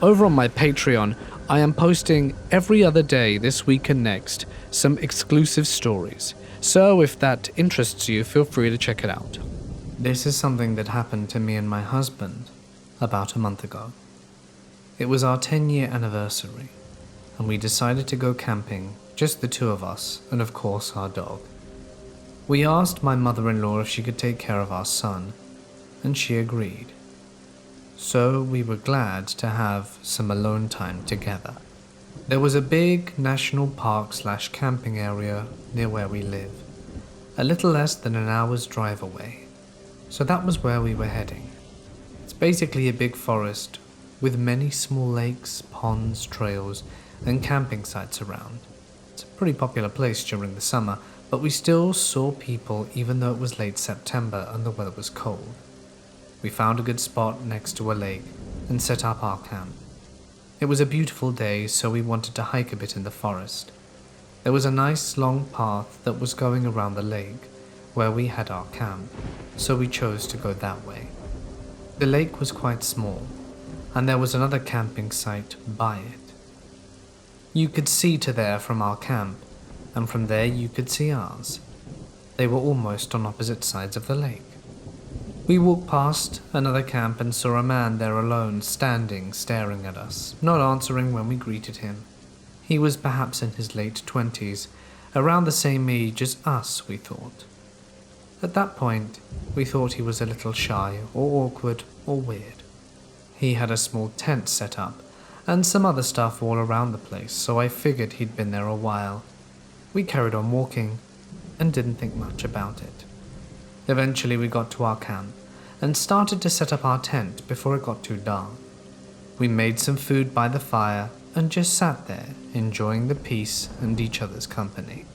Over on my Patreon, I am posting every other day this week and next some exclusive stories. So if that interests you, feel free to check it out. This is something that happened to me and my husband about a month ago. It was our 10-year anniversary, and we decided to go camping, just the two of us, and of course our dog. We asked my mother-in-law if she could take care of our son, and she agreed. So we were glad to have some alone time together. There was a big national park/camping area near where we live, a little less than an hour's drive away. So that was where we were heading. It's basically a big forest with many small lakes, ponds, trails, and camping sites around. It's a pretty popular place during the summer, but we still saw people even though it was late September and the weather was cold. We found a good spot next to a lake and set up our camp. It was a beautiful day, so we wanted to hike a bit in the forest. There was a nice long path that was going around the lake where we had our camp, so we chose to go that way. The lake was quite small, and there was another camping site by it. You could see to there from our camp, and from there you could see ours. They were almost on opposite sides of the lake. We walked past another camp and saw a man there alone, standing, staring at us, not answering when we greeted him. He was perhaps in his late 20s, around the same age as us, we thought. At that point, we thought he was a little shy, or awkward, or weird. He had a small tent set up, and some other stuff all around the place, so I figured he'd been there a while. We carried on walking, and didn't think much about it. Eventually we got to our camp, and started to set up our tent before it got too dark. We made some food by the fire, and just sat there, enjoying the peace and each other's company.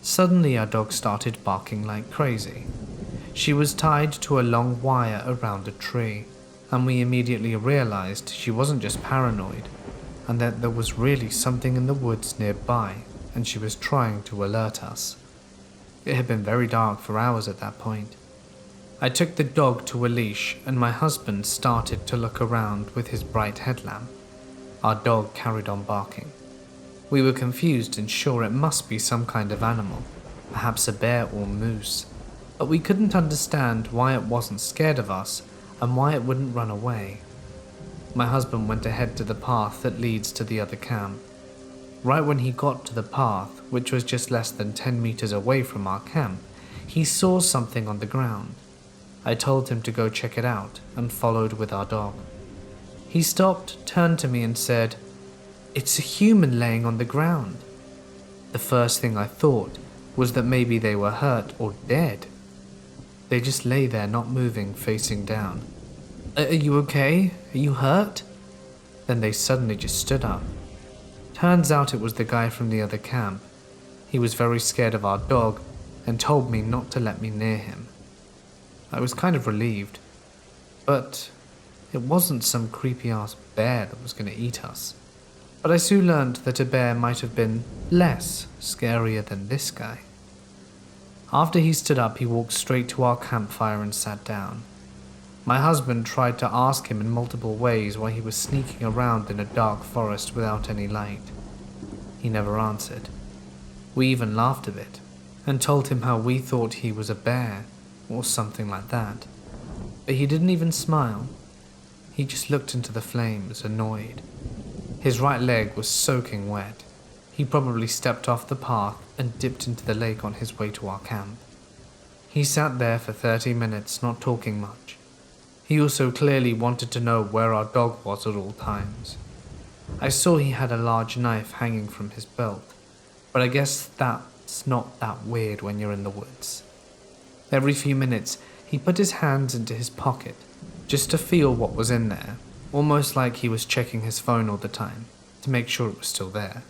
Suddenly our dog started barking like crazy. She was tied to a long wire around a tree, and we immediately realized she wasn't just paranoid, and that there was really something in the woods nearby, and she was trying to alert us. It had been very dark for hours at that point. I took the dog to a leash, and my husband started to look around with his bright headlamp. Our dog carried on barking. We were confused and sure it must be some kind of animal, perhaps a bear or moose, but we couldn't understand why it wasn't scared of us and why it wouldn't run away. My husband went ahead to the path that leads to the other camp. Right when he got to the path, which was just less than 10 meters away from our camp, he saw something on the ground. I told him to go check it out and followed with our dog. He stopped, turned to me and said, "It's a human laying on the ground." The first thing I thought was that maybe they were hurt or dead. They just lay there not moving, facing down. Are you okay? Are you hurt?" Then they suddenly just stood up. Turns out it was the guy from the other camp. He was very scared of our dog and told me not to let me near him. I was kind of relieved, but it wasn't some creepy-ass bear that was going to eat us. But I soon learned that a bear might have been less scarier than this guy. After he stood up, he walked straight to our campfire and sat down. My husband tried to ask him in multiple ways why he was sneaking around in a dark forest without any light. He never answered. We even laughed a bit, and told him how we thought he was a bear, or something like that. But he didn't even smile. He just looked into the flames, annoyed. His right leg was soaking wet. He probably stepped off the path and dipped into the lake on his way to our camp. He sat there for 30 minutes, not talking much. He also clearly wanted to know where our dog was at all times. I saw he had a large knife hanging from his belt, but I guess that's not that weird when you're in the woods. Every few minutes, he put his hands into his pocket, just to feel what was in there, almost like he was checking his phone all the time, to make sure it was still there.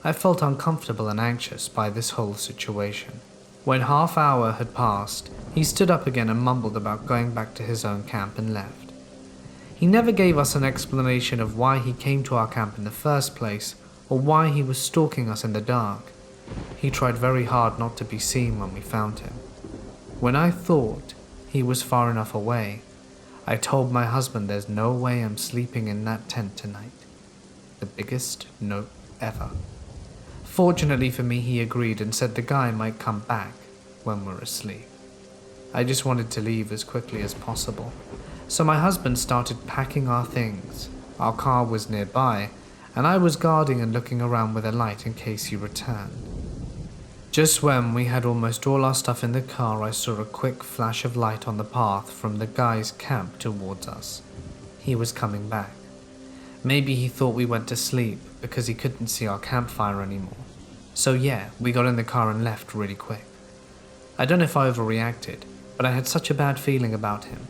I felt uncomfortable and anxious by this whole situation. When half hour had passed, he stood up again and mumbled about going back to his own camp and left. He never gave us an explanation of why he came to our camp in the first place, or why he was stalking us in the dark. He tried very hard not to be seen when we found him. When I thought he was far enough away, I told my husband there's no way I'm sleeping in that tent tonight. The biggest nope ever. Fortunately for me, he agreed and said the guy might come back when we're asleep. I just wanted to leave as quickly as possible, so my husband started packing our things. Our car was nearby, and I was guarding and looking around with a light in case he returned. Just when we had almost all our stuff in the car, I saw a quick flash of light on the path from the guy's camp towards us. He was coming back. Maybe he thought we went to sleep because he couldn't see our campfire anymore. So yeah, we got in the car and left really quick. I don't know if I overreacted, but I had such a bad feeling about him.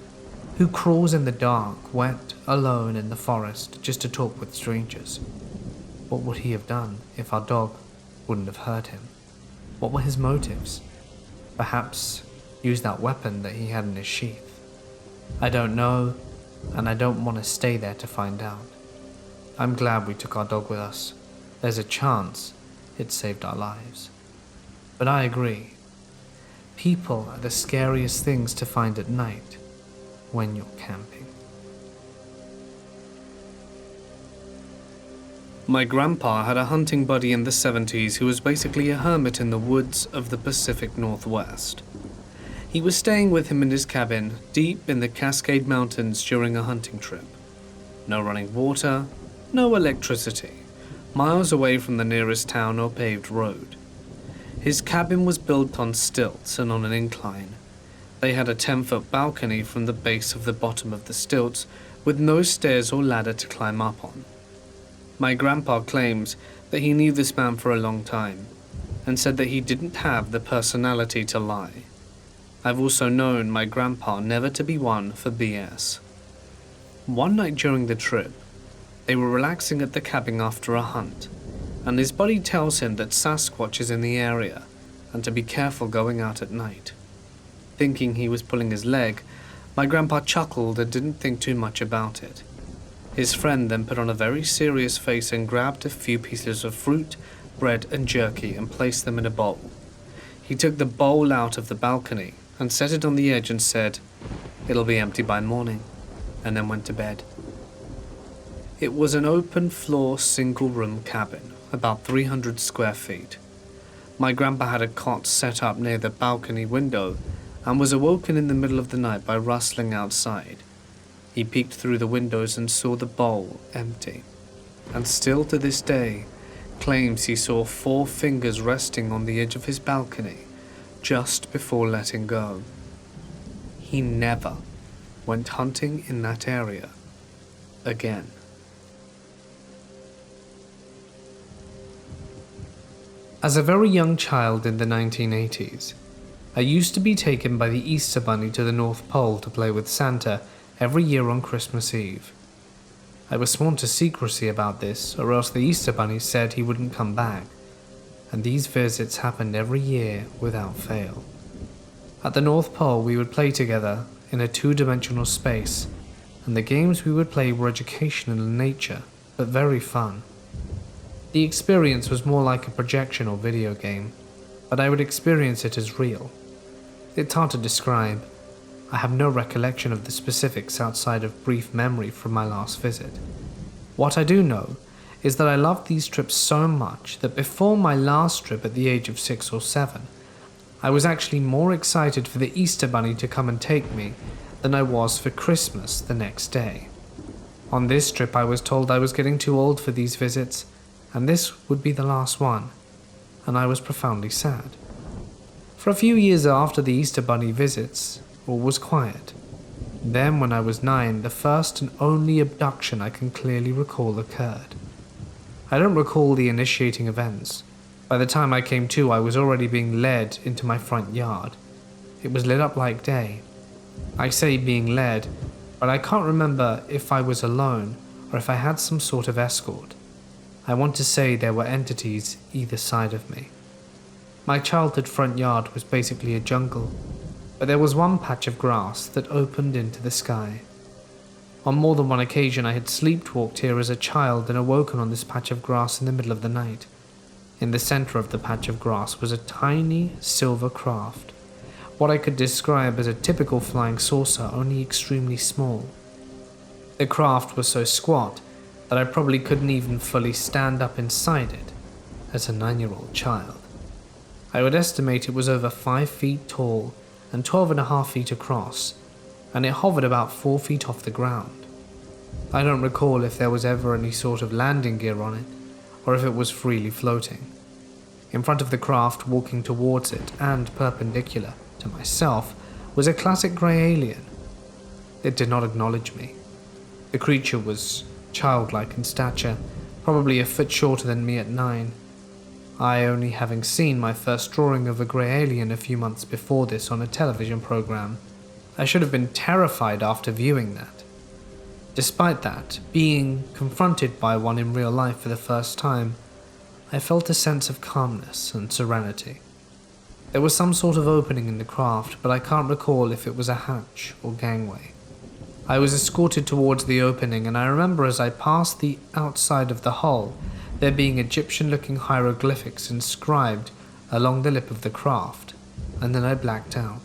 Who crawls in the dark, wet, alone in the forest just to talk with strangers? What would he have done if our dog wouldn't have hurt him? What were his motives? Perhaps use that weapon that he had in his sheath. I don't know, and I don't want to stay there to find out. I'm glad we took our dog with us. There's a chance it saved our lives. But I agree. People are the scariest things to find at night when you're camping. My grandpa had a hunting buddy in the 70s who was basically a hermit in the woods of the Pacific Northwest. He was staying with him in his cabin deep in the Cascade Mountains during a hunting trip. No running water, no electricity, miles away from the nearest town or paved road. His cabin was built on stilts and on an incline. They had a 10-foot balcony from the base of the bottom of the stilts with no stairs or ladder to climb up on. My grandpa claims that he knew this man for a long time and said that he didn't have the personality to lie. I've also known my grandpa never to be one for BS. One night during the trip, they were relaxing at the cabin after a hunt, and his buddy tells him that Sasquatch is in the area and to be careful going out at night. Thinking he was pulling his leg, my grandpa chuckled and didn't think too much about it. His friend then put on a very serious face and grabbed a few pieces of fruit, bread and jerky and placed them in a bowl. He took the bowl out of the balcony and set it on the edge and said, "It'll be empty by morning," and then went to bed. It was an open floor single room cabin, about 300 square feet. My grandpa had a cot set up near the balcony window and was awoken in the middle of the night by rustling outside. He peeked through the windows and saw the bowl empty, and still to this day claims he saw 4 fingers resting on the edge of his balcony just before letting go. He never went hunting in that area again. As a very young child in the 1980s, I used to be taken by the Easter Bunny to the North Pole to play with Santa every year on Christmas Eve. I was sworn to secrecy about this, or else the Easter Bunny said he wouldn't come back, and these visits happened every year without fail. At the North Pole we would play together in a 2-dimensional space, and the games we would play were educational in nature, but very fun. The experience was more like a projection or video game, but I would experience it as real. It's hard to describe. I have no recollection of the specifics outside of brief memory from my last visit. What I do know is that I loved these trips so much that before my last trip at the age of 6 or 7, I was actually more excited for the Easter Bunny to come and take me than I was for Christmas the next day. On this trip I was told I was getting too old for these visits, and this would be the last one, and I was profoundly sad. For a few years after the Easter Bunny visits, all was quiet. Then, when I was 9, the first and only abduction I can clearly recall occurred. I don't recall the initiating events. By the time I came to, I was already being led into my front yard. It was lit up like day. I say being led, but I can't remember if I was alone or if I had some sort of escort. I want to say there were entities either side of me. My childhood front yard was basically a jungle, but there was one patch of grass that opened into the sky. On more than one occasion I had sleepwalked here as a child and awoken on this patch of grass in the middle of the night. In the center of the patch of grass was a tiny silver craft, what I could describe as a typical flying saucer, only extremely small. The craft was so squat that I probably couldn't even fully stand up inside it as a 9-year-old child. I would estimate it was over 5 feet tall and 12.5 feet across, and it hovered about 4 feet off the ground. I don't recall if there was ever any sort of landing gear on it, or if it was freely floating. In front of the craft, walking towards it and perpendicular to myself, was a classic grey alien. It did not acknowledge me. The creature was childlike in stature, probably a foot shorter than me at 9. I only having seen my first drawing of a grey alien a few months before this on a television program. I should have been terrified after viewing that. Despite that, being confronted by one in real life for the first time, I felt a sense of calmness and serenity. There was some sort of opening in the craft, but I can't recall if it was a hatch or gangway. I was escorted towards the opening, and I remember as I passed the outside of the hull, there being Egyptian-looking hieroglyphics inscribed along the lip of the craft, and then I blacked out.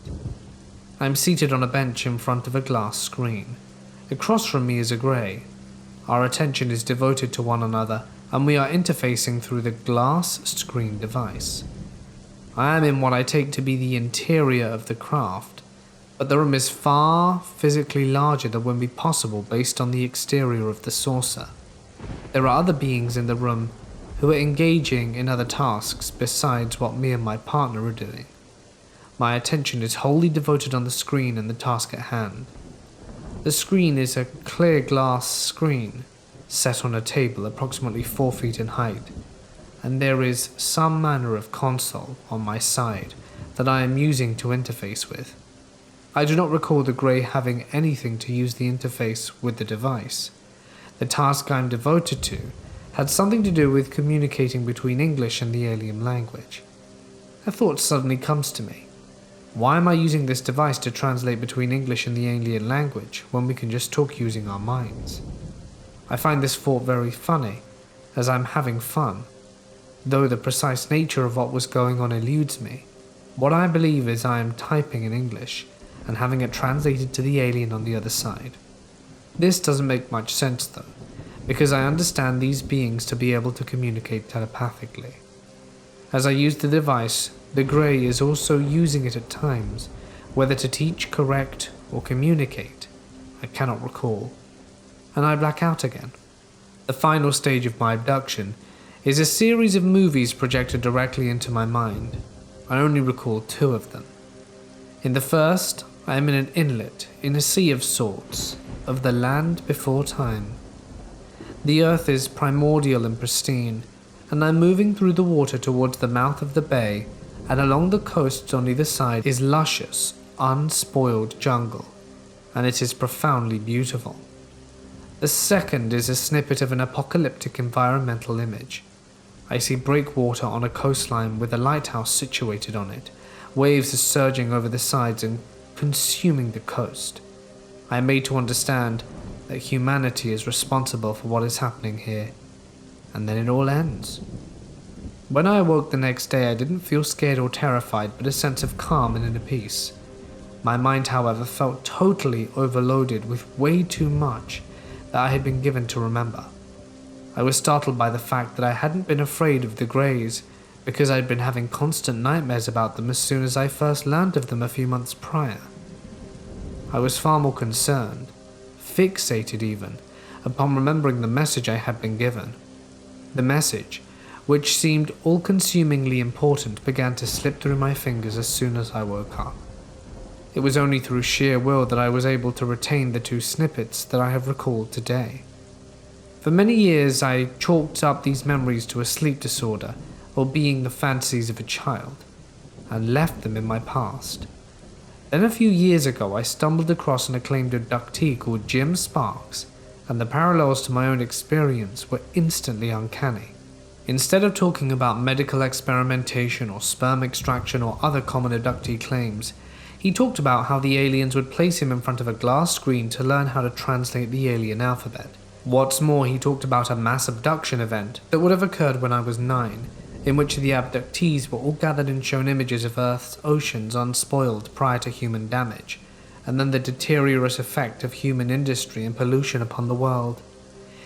I'm seated on a bench in front of a glass screen. Across from me is a grey. Our attention is devoted to one another, and we are interfacing through the glass screen device. I am in what I take to be the interior of the craft, but the room is far physically larger than would be possible based on the exterior of the saucer. There are other beings in the room who are engaging in other tasks besides what me and my partner are doing. My attention is wholly devoted on the screen and the task at hand. The screen is a clear glass screen set on a table approximately 4 feet in height, and there is some manner of console on my side that I am using to interface with. I do not recall the grey having anything to use the interface with the device. The task I am devoted to had something to do with communicating between English and the alien language. A thought suddenly comes to me. Why am I using this device to translate between English and the alien language when we can just talk using our minds? I find this thought very funny, as I'm having fun, though the precise nature of what was going on eludes me. What I believe is I am typing in English and having it translated to the alien on the other side. This doesn't make much sense though, because I understand these beings to be able to communicate telepathically. As I use the device, the grey is also using it at times, whether to teach, correct, or communicate, I cannot recall, and I black out again. The final stage of my abduction is a series of movies projected directly into my mind. I only recall 2 of them. In the first, I am in an inlet, in a sea of sorts, of the land before time. The earth is primordial and pristine, and I'm moving through the water towards the mouth of the bay, and along the coasts on either side is luscious, unspoiled jungle, and it is profoundly beautiful. The second is a snippet of an apocalyptic environmental image. I see breakwater on a coastline with a lighthouse situated on it. Waves are surging over the sides and consuming the coast. I am made to understand that humanity is responsible for what is happening here, and then it all ends. When I awoke the next day, I didn't feel scared or terrified, but a sense of calm and inner peace. My mind, however, felt totally overloaded with way too much that I had been given to remember. I was startled by the fact that I hadn't been afraid of the greys, because I'd been having constant nightmares about them as soon as I first learned of them a few months prior. I was far more concerned, fixated even, upon remembering the message I had been given. The message, which seemed all-consumingly important, began to slip through my fingers as soon as I woke up. It was only through sheer will that I was able to retain the 2 snippets that I have recalled today. For many years I chalked up these memories to a sleep disorder, or being the fantasies of a child, and left them in my past. Then a few years ago I stumbled across an acclaimed abductee called Jim Sparks, and the parallels to my own experience were instantly uncanny. Instead of talking about medical experimentation or sperm extraction or other common abductee claims, he talked about how the aliens would place him in front of a glass screen to learn how to translate the alien alphabet. What's more, he talked about a mass abduction event that would have occurred when I was 9, in which the abductees were all gathered and shown images of Earth's oceans unspoiled prior to human damage, and then the deleterious effect of human industry and pollution upon the world.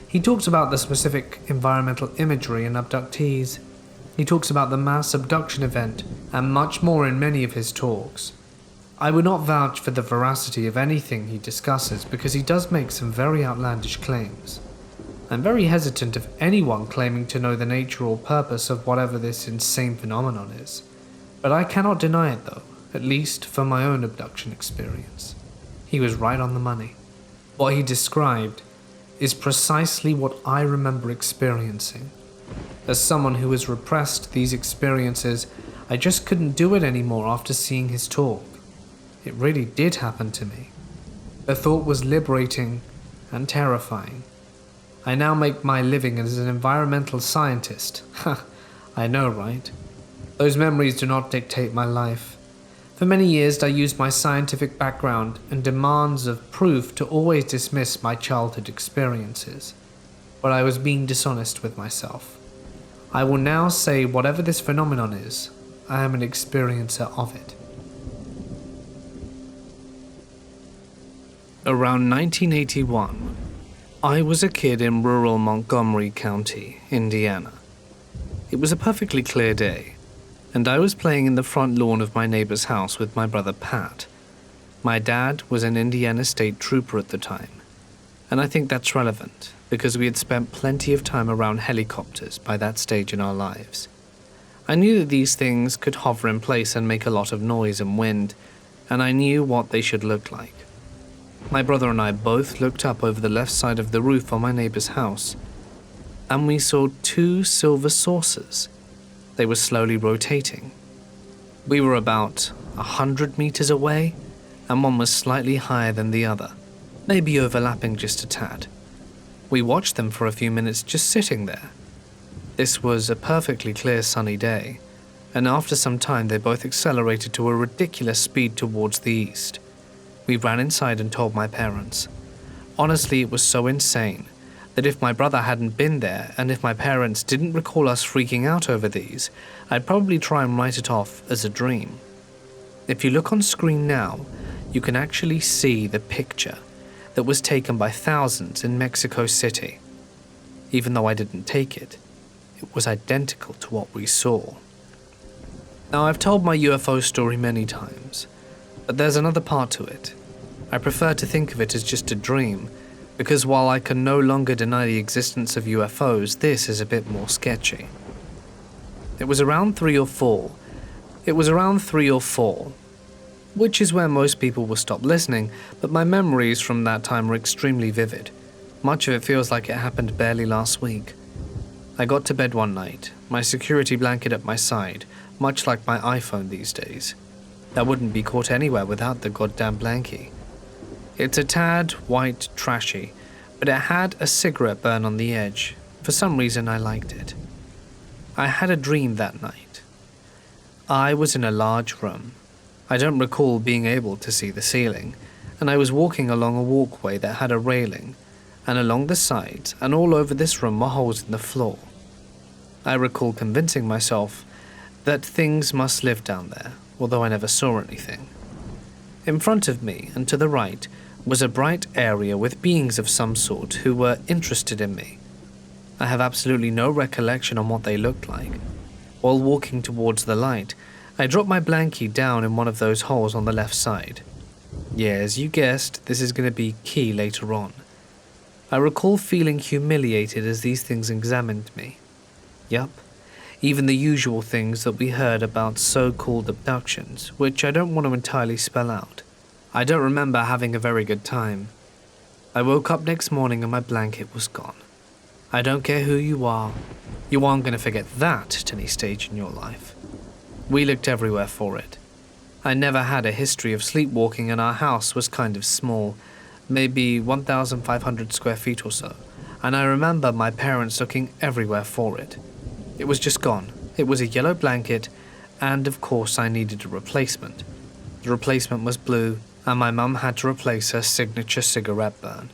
He talks about the specific environmental imagery in abductees. He talks about the mass abduction event and much more in many of his talks. I would not vouch for the veracity of anything he discusses because he does make some very outlandish claims. I'm very hesitant of anyone claiming to know the nature or purpose of whatever this insane phenomenon is, but I cannot deny it though, at least for my own abduction experience. He was right on the money. What he described is precisely what I remember experiencing. As someone who has repressed these experiences, I just couldn't do it anymore after seeing his talk. It really did happen to me. The thought was liberating and terrifying. I now make my living as an environmental scientist. Ha, I know, right? Those memories do not dictate my life. For many years I used my scientific background and demands of proof to always dismiss my childhood experiences. But I was being dishonest with myself. I will now say whatever this phenomenon is, I am an experiencer of it. Around 1981, I was a kid in rural Montgomery County, Indiana. It was a perfectly clear day, and I was playing in the front lawn of my neighbor's house with my brother Pat. My dad was an Indiana State Trooper at the time, and I think that's relevant because we had spent plenty of time around helicopters by that stage in our lives. I knew that these things could hover in place and make a lot of noise and wind, and I knew what they should look like. My brother and I both looked up over the left side of the roof on my neighbor's house, and we saw two silver saucers. They were slowly rotating. We were about 100 meters away, and one was slightly higher than the other, maybe overlapping just a tad. We watched them for a few minutes just sitting there. This was a perfectly clear sunny day, and after some time they both accelerated to a ridiculous speed towards the east. We ran inside and told my parents. Honestly, it was so insane that if my brother hadn't been there and if my parents didn't recall us freaking out over these, I'd probably try and write it off as a dream. If you look on screen now, you can actually see the picture that was taken by thousands in Mexico City. Even though I didn't take it, it was identical to what we saw. Now, I've told my UFO story many times, but there's another part to it. I prefer to think of it as just a dream, because while I can no longer deny the existence of UFOs, this is a bit more sketchy. It was around 3 or 4, which is where most people will stop listening, but my memories from that time are extremely vivid. Much of it feels like it happened barely last week. I got to bed one night, my security blanket at my side, much like my iPhone these days. That wouldn't be caught anywhere without the goddamn blankie. It's a tad white trashy, but it had a cigarette burn on the edge. For some reason I liked it. I had a dream that night. I was in a large room. I don't recall being able to see the ceiling, and I was walking along a walkway that had a railing, and along the sides and all over this room were holes in the floor. I recall convincing myself that things must live down there, although I never saw anything. In front of me and to the right was a bright area with beings of some sort who were interested in me. I have absolutely no recollection on what they looked like. While walking towards the light, I dropped my blankie down in one of those holes on the left side. Yeah, as you guessed, this is going to be key later on. I recall feeling humiliated as these things examined me. Yup, even the usual things that we heard about so-called abductions, which I don't want to entirely spell out. I don't remember having a very good time. I woke up next morning and my blanket was gone. I don't care who you aren't going to forget that at any stage in your life. We looked everywhere for it. I never had a history of sleepwalking and our house was kind of small, maybe 1,500 square feet or so, and I remember my parents looking everywhere for it. It was just gone. It was a yellow blanket, and of course I needed a replacement. The replacement was blue, and my mum had to replace her signature cigarette burn.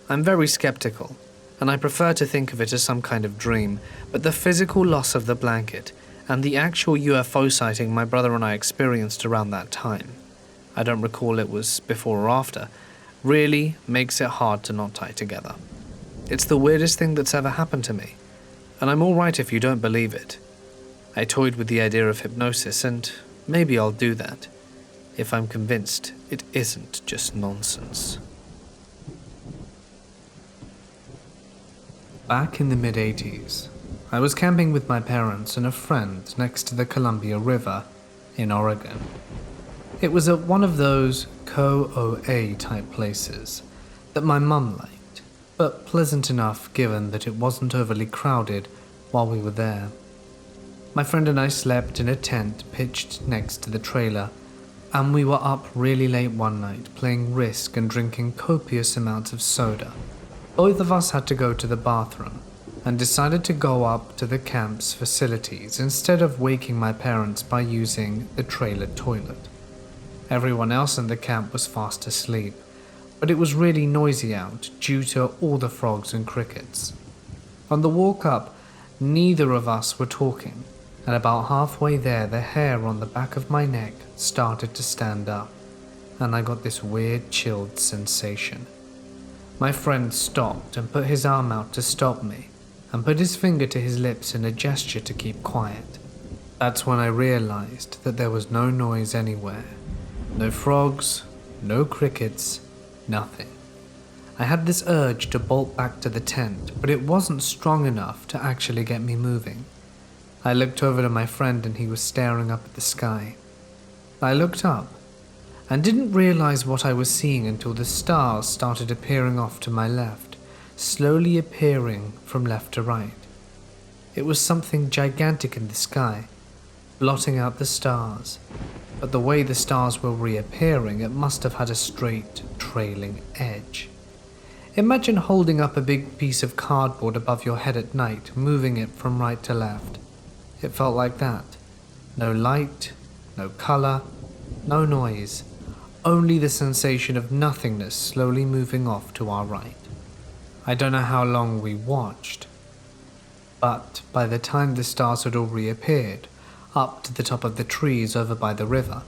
I'm very skeptical, and I prefer to think of it as some kind of dream, but the physical loss of the blanket and the actual UFO sighting my brother and I experienced around that time, I don't recall it was before or after, really makes it hard to not tie together. It's the weirdest thing that's ever happened to me, and I'm alright if you don't believe it. I toyed with the idea of hypnosis, and maybe I'll do that, if I'm convinced it isn't just nonsense. Back in the mid-80s, I was camping with my parents and a friend next to the Columbia River in Oregon. It was at one of those co-OA type places that my mum liked, but pleasant enough given that it wasn't overly crowded while we were there. My friend and I slept in a tent pitched next to the trailer, and we were up really late one night playing Risk and drinking copious amounts of soda. Both of us had to go to the bathroom and decided to go up to the camp's facilities instead of waking my parents by using the trailer toilet. Everyone else in the camp was fast asleep, but it was really noisy out due to all the frogs and crickets. On the walk up, neither of us were talking, and about halfway there the hair on the back of my neck started to stand up, and I got this weird chilled sensation. My friend stopped and put his arm out to stop me, and put his finger to his lips in a gesture to keep quiet. That's when I realized that there was no noise anywhere. No frogs, no crickets, nothing. I had this urge to bolt back to the tent, but it wasn't strong enough to actually get me moving. I looked over to my friend and he was staring up at the sky. I looked up and didn't realize what I was seeing until the stars started appearing off to my left, slowly appearing from left to right. It was something gigantic in the sky, blotting out the stars, but the way the stars were reappearing, it must have had a straight, trailing edge. Imagine holding up a big piece of cardboard above your head at night, moving it from right to left. It felt like that. No light, no color, no noise. Only the sensation of nothingness slowly moving off to our right. I don't know how long we watched, but by the time the stars had all reappeared, up to the top of the trees over by the river,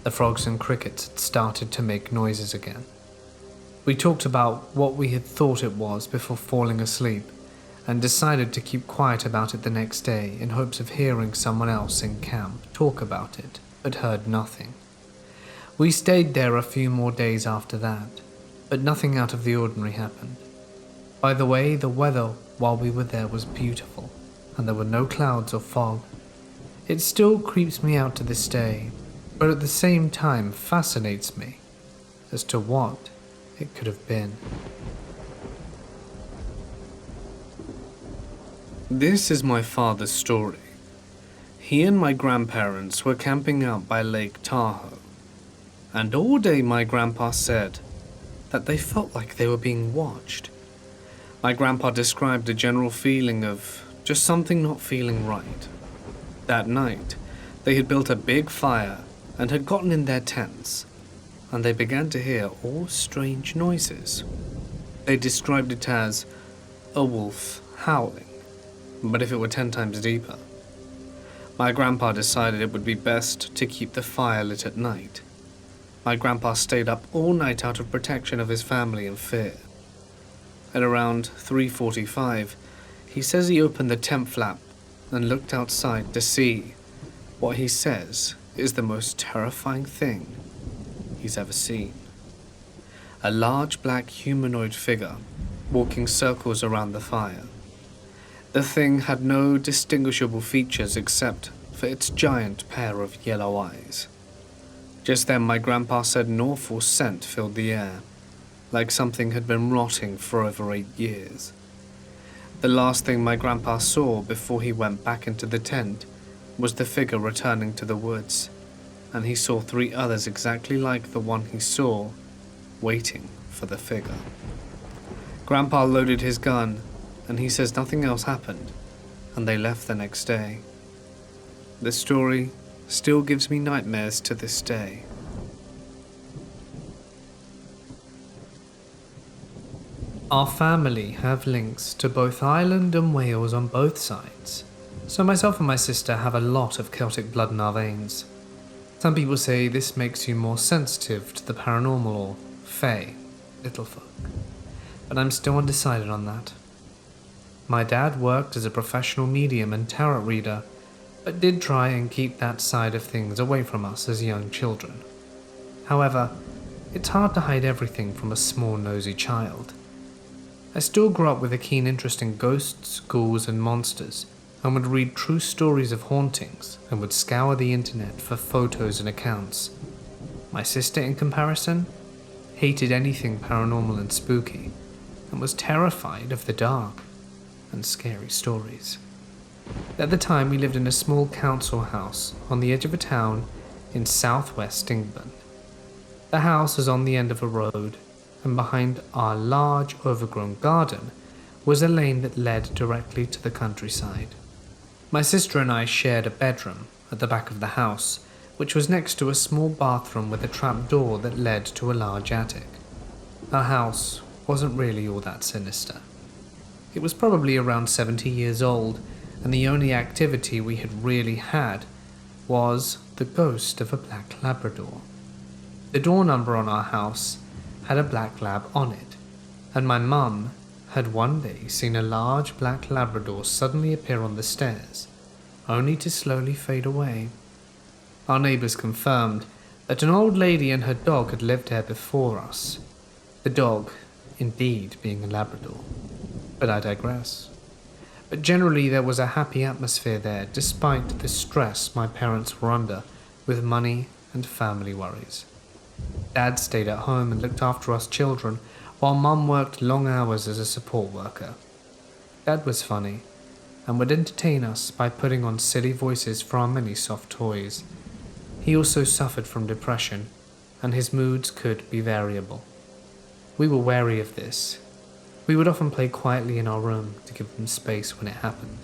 the frogs and crickets had started to make noises again. We talked about what we had thought it was before falling asleep, and decided to keep quiet about it the next day in hopes of hearing someone else in camp talk about it, but heard nothing. We stayed there a few more days after that, but nothing out of the ordinary happened. By the way, the weather while we were there was beautiful, and there were no clouds or fog. It still creeps me out to this day, but at the same time fascinates me as to what it could have been. This is my father's story. He and my grandparents were camping out by Lake Tahoe, and all day my grandpa said that they felt like they were being watched. My grandpa described a general feeling of just something not feeling right. That night, they had built a big fire and had gotten in their tents, and they began to hear all strange noises. They described it as a wolf howling, but if it were 10 times deeper. My grandpa decided it would be best to keep the fire lit at night. My grandpa stayed up all night out of protection of his family and fear. At around 3:45, he says he opened the tent flap and looked outside to see what he says is the most terrifying thing he's ever seen. A large black humanoid figure walking circles around the fire. The thing had no distinguishable features except for its giant pair of yellow eyes. Just then my grandpa said an awful scent filled the air, like something had been rotting for over 8 years. The last thing my grandpa saw before he went back into the tent was the figure returning to the woods, and he saw 3 others exactly like the one he saw, waiting for the figure. Grandpa loaded his gun, and he says nothing else happened, and they left the next day. This story still gives me nightmares to this day. Our family have links to both Ireland and Wales on both sides, so myself and my sister have a lot of Celtic blood in our veins. Some people say this makes you more sensitive to the paranormal or fae, little folk, but I'm still undecided on that. My dad worked as a professional medium and tarot reader, but did try and keep that side of things away from us as young children. However, it's hard to hide everything from a small nosy child. I still grew up with a keen interest in ghosts, ghouls and monsters, and would read true stories of hauntings and would scour the internet for photos and accounts. My sister, in comparison, hated anything paranormal and spooky, and was terrified of the dark and scary stories. At the time, we lived in a small council house on the edge of a town in southwest England. The house was on the end of a road, and behind our large overgrown garden was a lane that led directly to the countryside. My sister and I shared a bedroom at the back of the house, which was next to a small bathroom with a trap door that led to a large attic. Our house wasn't really all that sinister. It was probably around 70 years old, and the only activity we had really had was the ghost of a black Labrador. The door number on our house had a black lab on it, and my mum had one day seen a large black Labrador suddenly appear on the stairs, only to slowly fade away. Our neighbours confirmed that an old lady and her dog had lived here before us, the dog indeed being a Labrador. But I digress. But generally there was a happy atmosphere there despite the stress my parents were under with money and family worries. Dad stayed at home and looked after us children, while Mum worked long hours as a support worker. Dad was funny, and would entertain us by putting on silly voices for our many soft toys. He also suffered from depression, and his moods could be variable. We were wary of this. We would often play quietly in our room to give him space when it happened.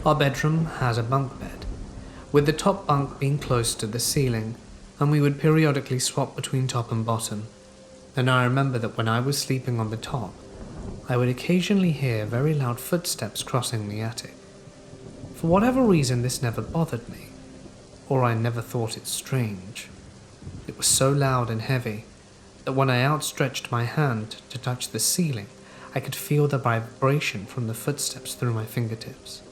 Our bedroom had a bunk bed, with the top bunk being close to the ceiling, and we would periodically swap between top and bottom. And I remember that when I was sleeping on the top, I would occasionally hear very loud footsteps crossing the attic. For whatever reason, this never bothered me, or I never thought it strange. It was so loud and heavy that when I outstretched my hand to touch the ceiling, I could feel the vibration from the footsteps through my fingertips.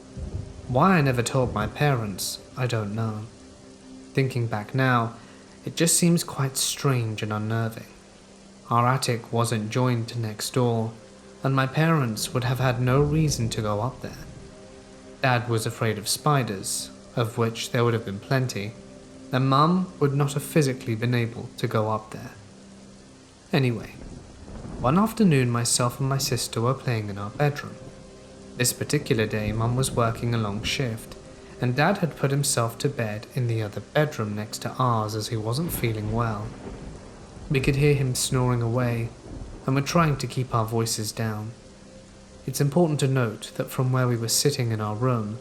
Why I never told my parents, I don't know. Thinking back now, it just seems quite strange and unnerving. Our attic wasn't joined to next door, and my parents would have had no reason to go up there. Dad was afraid of spiders, of which there would have been plenty, and Mum would not have physically been able to go up there. Anyway, one afternoon myself and my sister were playing in our bedroom. This particular day Mum was working a long shift, and Dad had put himself to bed in the other bedroom next to ours as he wasn't feeling well. We could hear him snoring away, and were trying to keep our voices down. It's important to note that from where we were sitting in our room,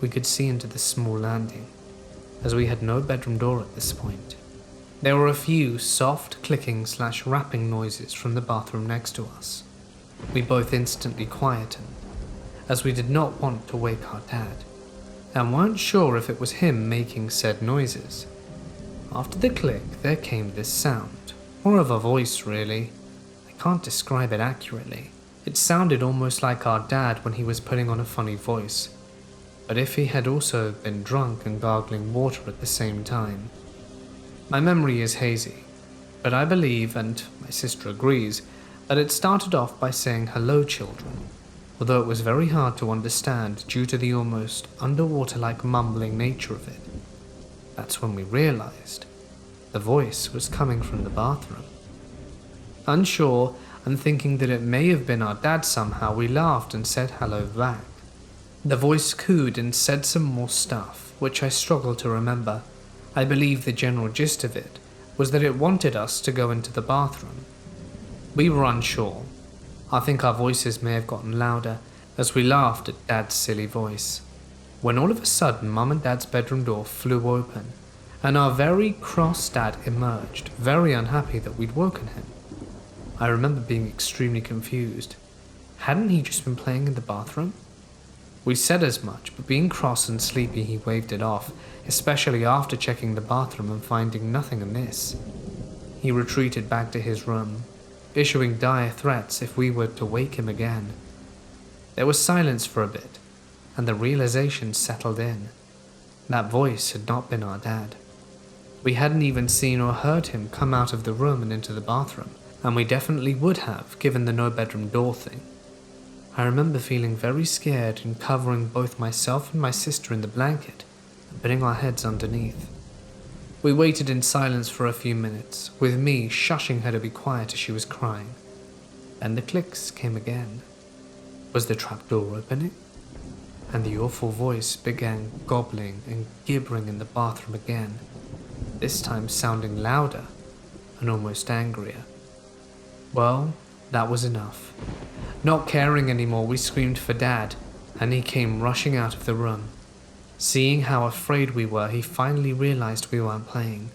we could see into the small landing, as we had no bedroom door at this point. There were a few soft clicking/rapping noises from the bathroom next to us. We both instantly quietened, as we did not want to wake our dad, and weren't sure if it was him making said noises. After the click, there came this sound, more of a voice really. I can't describe it accurately. It sounded almost like our dad when he was putting on a funny voice, but if he had also been drunk and gargling water at the same time. My memory is hazy, but I believe, and my sister agrees, that it started off by saying hello children, although it was very hard to understand due to the almost underwater-like mumbling nature of it. That's when we realized the voice was coming from the bathroom. Unsure, and thinking that it may have been our dad somehow, we laughed and said hello back. The voice cooed and said some more stuff, which I struggle to remember. I believe the general gist of it was that it wanted us to go into the bathroom. We were unsure. I think our voices may have gotten louder as we laughed at Dad's silly voice, when all of a sudden Mum and Dad's bedroom door flew open, and our very cross dad emerged, very unhappy that we'd woken him. I remember being extremely confused. Hadn't he just been playing in the bathroom? We said as much, but being cross and sleepy, he waved it off, especially after checking the bathroom and finding nothing amiss. He retreated back to his room, issuing dire threats if we were to wake him again. There was silence for a bit, and the realization settled in. That voice had not been our dad. We hadn't even seen or heard him come out of the room and into the bathroom, and we definitely would have, given the no-bedroom door thing. I remember feeling very scared and covering both myself and my sister in the blanket and putting our heads underneath. We waited in silence for a few minutes, with me shushing her to be quiet as she was crying. Then the clicks came again. Was the trapdoor opening? And the awful voice began gobbling and gibbering in the bathroom again, this time sounding louder and almost angrier. Well, that was enough. Not caring anymore, we screamed for Dad, and he came rushing out of the room. Seeing how afraid we were, he finally realized we weren't playing.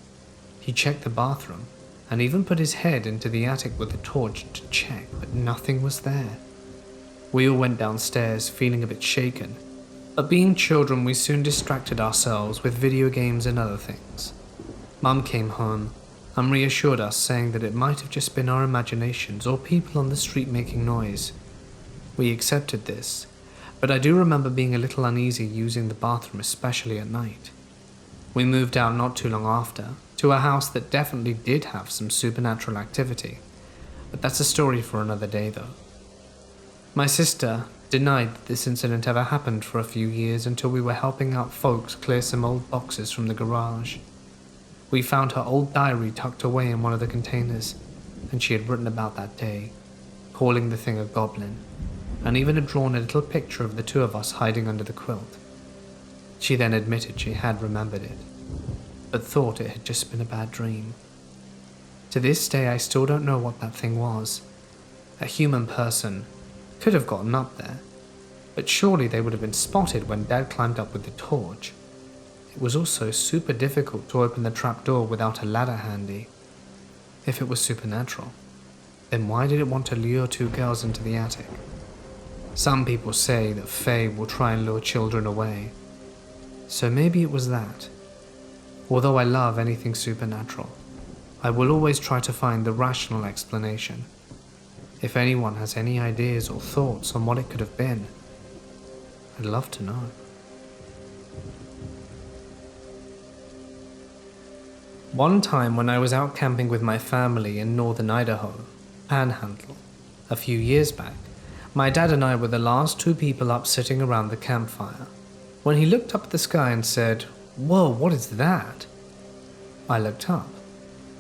He checked the bathroom, and even put his head into the attic with a torch to check, but nothing was there. We all went downstairs, feeling a bit shaken, but being children, we soon distracted ourselves with video games and other things. Mum came home and reassured us, saying that it might have just been our imaginations or people on the street making noise. We accepted this, but I do remember being a little uneasy using the bathroom, especially at night. We moved out not too long after, to a house that definitely did have some supernatural activity, but that's a story for another day though. My sister denied that this incident ever happened for a few years until we were helping out folks clear some old boxes from the garage. We found her old diary tucked away in one of the containers, and she had written about that day, calling the thing a goblin, and even had drawn a little picture of the two of us hiding under the quilt. She then admitted she had remembered it, but thought it had just been a bad dream. To this day, I still don't know what that thing was. A human person could have gotten up there, but surely they would have been spotted when Dad climbed up with the torch. It was also super difficult to open the trapdoor without a ladder handy. If it was supernatural, then why did it want to lure two girls into the attic? Some people say that Fae will try and lure children away, so maybe it was that. Although I love anything supernatural, I will always try to find the rational explanation. If anyone has any ideas or thoughts on what it could have been, I'd love to know. One time when I was out camping with my family in northern Idaho, Panhandle, a few years back, my dad and I were the last two people up sitting around the campfire, when he looked up at the sky and said, "Whoa, what is that?" I looked up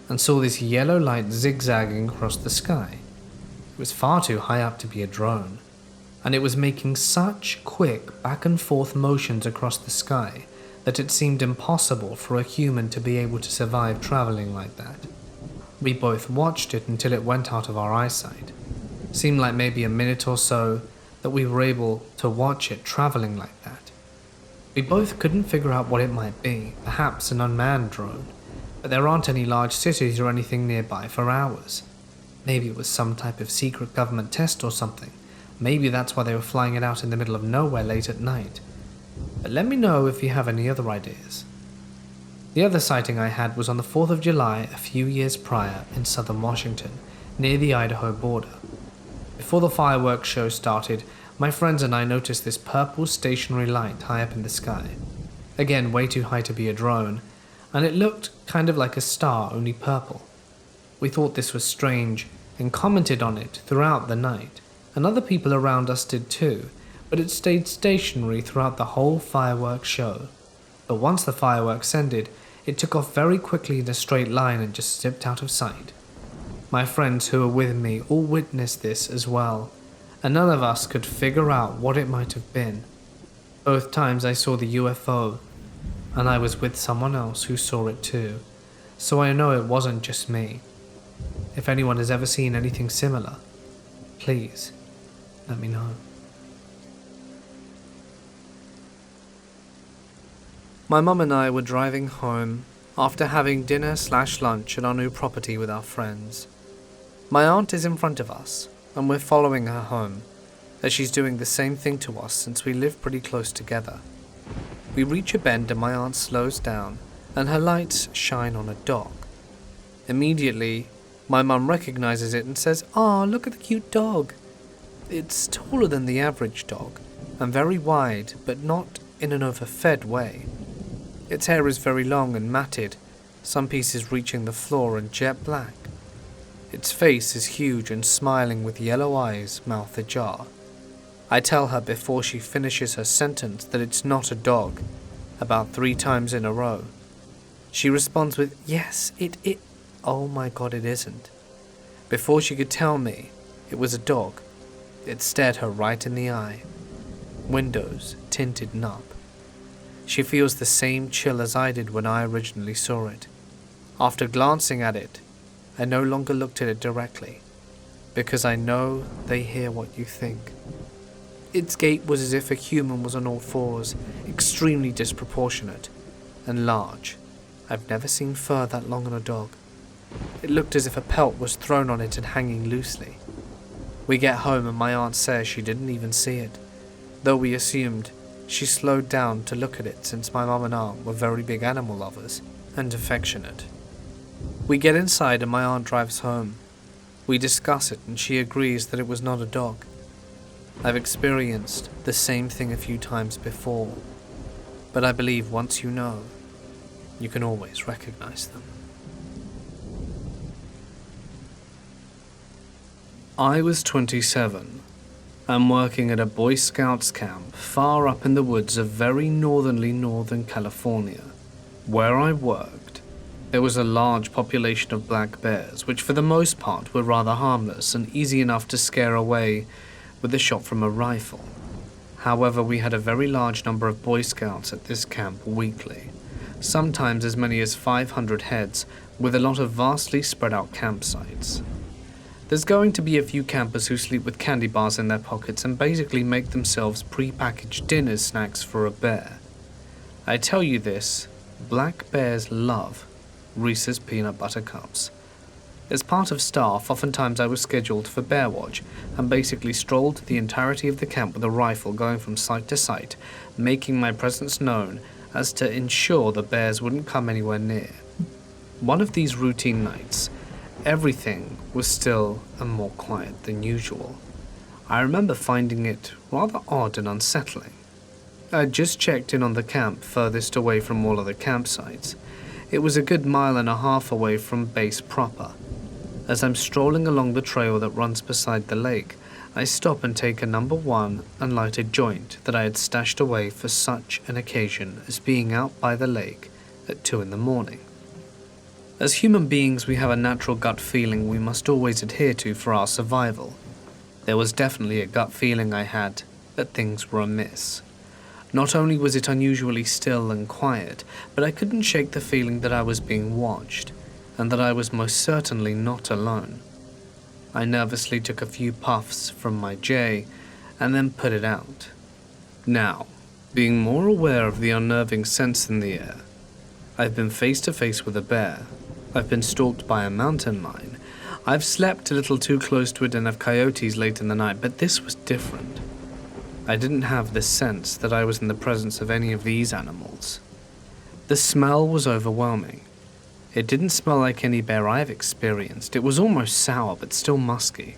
and saw this yellow light zigzagging across the sky. It was far too high up to be a drone, and it was making such quick back and forth motions across the sky that it seemed impossible for a human to be able to survive traveling like that. We both watched it until it went out of our eyesight. Seemed like maybe a minute or so that we were able to watch it traveling like that. We both couldn't figure out what it might be, perhaps an unmanned drone, but there aren't any large cities or anything nearby for hours. Maybe it was some type of secret government test or something. Maybe that's why they were flying it out in the middle of nowhere late at night. But let me know if you have any other ideas. The other sighting I had was on the 4th of July a few years prior in southern Washington, near the Idaho border. Before the fireworks show started, my friends and I noticed this purple stationary light high up in the sky. Again, way too high to be a drone, and it looked kind of like a star, only purple. We thought this was strange and commented on it throughout the night, and other people around us did too, but it stayed stationary throughout the whole fireworks show. But once the fireworks ended, it took off very quickly in a straight line and just zipped out of sight. My friends who were with me all witnessed this as well, and none of us could figure out what it might have been. Both times I saw the UFO, and I was with someone else who saw it too, so I know it wasn't just me. If anyone has ever seen anything similar, please let me know. My mum and I were driving home after having dinner/lunch at our new property with our friends. My aunt is in front of us, and we're following her home, as she's doing the same thing to us since we live pretty close together. We reach a bend and my aunt slows down, and her lights shine on a dog. Immediately, my mum recognizes it and says, "Aw, look at the cute dog." It's taller than the average dog, and very wide, but not in an overfed way. Its hair is very long and matted, some pieces reaching the floor and jet black. Its face is huge and smiling with yellow eyes, mouth ajar. I tell her before she finishes her sentence that it's not a dog, about 3 times in a row. She responds with, "Yes, it, oh my god, it isn't." Before she could tell me it was a dog, it stared her right in the eye. Windows tinted nub. She feels the same chill as I did when I originally saw it. After glancing at it, I no longer looked at it directly, because I know they hear what you think. Its gait was as if a human was on all fours, extremely disproportionate and large. I've never seen fur that long on a dog. It looked as if a pelt was thrown on it and hanging loosely. We get home and my aunt says she didn't even see it, though we assumed she slowed down to look at it since my mum and aunt were very big animal lovers and affectionate. We get inside and my aunt drives home. We discuss it and she agrees that it was not a dog. I've experienced the same thing a few times before, but I believe once you know, you can always recognize them. I was 27 and working at a Boy Scouts camp far up in the woods of very northern California. Where I worked, there was a large population of black bears, which for the most part were rather harmless and easy enough to scare away with a shot from a rifle. However, we had a very large number of Boy Scouts at this camp weekly, sometimes as many as 500 heads, with a lot of vastly spread out campsites. There's going to be a few campers who sleep with candy bars in their pockets and basically make themselves pre-packaged dinner snacks for a bear. I tell you this, black bears love Reese's peanut butter cups. As part of staff, oftentimes I was scheduled for bear watch and basically strolled the entirety of the camp with a rifle going from site to site, making my presence known as to ensure the bears wouldn't come anywhere near. One of these routine nights, everything was still and more quiet than usual. I remember finding it rather odd and unsettling. I had just checked in on the camp furthest away from all other campsites. It was a good 1.5 miles away from base proper. As I'm strolling along the trail that runs beside the lake, I stop and take a number 1 unlighted joint that I had stashed away for such an occasion as being out by the lake at 2 a.m. As human beings, we have a natural gut feeling we must always adhere to for our survival. There was definitely a gut feeling I had that things were amiss. Not only was it unusually still and quiet, but I couldn't shake the feeling that I was being watched, and that I was most certainly not alone. I nervously took a few puffs from my J, and then put it out. Now, being more aware of the unnerving sense in the air, I've been face to face with a bear, I've been stalked by a mountain lion, I've slept a little too close to a den of coyotes late in the night, but this was different. I didn't have the sense that I was in the presence of any of these animals. The smell was overwhelming. It didn't smell like any bear I've experienced. It was almost sour, but still musky.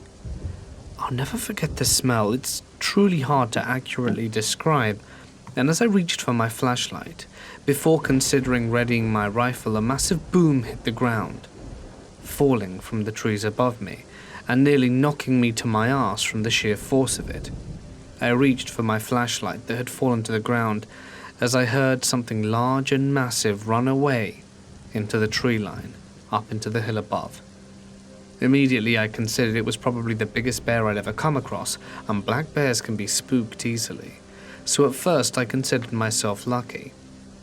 I'll never forget the smell. It's truly hard to accurately describe. And as I reached for my flashlight, before considering readying my rifle, a massive boom hit the ground, falling from the trees above me, and nearly knocking me to my arse from the sheer force of it. I reached for my flashlight that had fallen to the ground as I heard something large and massive run away into the tree line, up into the hill above. Immediately I considered it was probably the biggest bear I'd ever come across, and black bears can be spooked easily, so at first I considered myself lucky.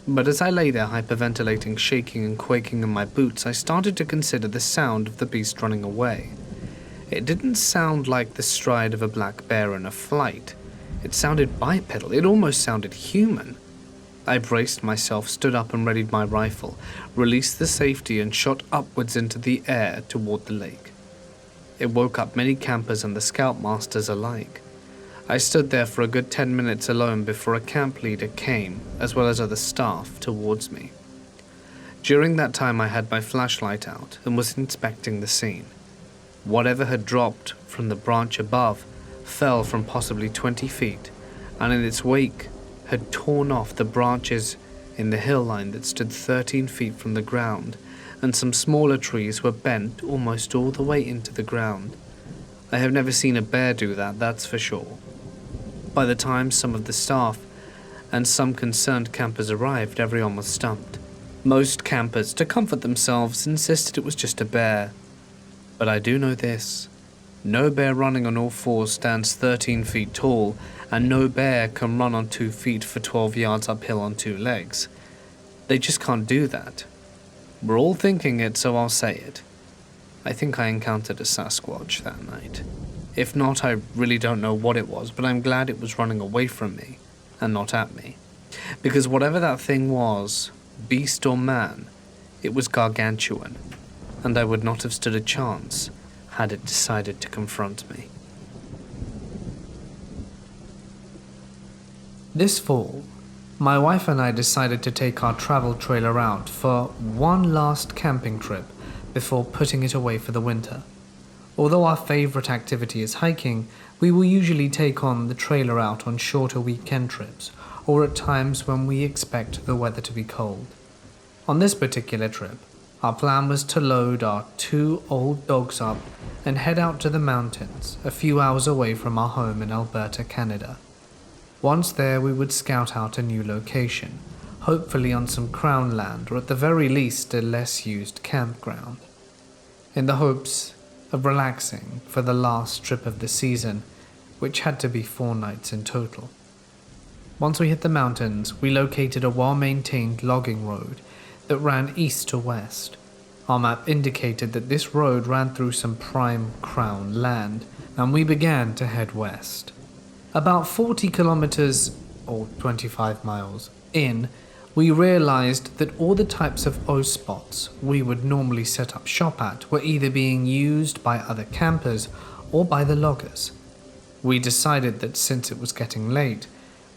But as I lay there hyperventilating, shaking and quaking in my boots, I started to consider the sound of the beast running away. It didn't sound like the stride of a black bear in a flight. It sounded bipedal, it almost sounded human. I braced myself, stood up and readied my rifle, released the safety and shot upwards into the air toward the lake. It woke up many campers and the scoutmasters alike. I stood there for a good 10 minutes alone before a camp leader came, as well as other staff, towards me. During that time I had my flashlight out and was inspecting the scene. Whatever had dropped from the branch above fell from possibly 20 feet, and in its wake had torn off the branches in the hill line that stood 13 feet from the ground, and some smaller trees were bent almost all the way into the ground. I have never seen a bear do that, that's for sure. By the time some of the staff and some concerned campers arrived, everyone was stumped. Most campers, to comfort themselves, insisted it was just a bear. But I do know this. No bear running on all fours stands 13 feet tall, and no bear can run on 2 feet for 12 yards uphill on 2 legs. They just can't do that. We're all thinking it, so I'll say it. I think I encountered a Sasquatch that night. If not, I really don't know what it was, but I'm glad it was running away from me and not at me. Because whatever that thing was, beast or man, it was gargantuan, and I would not have stood a chance had it decided to confront me. This fall, my wife and I decided to take our travel trailer out for one last camping trip before putting it away for the winter. Although our favorite activity is hiking, we will usually take on the trailer out on shorter weekend trips, or at times when we expect the weather to be cold. On this particular trip, our plan was to load our 2 old dogs up and head out to the mountains a few hours away from our home in Alberta, Canada. Once there, we would scout out a new location, hopefully on some crown land or at the very least a less used campground. In the hopes of relaxing for the last trip of the season, which had to be 4 nights in total. Once we hit the mountains, we located a well-maintained logging road that ran east to west. Our map indicated that this road ran through some prime crown land, and we began to head west. About 40 kilometers, or 25 miles, in, we realized that all the types of O spots we would normally set up shop at were either being used by other campers or by the loggers. We decided that since it was getting late,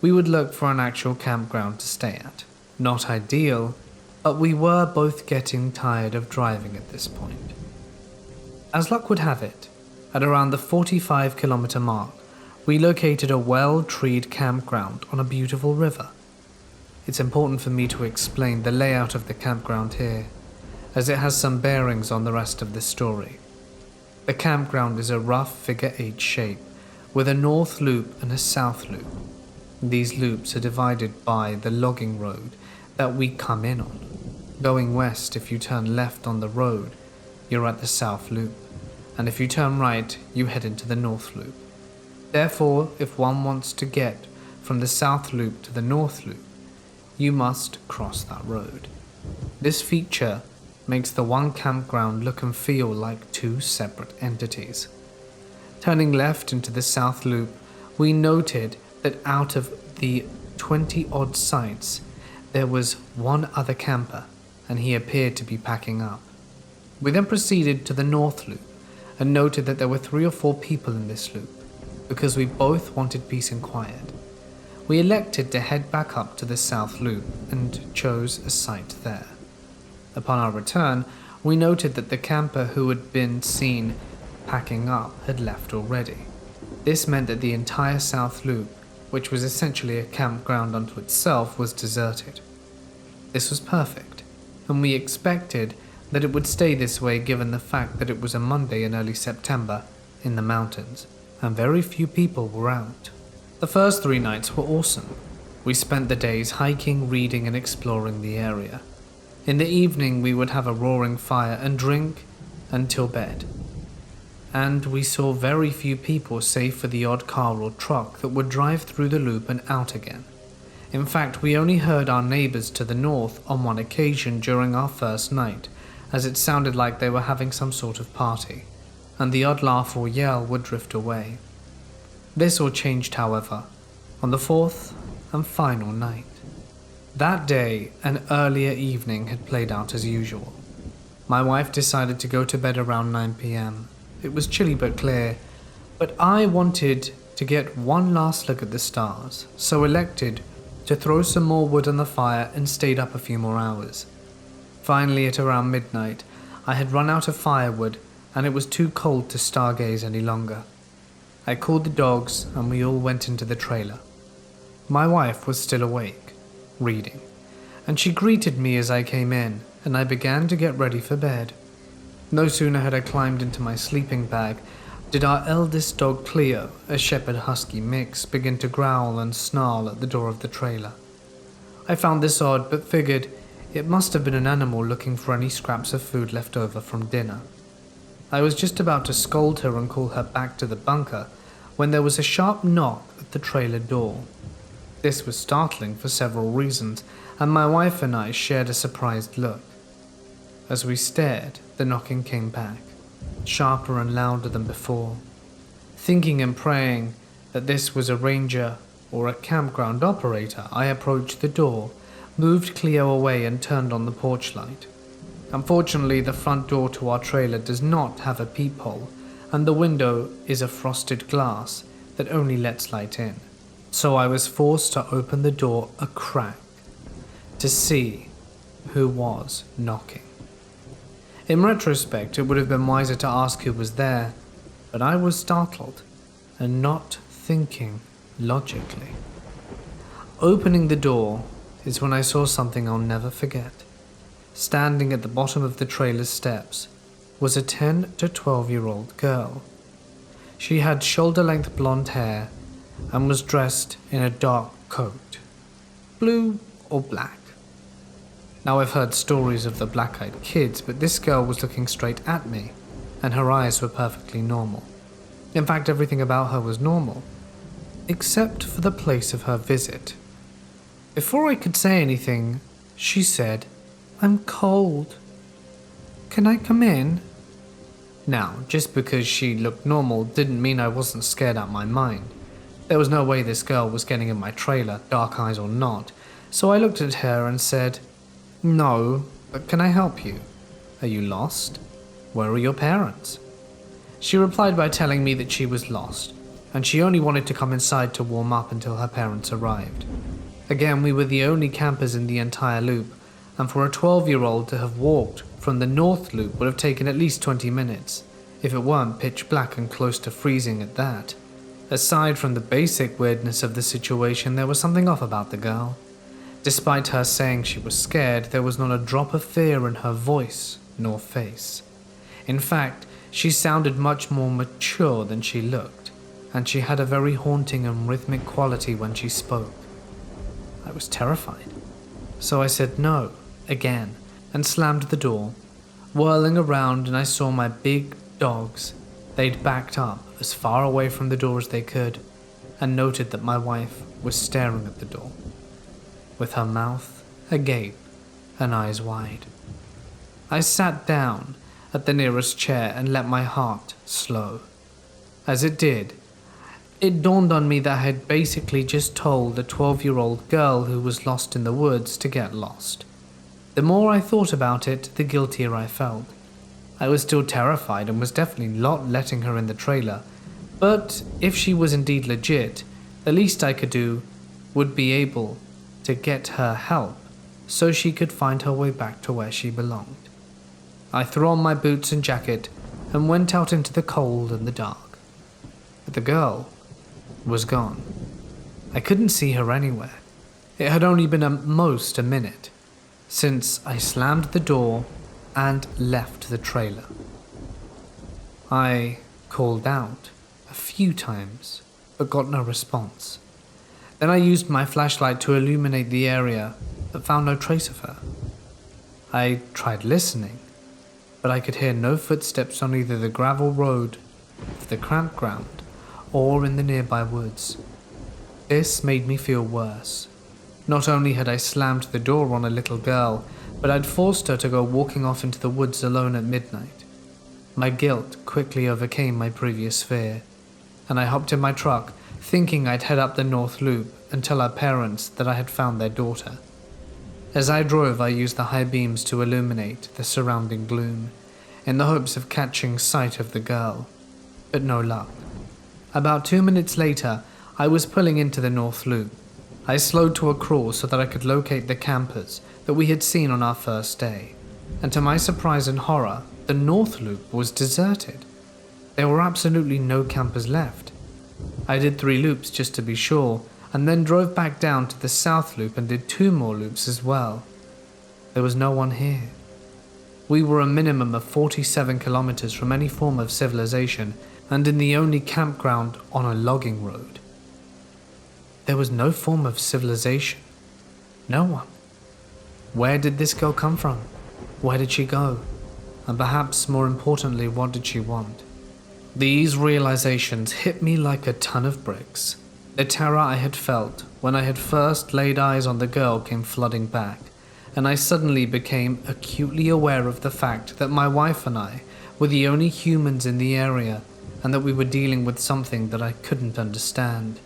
we would look for an actual campground to stay at. Not ideal, but we were both getting tired of driving at this point. As luck would have it, at around the 45-kilometer mark, we located a well-treed campground on a beautiful river. It's important for me to explain the layout of the campground here, as it has some bearings on the rest of the story. The campground is a rough figure-8 shape, with a north loop and a south loop. These loops are divided by the logging road that we come in on. Going west, if you turn left on the road, you're at the south loop, and if you turn right, you head into the north loop. Therefore, if one wants to get from the south loop to the north loop, you must cross that road. This feature makes the one campground look and feel like 2 separate entities. Turning left into the south loop, we noted that out of the 20-odd sites, there was one other camper, and he appeared to be packing up. We then proceeded to the north loop and noted that there were 3 or 4 people in this loop, because we both wanted peace and quiet. We elected to head back up to the south loop and chose a site there. Upon our return, we noted that the camper who had been seen packing up had left already. This meant that the entire south loop, which was essentially a campground unto itself, was deserted. This was perfect, and we expected that it would stay this way given the fact that it was a Monday in early September in the mountains, and very few people were out. The first 3 nights were awesome. We spent the days hiking, reading, and exploring the area. In the evening, we would have a roaring fire and drink until bed. And we saw very few people save for the odd car or truck that would drive through the loop and out again. In fact, we only heard our neighbors to the north on one occasion during our first night, as it sounded like they were having some sort of party, and the odd laugh or yell would drift away. This all changed, however, on the 4th and final night. That day, an earlier evening had played out as usual. My wife decided to go to bed around 9 p.m., It was chilly but clear, but I wanted to get one last look at the stars, so elected to throw some more wood on the fire and stayed up a few more hours. Finally, at around midnight, I had run out of firewood and it was too cold to stargaze any longer. I called the dogs and we all went into the trailer. My wife was still awake, reading, and she greeted me as I came in, and I began to get ready for bed. No sooner had I climbed into my sleeping bag did our eldest dog Cleo, a shepherd husky mix, begin to growl and snarl at the door of the trailer. I found this odd but figured it must have been an animal looking for any scraps of food left over from dinner. I was just about to scold her and call her back to the bunker when there was a sharp knock at the trailer door. This was startling for several reasons, and my wife and I shared a surprised look. As we stared, the knocking came back, sharper and louder than before. Thinking and praying that this was a ranger or a campground operator, I approached the door, moved Cleo away and turned on the porch light. Unfortunately, the front door to our trailer does not have a peephole, and the window is a frosted glass that only lets light in. So I was forced to open the door a crack to see who was knocking. In retrospect, it would have been wiser to ask who was there, but I was startled and not thinking logically. Opening the door is when I saw something I'll never forget. Standing at the bottom of the trailer's steps was a 10 to 12-year-old girl. She had shoulder-length blonde hair and was dressed in a dark coat, blue or black. Now I've heard stories of the black-eyed kids, but this girl was looking straight at me, and her eyes were perfectly normal. In fact, everything about her was normal, except for the place of her visit. Before I could say anything, she said, "I'm cold. Can I come in?" Now, just because she looked normal didn't mean I wasn't scared out my mind. There was no way this girl was getting in my trailer, dark eyes or not, so I looked at her and said, "No, but can I help you? Are you lost? Where are your parents?" She replied by telling me that she was lost, and she only wanted to come inside to warm up until her parents arrived. Again, we were the only campers in the entire loop, and for a 12-year-old to have walked from the north loop would have taken at least 20 minutes, if it weren't pitch black and close to freezing at that. Aside from the basic weirdness of the situation, there was something off about the girl. Despite her saying she was scared, there was not a drop of fear in her voice nor face. In fact, she sounded much more mature than she looked, and she had a very haunting and rhythmic quality when she spoke. I was terrified, so I said no, again, and slammed the door. Whirling around, and I saw my big dogs. They'd backed up as far away from the door as they could, and noted that my wife was staring at the door, with her mouth agape and eyes wide. I sat down at the nearest chair and let my heart slow. As it did, it dawned on me that I had basically just told a 12-year-old girl who was lost in the woods to get lost. The more I thought about it, the guiltier I felt. I was still terrified and was definitely not letting her in the trailer, but if she was indeed legit, the least I could do would be able to get her help so she could find her way back to where she belonged. I threw on my boots and jacket and went out into the cold and the dark. But the girl was gone. I couldn't see her anywhere. It had only been at most a minute since I slammed the door and left the trailer. I called out a few times, but got no response. Then I used my flashlight to illuminate the area, but found no trace of her. I tried listening, but I could hear no footsteps on either the gravel road of the campground or in the nearby woods. This made me feel worse. Not only had I slammed the door on a little girl, but I'd forced her to go walking off into the woods alone at midnight. My guilt quickly overcame my previous fear, and I hopped in my truck, thinking I'd head up the North Loop and tell our parents that I had found their daughter. As I drove, I used the high beams to illuminate the surrounding gloom. in the hopes of catching sight of the girl, but no luck. About 2 minutes later, I was pulling into the North Loop. I slowed to a crawl so that I could locate the campers that we had seen on our first day, and to my surprise and horror, the North Loop was deserted. There were absolutely no campers left. I did 3 loops just to be sure, and then drove back down to the South Loop and did 2 more loops as well. There was no one here. We were a minimum of 47 kilometers from any form of civilization and in the only campground on a logging road. There was no form of civilization. No one. Where did this girl come from? Where did she go? And perhaps more importantly, what did she want? These realizations hit me like a ton of bricks. The terror I had felt when I had first laid eyes on the girl came flooding back, and I suddenly became acutely aware of the fact that my wife and I were the only humans in the area and that we were dealing with something that I couldn't understand.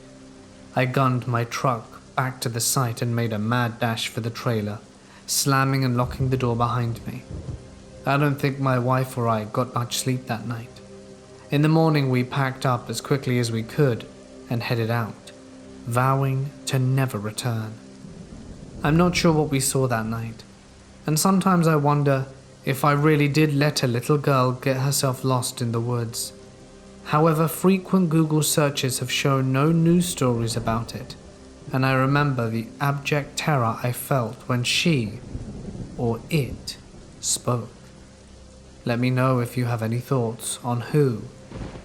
I gunned my truck back to the site and made a mad dash for the trailer, slamming and locking the door behind me. I don't think my wife or I got much sleep that night. In the morning we packed up as quickly as we could and headed out, vowing to never return. I'm not sure what we saw that night, and sometimes I wonder if I really did let a little girl get herself lost in the woods. However, frequent Google searches have shown no news stories about it, and I remember the abject terror I felt when she, or it, spoke. Let me know if you have any thoughts on who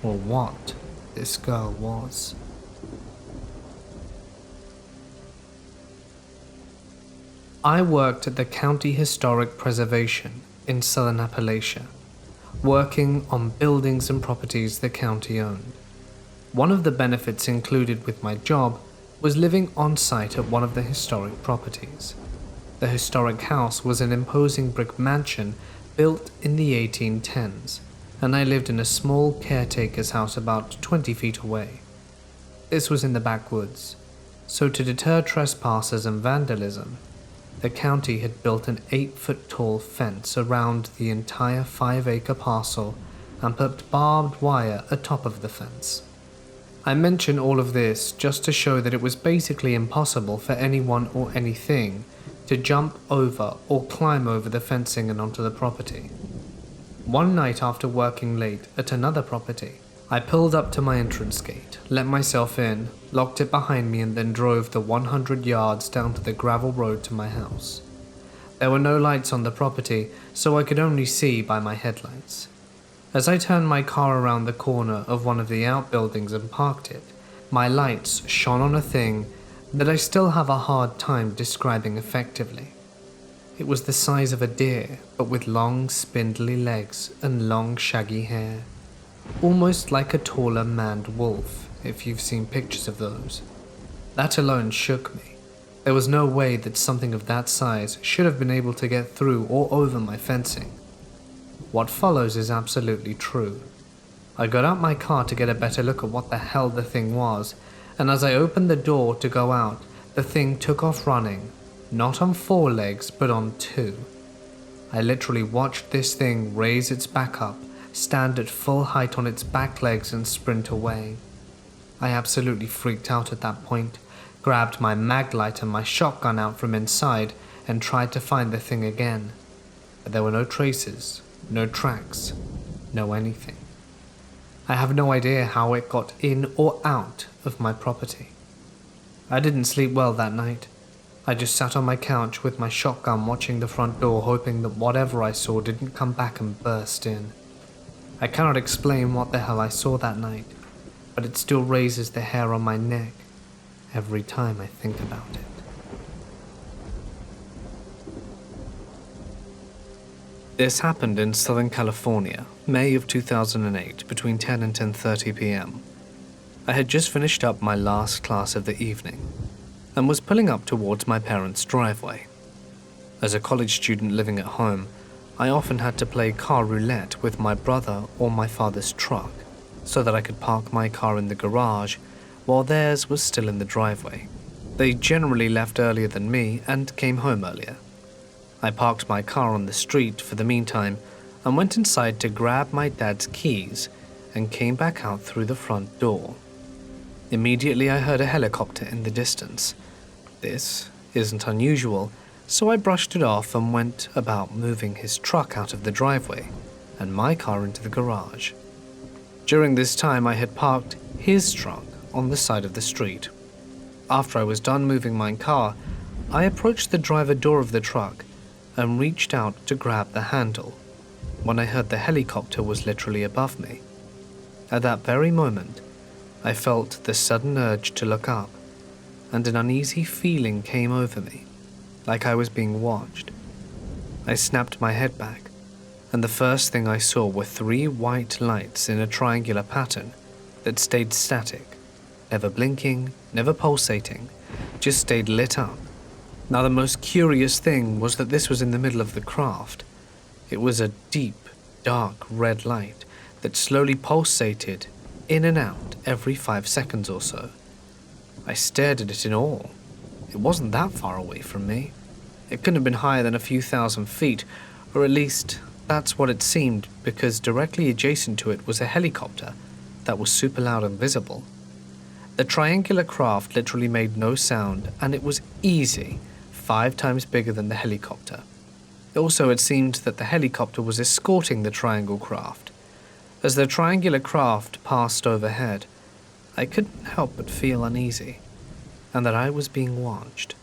or what this girl was. I worked at the County Historic Preservation in Southern Appalachia, working on buildings and properties the county owned. One of the benefits included with my job was living on site at one of the historic properties. The historic house was an imposing brick mansion built in the 1810s, and I lived in a small caretaker's house about 20 feet away. This was in the backwoods, so to deter trespassers and vandalism, the county had built an 8-foot-tall fence around the entire 5-acre parcel and put barbed wire atop of the fence. I mention all of this just to show that it was basically impossible for anyone or anything to jump over or climb over the fencing and onto the property. One night after working late at another property, I pulled up to my entrance gate, let myself in, locked it behind me and then drove the 100 yards down to the gravel road to my house. There were no lights on the property, so I could only see by my headlights. As I turned my car around the corner of one of the outbuildings and parked it, my lights shone on a thing that I still have a hard time describing effectively. It was the size of a deer, but with long, spindly legs and long, shaggy hair. Almost like a taller maned wolf, if you've seen pictures of those. That alone shook me. There was no way that something of that size should have been able to get through or over my fencing. What follows is absolutely true. I got out my car to get a better look at what the hell the thing was, and as I opened the door to go out, the thing took off running, not on 4 legs, but on 2. I literally watched this thing raise its back up, stand at full height on its back legs and sprint away. I absolutely freaked out at that point, grabbed my mag light and my shotgun out from inside and tried to find the thing again. But there were no traces, no tracks, no anything. I have no idea how it got in or out of my property. I didn't sleep well that night. I just sat on my couch with my shotgun watching the front door, hoping that whatever I saw didn't come back and burst in. I cannot explain what the hell I saw that night, but it still raises the hair on my neck every time I think about it. This happened in Southern California, May of 2008, between 10 and 10:30 p.m. I had just finished up my last class of the evening and was pulling up towards my parents' driveway. As a college student living at home, I often had to play car roulette with my brother or my father's truck so that I could park my car in the garage while theirs was still in the driveway. They generally left earlier than me and came home earlier. I parked my car on the street for the meantime, and went inside to grab my dad's keys and came back out through the front door. Immediately I heard a helicopter in the distance. This isn't unusual, so I brushed it off and went about moving his truck out of the driveway and my car into the garage. During this time I had parked his truck on the side of the street. After I was done moving my car, I approached the driver door of the truck and reached out to grab the handle when I heard the helicopter was literally above me. At that very moment, I felt the sudden urge to look up, and an uneasy feeling came over me, like I was being watched. I snapped my head back, and the first thing I saw were 3 white lights in a triangular pattern that stayed static, never blinking, never pulsating, just stayed lit up. Now the most curious thing was that this was in the middle of the craft. It was a deep, dark red light that slowly pulsated in and out every 5 seconds or so. I stared at it in awe. It wasn't that far away from me. It couldn't have been higher than a few thousand feet, or at least that's what it seemed, because directly adjacent to it was a helicopter that was super loud and visible. The triangular craft literally made no sound, and it was easy 5 times bigger than the helicopter. Also, it seemed that the helicopter was escorting the triangle craft. As the triangular craft passed overhead, I couldn't help but feel uneasy, and that I was being watched.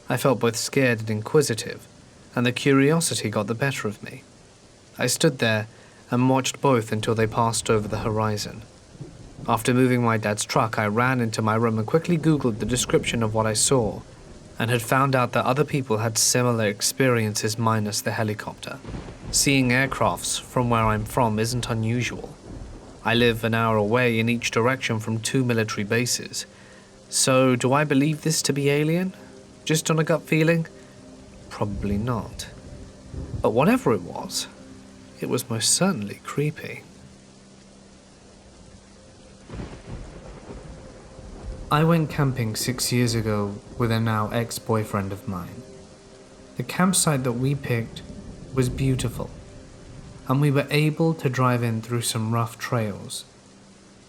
I felt both scared and inquisitive, and the curiosity got the better of me. I stood there and watched both until they passed over the horizon. After moving my dad's truck, I ran into my room and quickly Googled the description of what I saw, and had found out that other people had similar experiences minus the helicopter. Seeing aircrafts from where I'm from isn't unusual. I live an hour away in each direction from 2 military bases. So do I believe this to be alien? Just on a gut feeling? Probably not. But whatever it was most certainly creepy. I went camping 6 years ago with a now ex-boyfriend of mine. The campsite that we picked was beautiful, and we were able to drive in through some rough trails.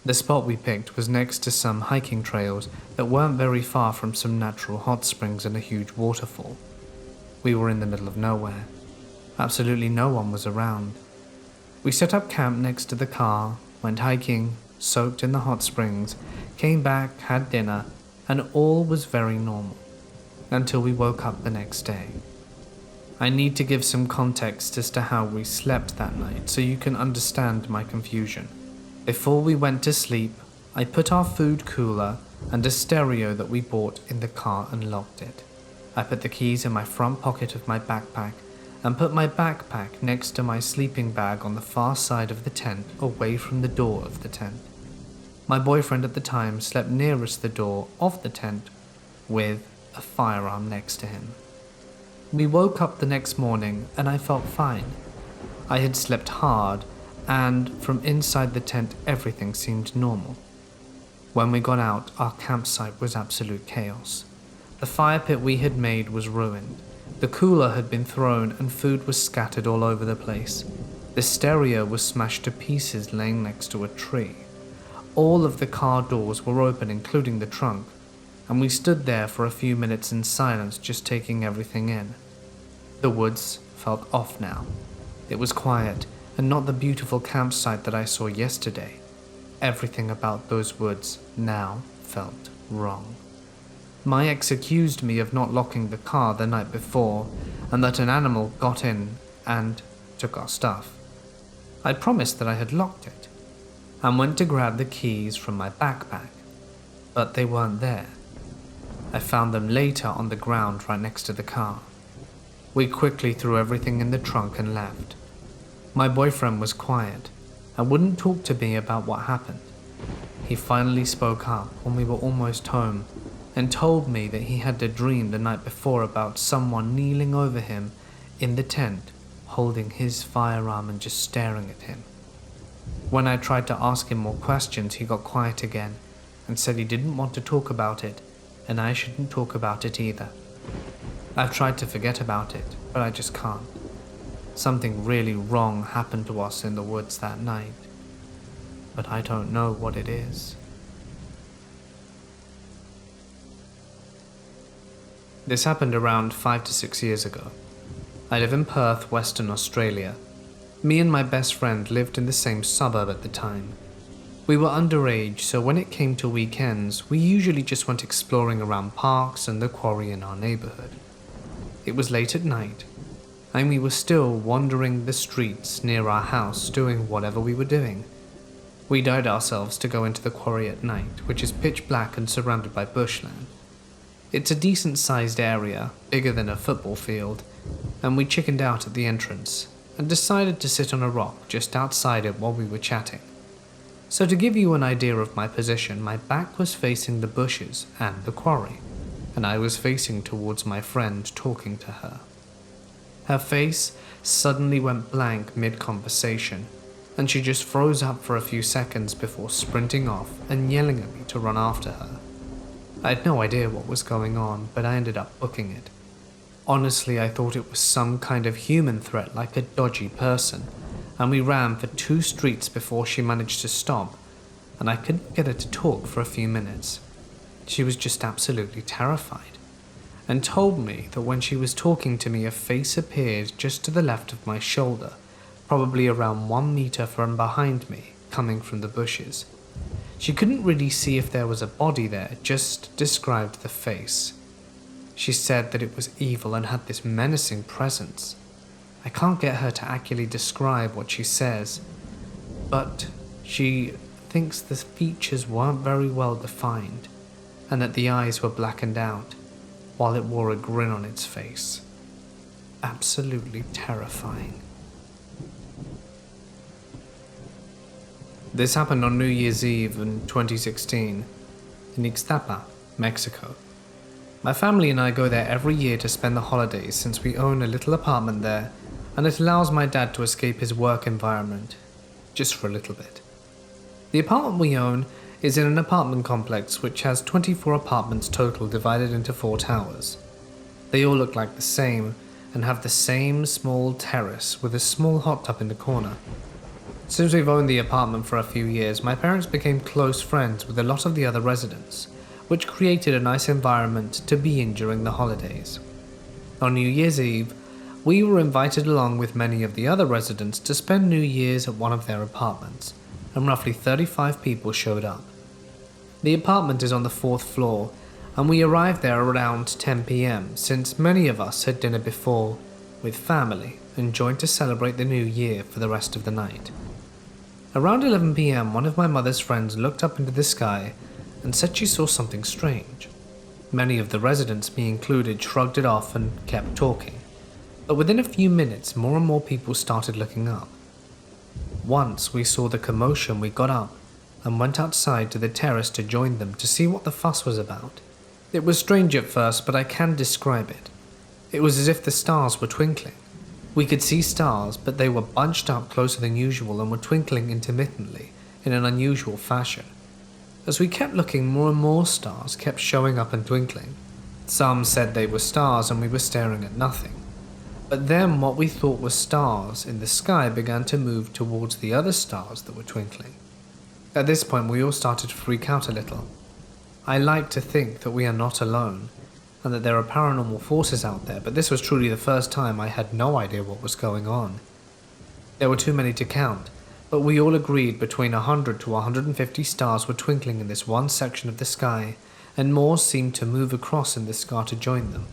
The spot we picked was next to some hiking trails that weren't very far from some natural hot springs and a huge waterfall. We were in the middle of nowhere. Absolutely no one was around. We set up camp next to the car, went hiking, soaked in the hot springs, came back, had dinner, and all was very normal, until we woke up the next day. I need to give some context as to how we slept that night so you can understand my confusion. Before we went to sleep, I put our food cooler and a stereo that we bought in the car and locked it. I put the keys in my front pocket of my backpack and put my backpack next to my sleeping bag on the far side of the tent, away from the door of the tent. My boyfriend at the time slept nearest the door of the tent with a firearm next to him. We woke up the next morning and I felt fine. I had slept hard, and from inside the tent everything seemed normal. When we got out, our campsite was absolute chaos. The fire pit we had made was ruined. The cooler had been thrown and food was scattered all over the place. The stereo was smashed to pieces laying next to a tree. All of the car doors were open, including the trunk, and we stood there for a few minutes in silence, just taking everything in. The woods felt off now. It was quiet, and not the beautiful campsite that I saw yesterday. Everything about those woods now felt wrong. My ex accused me of not locking the car the night before, and that an animal got in and took our stuff. I promised that I had locked it, and went to grab the keys from my backpack, but they weren't there. I found them later on the ground right next to the car. We quickly threw everything in the trunk and left. My boyfriend was quiet and wouldn't talk to me about what happened. He finally spoke up when we were almost home and told me that he had a dream the night before about someone kneeling over him in the tent, holding his firearm and just staring at him. When I tried to ask him more questions, he got quiet again and said he didn't want to talk about it, and I shouldn't talk about it either. I've tried to forget about it, but I just can't. Something really wrong happened to us in the woods that night, but I don't know what it is. This happened around 5 to 6 years ago. I live in Perth, Western Australia. Me and my best friend lived in the same suburb at the time. We were underage, so when it came to weekends, we usually just went exploring around parks and the quarry in our neighborhood. It was late at night, and we were still wandering the streets near our house doing whatever we were doing. We died ourselves to go into the quarry at night, which is pitch black and surrounded by bushland. It's a decent-sized area, bigger than a football field, and we chickened out at the entrance and decided to sit on a rock just outside it while we were chatting. So to give you an idea of my position, my back was facing the bushes and the quarry, and I was facing towards my friend talking to her. Her face suddenly went blank mid-conversation, and she just froze up for a few seconds before sprinting off and yelling at me to run after her. I had no idea what was going on, but I ended up booking it. Honestly, I thought it was some kind of human threat like a dodgy person, and we ran for 2 streets before she managed to stop, and I couldn't get her to talk for a few minutes. She was just absolutely terrified, and told me that when she was talking to me, a face appeared just to the left of my shoulder, probably around 1 meter from behind me, coming from the bushes. She couldn't really see if there was a body there, just described the face. She said that it was evil and had this menacing presence. I can't get her to accurately describe what she says, but she thinks the features weren't very well defined, and that the eyes were blackened out, while it wore a grin on its face. Absolutely terrifying. This happened on New Year's Eve in 2016, in Ixtapa, Mexico. My family and I go there every year to spend the holidays since we own a little apartment there, and it allows my dad to escape his work environment, just for a little bit. The apartment we own is in an apartment complex which has 24 apartments total divided into 4 towers. They all look like the same and have the same small terrace with a small hot tub in the corner. Since we've owned the apartment for a few years, my parents became close friends with a lot of the other residents, which created a nice environment to be in during the holidays. On New Year's Eve, we were invited along with many of the other residents to spend New Year's at one of their apartments, and roughly 35 people showed up. The apartment is on the 4th floor, and we arrived there around 10 PM since many of us had dinner before with family and joined to celebrate the new year for the rest of the night. Around 11 PM, one of my mother's friends looked up into the sky and said she saw something strange. Many of the residents, me included, shrugged it off and kept talking, but within a few minutes more and more people started looking up. Once we saw the commotion, we got up and went outside to the terrace to join them to see what the fuss was about. It was strange at first, but I can describe it. It was as if the stars were twinkling. We could see stars, but they were bunched up closer than usual and were twinkling intermittently in an unusual fashion. As we kept looking, more and more stars kept showing up and twinkling. Some said they were stars and we were staring at nothing. But then what we thought were stars in the sky began to move towards the other stars that were twinkling. At this point we all started to freak out a little. I like to think that we are not alone, and that there are paranormal forces out there, but this was truly the first time I had no idea what was going on. There were too many to count, but we all agreed between 100 to 150 stars were twinkling in this one section of the sky, and more seemed to move across in the sky to join them.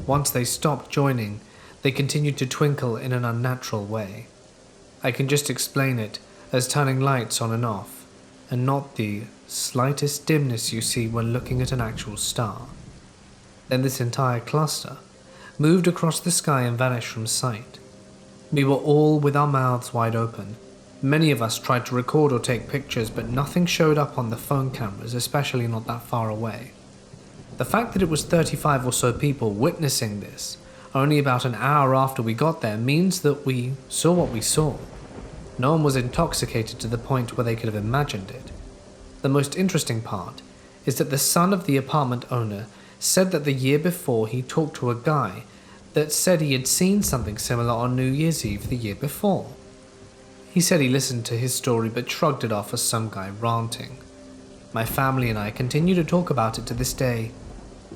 Once they stopped joining, they continued to twinkle in an unnatural way. I can just explain it as turning lights on and off, and not the slightest dimness you see when looking at an actual star. Then this entire cluster moved across the sky and vanished from sight. We were all with our mouths wide open. Many of us tried to record or take pictures, but nothing showed up on the phone cameras, especially not that far away. The fact that it was 35 or so people witnessing this only about an hour after we got there means that we saw what we saw. No one was intoxicated to the point where they could have imagined it. The most interesting part is that the son of the apartment owner said that the year before he talked to a guy that said he had seen something similar on New Year's Eve the year before. He said he listened to his story but shrugged it off as some guy ranting. My family and I continue to talk about it to this day.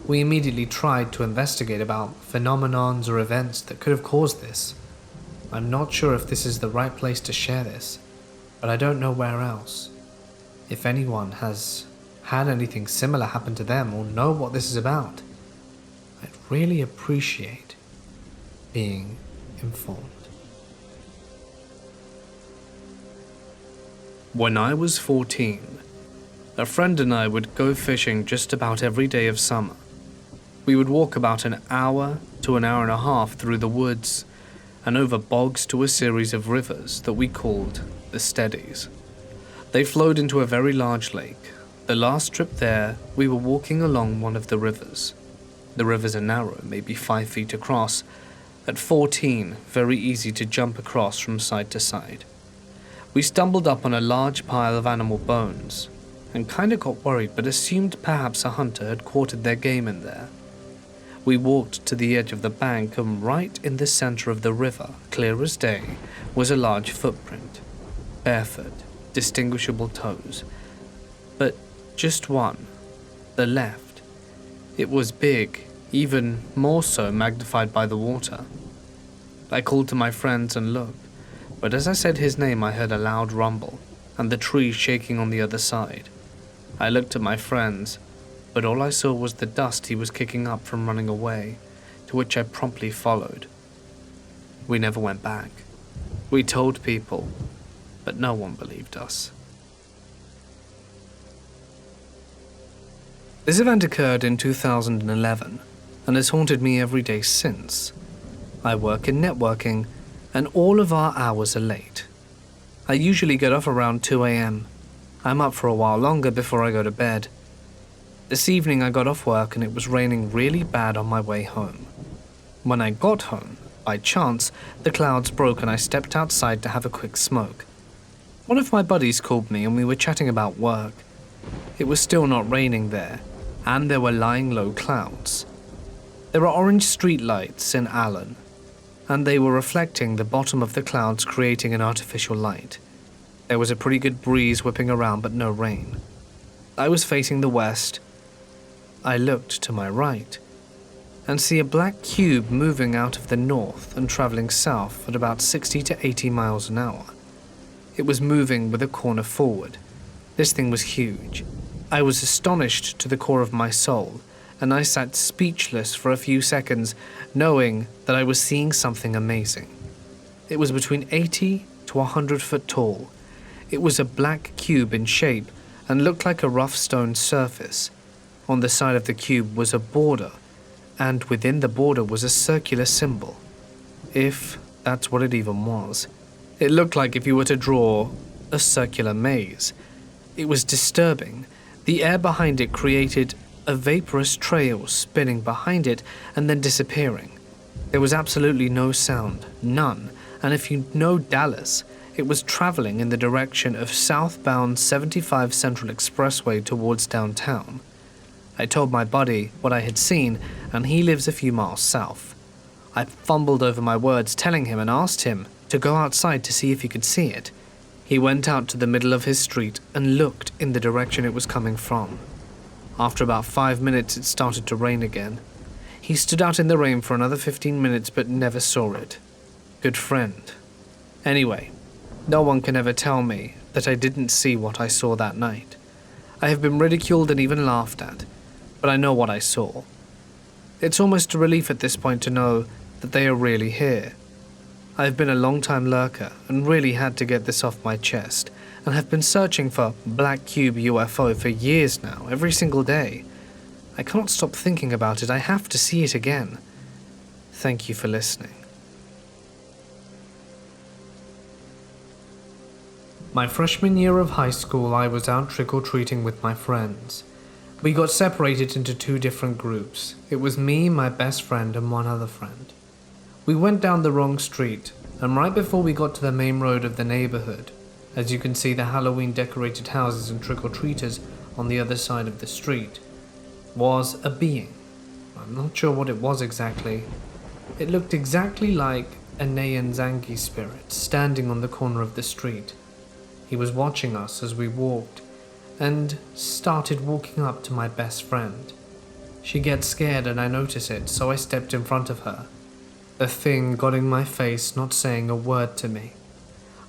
We immediately tried to investigate about phenomenons or events that could have caused this. I'm not sure if this is the right place to share this, but I don't know where else. If anyone has had anything similar happen to them or know what this is about, I'd really appreciate being informed. When I was 14, a friend and I would go fishing just about every day of summer. We would walk about an hour to an hour and a half through the woods and over bogs to a series of rivers that we called the Steadies. They flowed into a very large lake. The last trip there, we were walking along one of the rivers. The rivers are narrow, maybe 5 feet across. At 14, very easy to jump across from side to side. We stumbled up on a large pile of animal bones and kinda got worried but assumed perhaps a hunter had quartered their game in there. We walked to the edge of the bank and right in the center of the river, clear as day, was a large footprint. Barefoot, distinguishable toes. But just one, the left. It was big, even more so magnified by the water. I called to my friends and looked, but as I said his name I heard a loud rumble, and the tree shaking on the other side. I looked at my friends, but all I saw was the dust he was kicking up from running away, to which I promptly followed. We never went back. We told people, but no one believed us. This event occurred in 2011, and has haunted me every day since. I work in networking, and all of our hours are late. I usually get off around 2 a.m. I'm up for a while longer before I go to bed. This evening I got off work and it was raining really bad on my way home. When I got home, by chance, the clouds broke and I stepped outside to have a quick smoke. One of my buddies called me and we were chatting about work. It was still not raining there, and there were lying low clouds. There are orange street lights in Allen, and they were reflecting the bottom of the clouds, creating an artificial light. There was a pretty good breeze whipping around, but no rain. I was facing the west. I looked to my right and see a black cube moving out of the north and traveling south at about 60 to 80 miles an hour. It was moving with a corner forward. This thing was huge. I was astonished to the core of my soul, and I sat speechless for a few seconds, knowing that I was seeing something amazing. It was between 80 to 100 foot tall. It was a black cube in shape and looked like a rough stone surface. On the side of the cube was a border, and within the border was a circular symbol. If that's what it even was. It looked like if you were to draw a circular maze. It was disturbing. The air behind it created a vaporous trail spinning behind it and then disappearing. There was absolutely no sound, none, and if you know Dallas, it was traveling in the direction of southbound 75 Central Expressway towards downtown. I told my buddy what I had seen, and he lives a few miles south. I fumbled over my words, telling him and asked him to go outside to see if he could see it. He went out to the middle of his street and looked in the direction it was coming from. After about 5 minutes, it started to rain again. He stood out in the rain for another 15 minutes but never saw it. Good friend. Anyway, no one can ever tell me that I didn't see what I saw that night. I have been ridiculed and even laughed at, but I know what I saw. It's almost a relief at this point to know that they are really here. I have been a long-time lurker and really had to get this off my chest, and have been searching for Black Cube UFO for years now, every single day. I can't stop thinking about it. I have to see it again. Thank you for listening. My freshman year of high school, I was out trick-or-treating with my friends. We got separated into 2 different groups. It was me, my best friend, and one other friend. We went down the wrong street, and right before we got to the main road of the neighborhood, as you can see the Halloween decorated houses and trick-or-treaters on the other side of the street, was a being. I'm not sure what it was exactly, It looked exactly like a Nyanzangi spirit standing on the corner of the street. He was watching us as we walked and started walking up to my best friend. She gets scared and I notice it, so I stepped in front of her. The thing got in my face, not saying a word to me.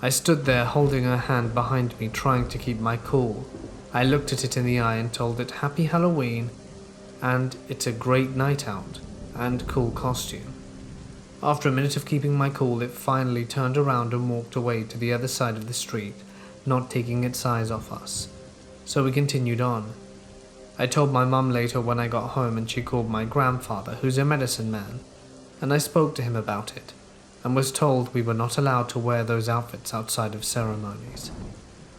I stood there holding her hand behind me, trying to keep my cool. I looked at it in the eye and told it Happy Halloween and it's a great night out and cool costume. After a minute of keeping my cool, it finally turned around and walked away to the other side of the street, not taking its eyes off us. So we continued on. I told my mum later when I got home, and she called my grandfather, who's a medicine man, and I spoke to him about it, and was told we were not allowed to wear those outfits outside of ceremonies.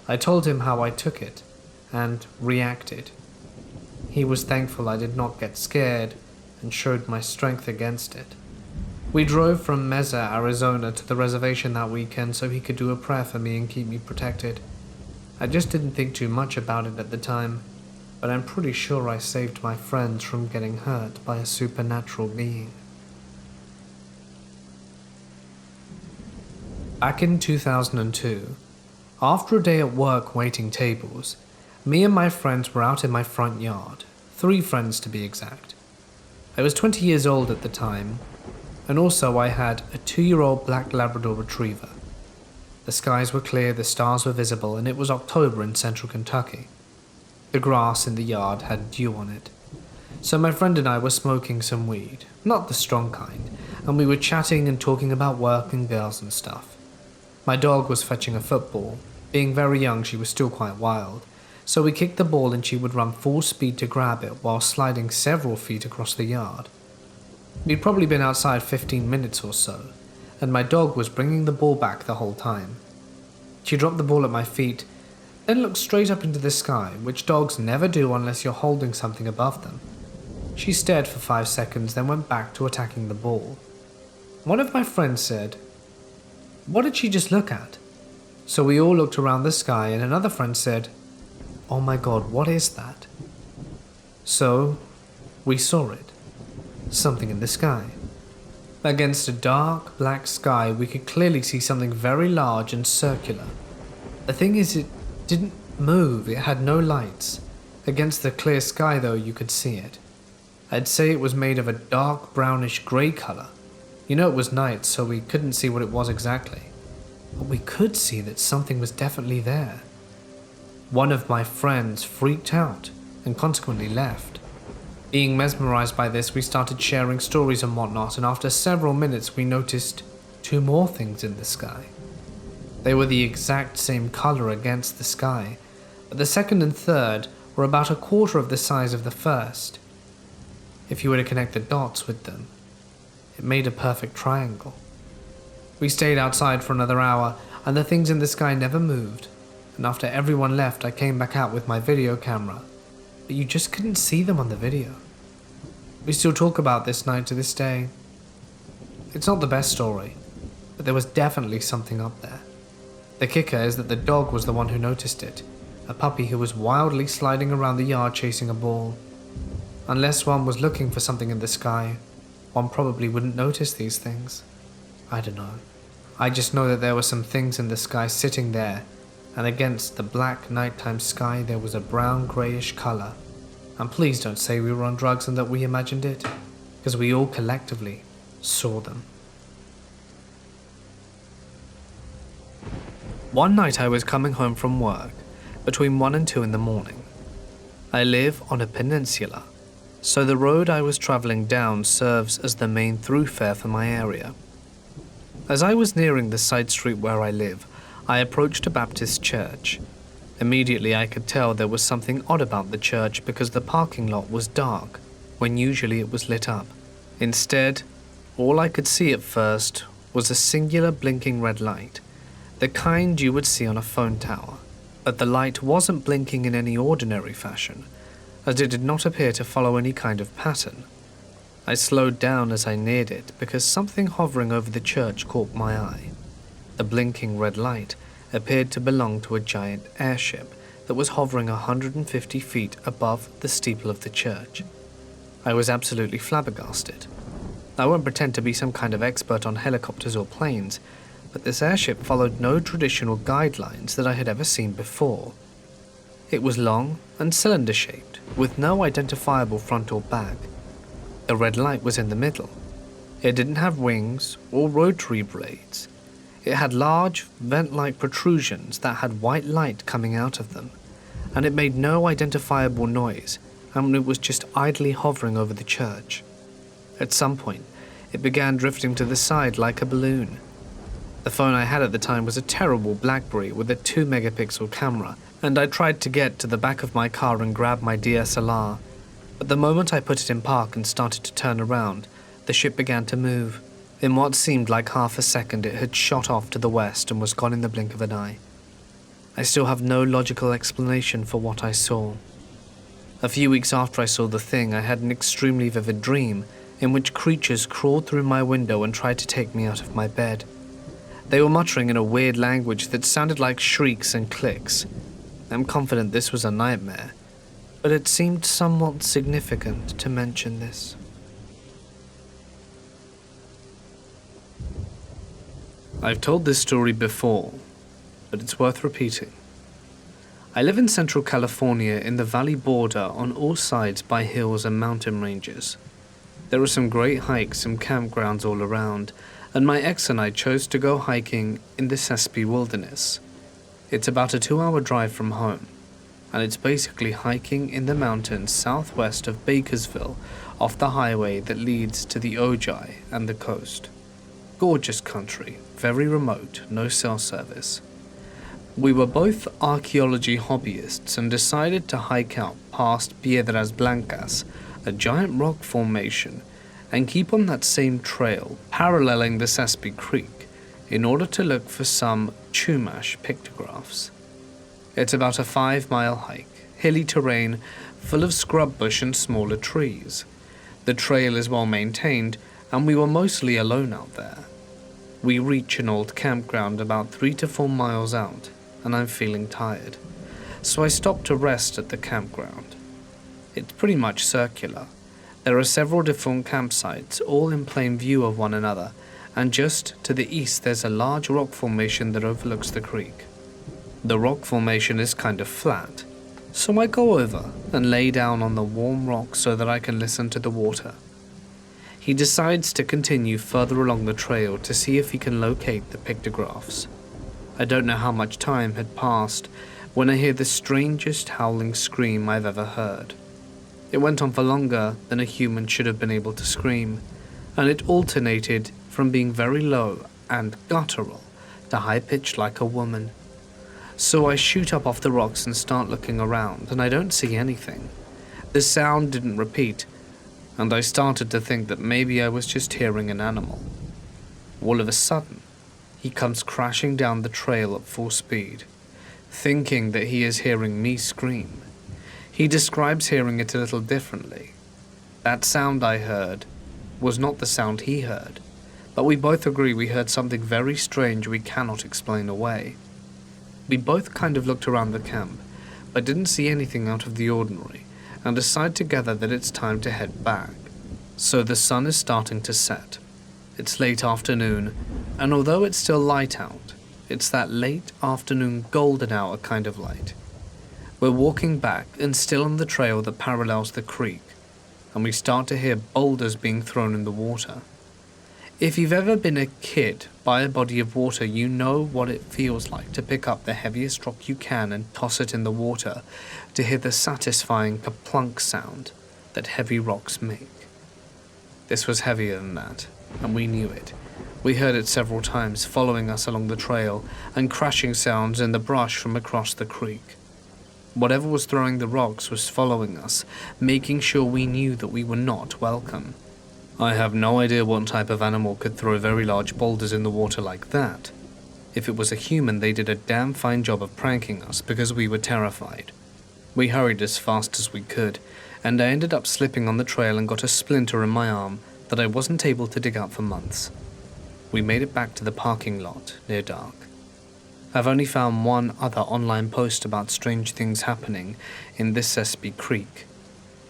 I told him how I took it, and reacted. He was thankful I did not get scared, and showed my strength against it. We drove from Mesa, Arizona to the reservation that weekend so he could do a prayer for me and keep me protected. I just didn't think too much about it at the time, but I'm pretty sure I saved my friends from getting hurt by a supernatural being. Back in 2002, after a day at work waiting tables, me and my friends were out in my front yard, 3 friends to be exact. I was 20 years old at the time, and also I had a 2-year-old black Labrador retriever. The skies were clear, the stars were visible, and it was October in central Kentucky. The grass in the yard had dew on it. So my friend and I were smoking some weed, not the strong kind, and we were chatting and talking about work and girls and stuff. My dog was fetching a football. Being very young, she was still quite wild, so we kicked the ball and she would run full speed to grab it while sliding several feet across the yard. We'd probably been outside 15 minutes or so, and my dog was bringing the ball back the whole time. She dropped the ball at my feet, then looked straight up into the sky, which dogs never do unless you're holding something above them. She stared for 5 seconds, then went back to attacking the ball. One of my friends said, "What did she just look at?" So we all looked around the sky, and another friend said, "Oh my god, what is that?" So we saw it. Something in the sky. Against a dark black sky, we could clearly see something very large and circular. The thing is, it didn't move, it had no lights. Against the clear sky though, you could see it. I'd say it was made of a dark brownish grey colour. You know, it was night, so we couldn't see what it was exactly. But we could see that something was definitely there. One of my friends freaked out and consequently left. Being mesmerised by this, we started sharing stories and whatnot, and after several minutes we noticed 2 more things in the sky. They were the exact same colour against the sky, but the second and third were about a quarter of the size of the first. If you were to connect the dots with them, it made a perfect triangle. We stayed outside for another hour, and the things in the sky never moved, and after everyone left I came back out with my video camera, but you just couldn't see them on the video. We still talk about this night to this day. It's not the best story, but there was definitely something up there. The kicker is that the dog was the one who noticed it, a puppy who was wildly sliding around the yard chasing a ball. Unless one was looking for something in the sky, one probably wouldn't notice these things. I don't know. I just know that there were some things in the sky sitting there, and against the black nighttime sky there was a brown greyish colour. And please don't say we were on drugs and that we imagined it, because we all collectively saw them. One night I was coming home from work, between 1 and 2 in the morning. I live on a peninsula, so the road I was travelling down serves as the main thoroughfare for my area. As I was nearing the side street where I live, I approached a Baptist church. Immediately I could tell there was something odd about the church because the parking lot was dark, when usually it was lit up. Instead, all I could see at first was a singular blinking red light, the kind you would see on a phone tower. But the light wasn't blinking in any ordinary fashion, as it did not appear to follow any kind of pattern. I slowed down as I neared it because something hovering over the church caught my eye. The blinking red light appeared to belong to a giant airship that was hovering 150 feet above the steeple of the church. I was absolutely flabbergasted. I won't pretend to be some kind of expert on helicopters or planes, but this airship followed no traditional guidelines that I had ever seen before. It was long and cylinder-shaped, with no identifiable front or back. The red light was in the middle. It didn't have wings or rotary blades. It had large, vent-like protrusions that had white light coming out of them, and it made no identifiable noise, and it was just idly hovering over the church. At some point, it began drifting to the side like a balloon. The phone I had at the time was a terrible BlackBerry with a 2-megapixel camera, and I tried to get to the back of my car and grab my DSLR. But the moment I put it in park and started to turn around, the ship began to move. In what seemed like half a second, it had shot off to the west and was gone in the blink of an eye. I still have no logical explanation for what I saw. A few weeks after I saw the thing, I had an extremely vivid dream in which creatures crawled through my window and tried to take me out of my bed. They were muttering in a weird language that sounded like shrieks and clicks. I'm confident this was a nightmare, but it seemed somewhat significant to mention this. I've told this story before, but it's worth repeating. I live in Central California in the valley border on all sides by hills and mountain ranges. There are some great hikes and campgrounds all around, and my ex and I chose to go hiking in the Sespe Wilderness. It's about a 2-hour drive from home, and it's basically hiking in the mountains southwest of Bakersville off the highway that leads to the Ojai and the coast. Gorgeous country, very remote, no cell service. We were both archaeology hobbyists and decided to hike out past Piedras Blancas, a giant rock formation, and keep on that same trail paralleling the Sespe Creek in order to look for some Chumash pictographs. It's about a 5-mile hike, hilly terrain full of scrub bush and smaller trees. The trail is well maintained, and we were mostly alone out there. We reach an old campground about 3 to 4 miles out, and I'm feeling tired, so I stop to rest at the campground. It's pretty much circular. There are several different campsites, all in plain view of one another, and just to the east there's a large rock formation that overlooks the creek. The rock formation is kind of flat, so I go over and lay down on the warm rock so that I can listen to the water. He decides to continue further along the trail to see if he can locate the pictographs. I don't know how much time had passed when I hear the strangest howling scream I've ever heard. It went on for longer than a human should have been able to scream, and it alternated from being very low and guttural to high-pitched like a woman. So I shoot up off the rocks and start looking around, and I don't see anything. The sound didn't repeat, and I started to think that maybe I was just hearing an animal. All of a sudden, he comes crashing down the trail at full speed, thinking that he is hearing me scream. He describes hearing it a little differently. That sound I heard was not the sound he heard, but we both agree we heard something very strange we cannot explain away. We both kind of looked around the camp, but didn't see anything out of the ordinary, and decide together that it's time to head back. So the sun is starting to set. It's late afternoon, and although it's still light out, it's that late afternoon golden hour kind of light. We're walking back and still on the trail that parallels the creek, and we start to hear boulders being thrown in the water. If you've ever been a kid by a body of water, you know what it feels like to pick up the heaviest rock you can and toss it in the water to hear the satisfying kaplunk sound that heavy rocks make. This was heavier than that, and we knew it. We heard it several times following us along the trail and crashing sounds in the brush from across the creek. Whatever was throwing the rocks was following us, making sure we knew that we were not welcome. I have no idea what type of animal could throw very large boulders in the water like that. If it was a human, they did a damn fine job of pranking us because we were terrified. We hurried as fast as we could, and I ended up slipping on the trail and got a splinter in my arm that I wasn't able to dig out for months. We made it back to the parking lot near dark. I've only found one other online post about strange things happening in this Sespe Creek.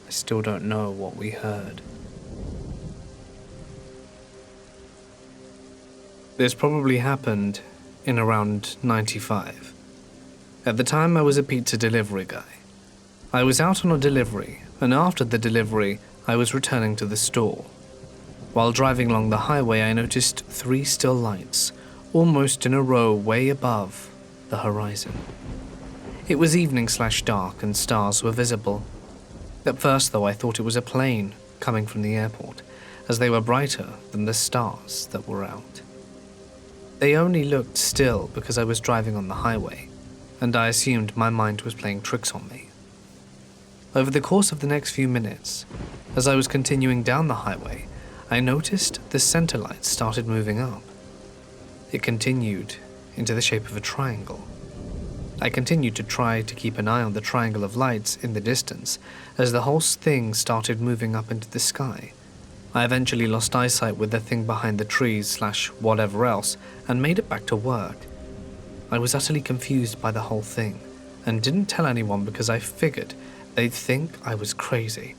I still don't know what we heard. This probably happened in around 95. At the time, I was a pizza delivery guy. I was out on a delivery, and after the delivery, I was returning to the store. While driving along the highway, I noticed 3 still lights, almost in a row way above the horizon. It was evening/dark and stars were visible. At first, though, I thought it was a plane coming from the airport, as they were brighter than the stars that were out. They only looked still because I was driving on the highway, and I assumed my mind was playing tricks on me. Over the course of the next few minutes, as I was continuing down the highway, I noticed the center light started moving up. It continued into the shape of a triangle. I continued to try to keep an eye on the triangle of lights in the distance as the whole thing started moving up into the sky. I eventually lost eyesight with the thing behind the trees/whatever else and made it back to work. I was utterly confused by the whole thing and didn't tell anyone because I figured they'd think I was crazy.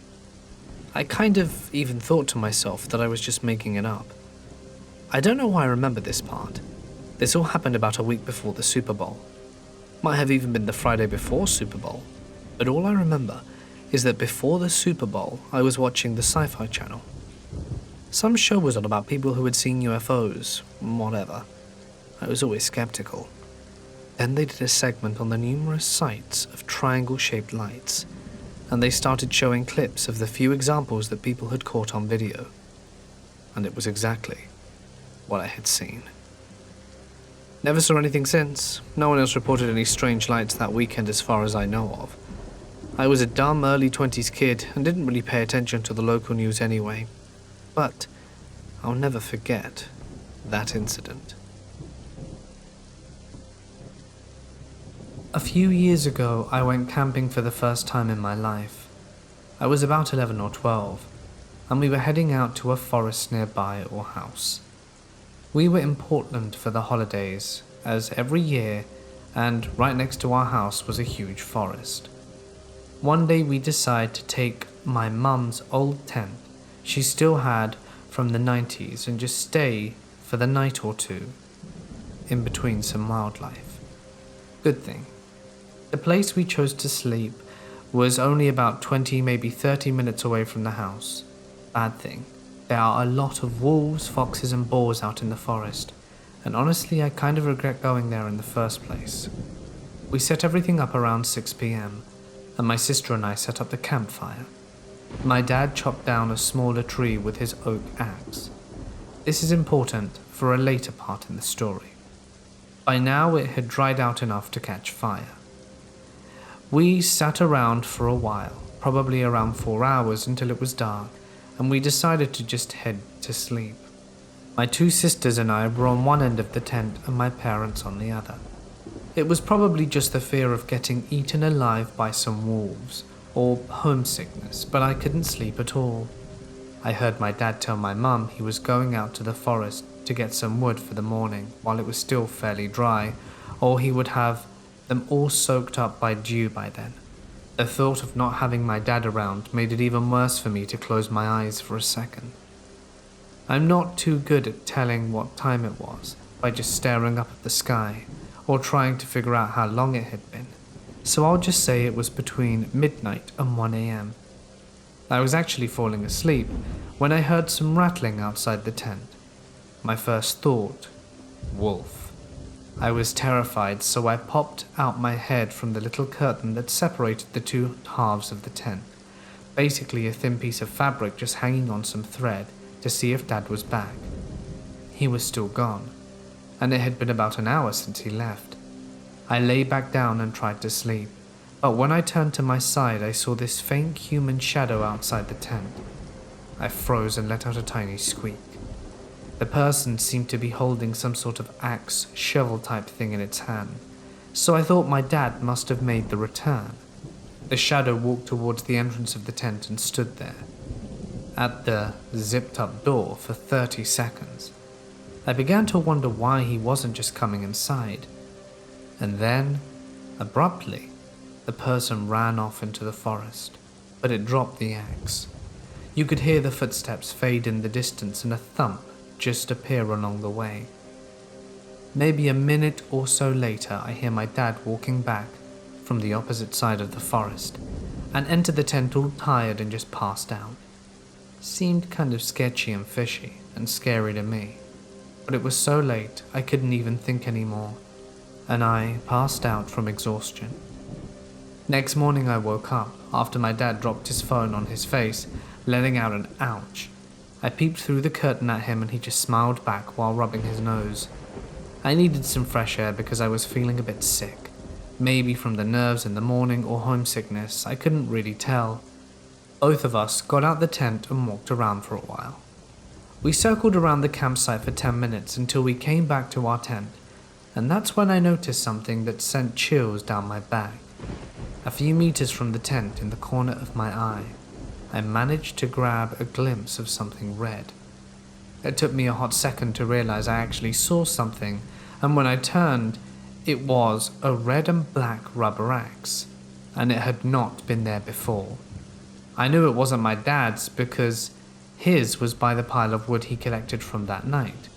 I kind of even thought to myself that I was just making it up. I don't know why I remember this part. This all happened about a week before the Super Bowl. Might have even been the Friday before Super Bowl, but all I remember is that before the Super Bowl, I was watching the Sci-Fi Channel. Some show was on about people who had seen UFOs, whatever. I was always skeptical. Then they did a segment on the numerous sights of triangle-shaped lights, and they started showing clips of the few examples that people had caught on video. And it was exactly what I had seen. Never saw anything since. No one else reported any strange lights that weekend as far as I know of. I was a dumb early 20s kid and didn't really pay attention to the local news anyway. But I'll never forget that incident. A few years ago, I went camping for the first time in my life. I was about 11 or 12, and we were heading out to a forest nearby our house. We were in Portland for the holidays, as every year, and right next to our house was a huge forest. One day we decided to take my mum's old tent she still had from the 90s and just stay for the night or two in between some wildlife. Good thing. The place we chose to sleep was only about 20, maybe 30 minutes away from the house. Bad thing. There are a lot of wolves, foxes and boars out in the forest, and honestly I kind of regret going there in the first place. We set everything up around 6 p.m, and my sister and I set up the campfire. My dad chopped down a smaller tree with his oak axe. This is important for a later part in the story. By now it had dried out enough to catch fire. We sat around for a while, probably around 4 hours until it was dark, and we decided to just head to sleep. My 2 sisters and I were on one end of the tent and my parents on the other. It was probably just the fear of getting eaten alive by some wolves, or homesickness, but I couldn't sleep at all. I heard my dad tell my mum he was going out to the forest to get some wood for the morning while it was still fairly dry, or he would have them all soaked up by dew by then. The thought of not having my dad around made it even worse for me to close my eyes for a second. I'm not too good at telling what time it was by just staring up at the sky or trying to figure out how long it had been, so I'll just say it was between midnight and 1 a.m. I was actually falling asleep when I heard some rattling outside the tent. My first thought, wolf. I was terrified, so I popped out my head from the little curtain that separated the 2 halves of the tent, basically a thin piece of fabric just hanging on some thread, to see if Dad was back. He was still gone, and it had been about an hour since he left. I lay back down and tried to sleep, but when I turned to my side I saw this faint human shadow outside the tent. I froze and let out a tiny squeak. The person seemed to be holding some sort of axe, shovel type thing in its hand, so I thought my dad must have made the return. The shadow walked towards the entrance of the tent and stood there, at the zipped up door for 30 seconds. I began to wonder why he wasn't just coming inside. And then, abruptly, the person ran off into the forest, but it dropped the axe. You could hear the footsteps fade in the distance and a thump just appear along the way. Maybe a minute or so later, I hear my dad walking back from the opposite side of the forest and enter the tent all tired and just passed out. Seemed kind of sketchy and fishy and scary to me, but it was so late I couldn't even think anymore, and I passed out from exhaustion. Next morning I woke up after my dad dropped his phone on his face, letting out an ouch. I peeped through the curtain at him and he just smiled back while rubbing his nose. I needed some fresh air because I was feeling a bit sick. Maybe from the nerves in the morning or homesickness, I couldn't really tell. Both of us got out the tent and walked around for a while. We circled around the campsite for 10 minutes until we came back to our tent, and that's when I noticed something that sent chills down my back. A few meters from the tent, in the corner of my eye, I managed to grab a glimpse of something red. It took me a hot second to realize I actually saw something, and when I turned, it was a red and black rubber axe, and it had not been there before. I knew it wasn't my dad's because his was by the pile of wood he collected from that night.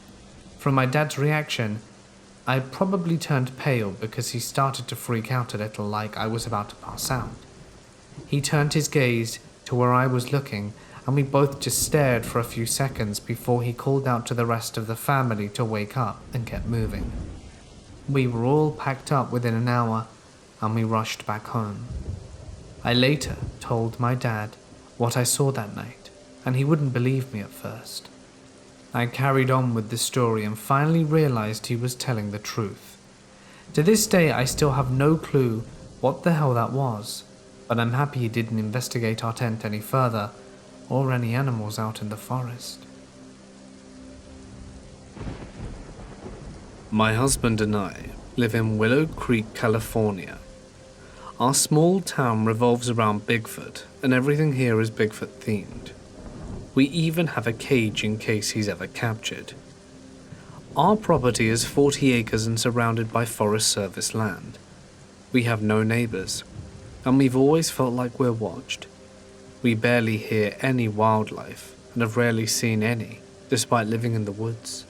From my dad's reaction, I probably turned pale because he started to freak out a little, like I was about to pass out. He turned his gaze to where I was looking, and we both just stared for a few seconds before he called out to the rest of the family to wake up and get moving. We were all packed up within an hour, and we rushed back home. I later told my dad what I saw that night, and he wouldn't believe me at first. I carried on with the story and finally realized he was telling the truth. To this day, I still have no clue what the hell that was, but I'm happy he didn't investigate our tent any further, or any animals out in the forest. My husband and I live in Willow Creek, California. Our small town revolves around Bigfoot, and everything here is Bigfoot themed. We even have a cage in case he's ever captured. Our property is 40 acres and surrounded by Forest Service land. We have no neighbors, and we've always felt like we're watched. We barely hear any wildlife and have rarely seen any, despite living in the woods.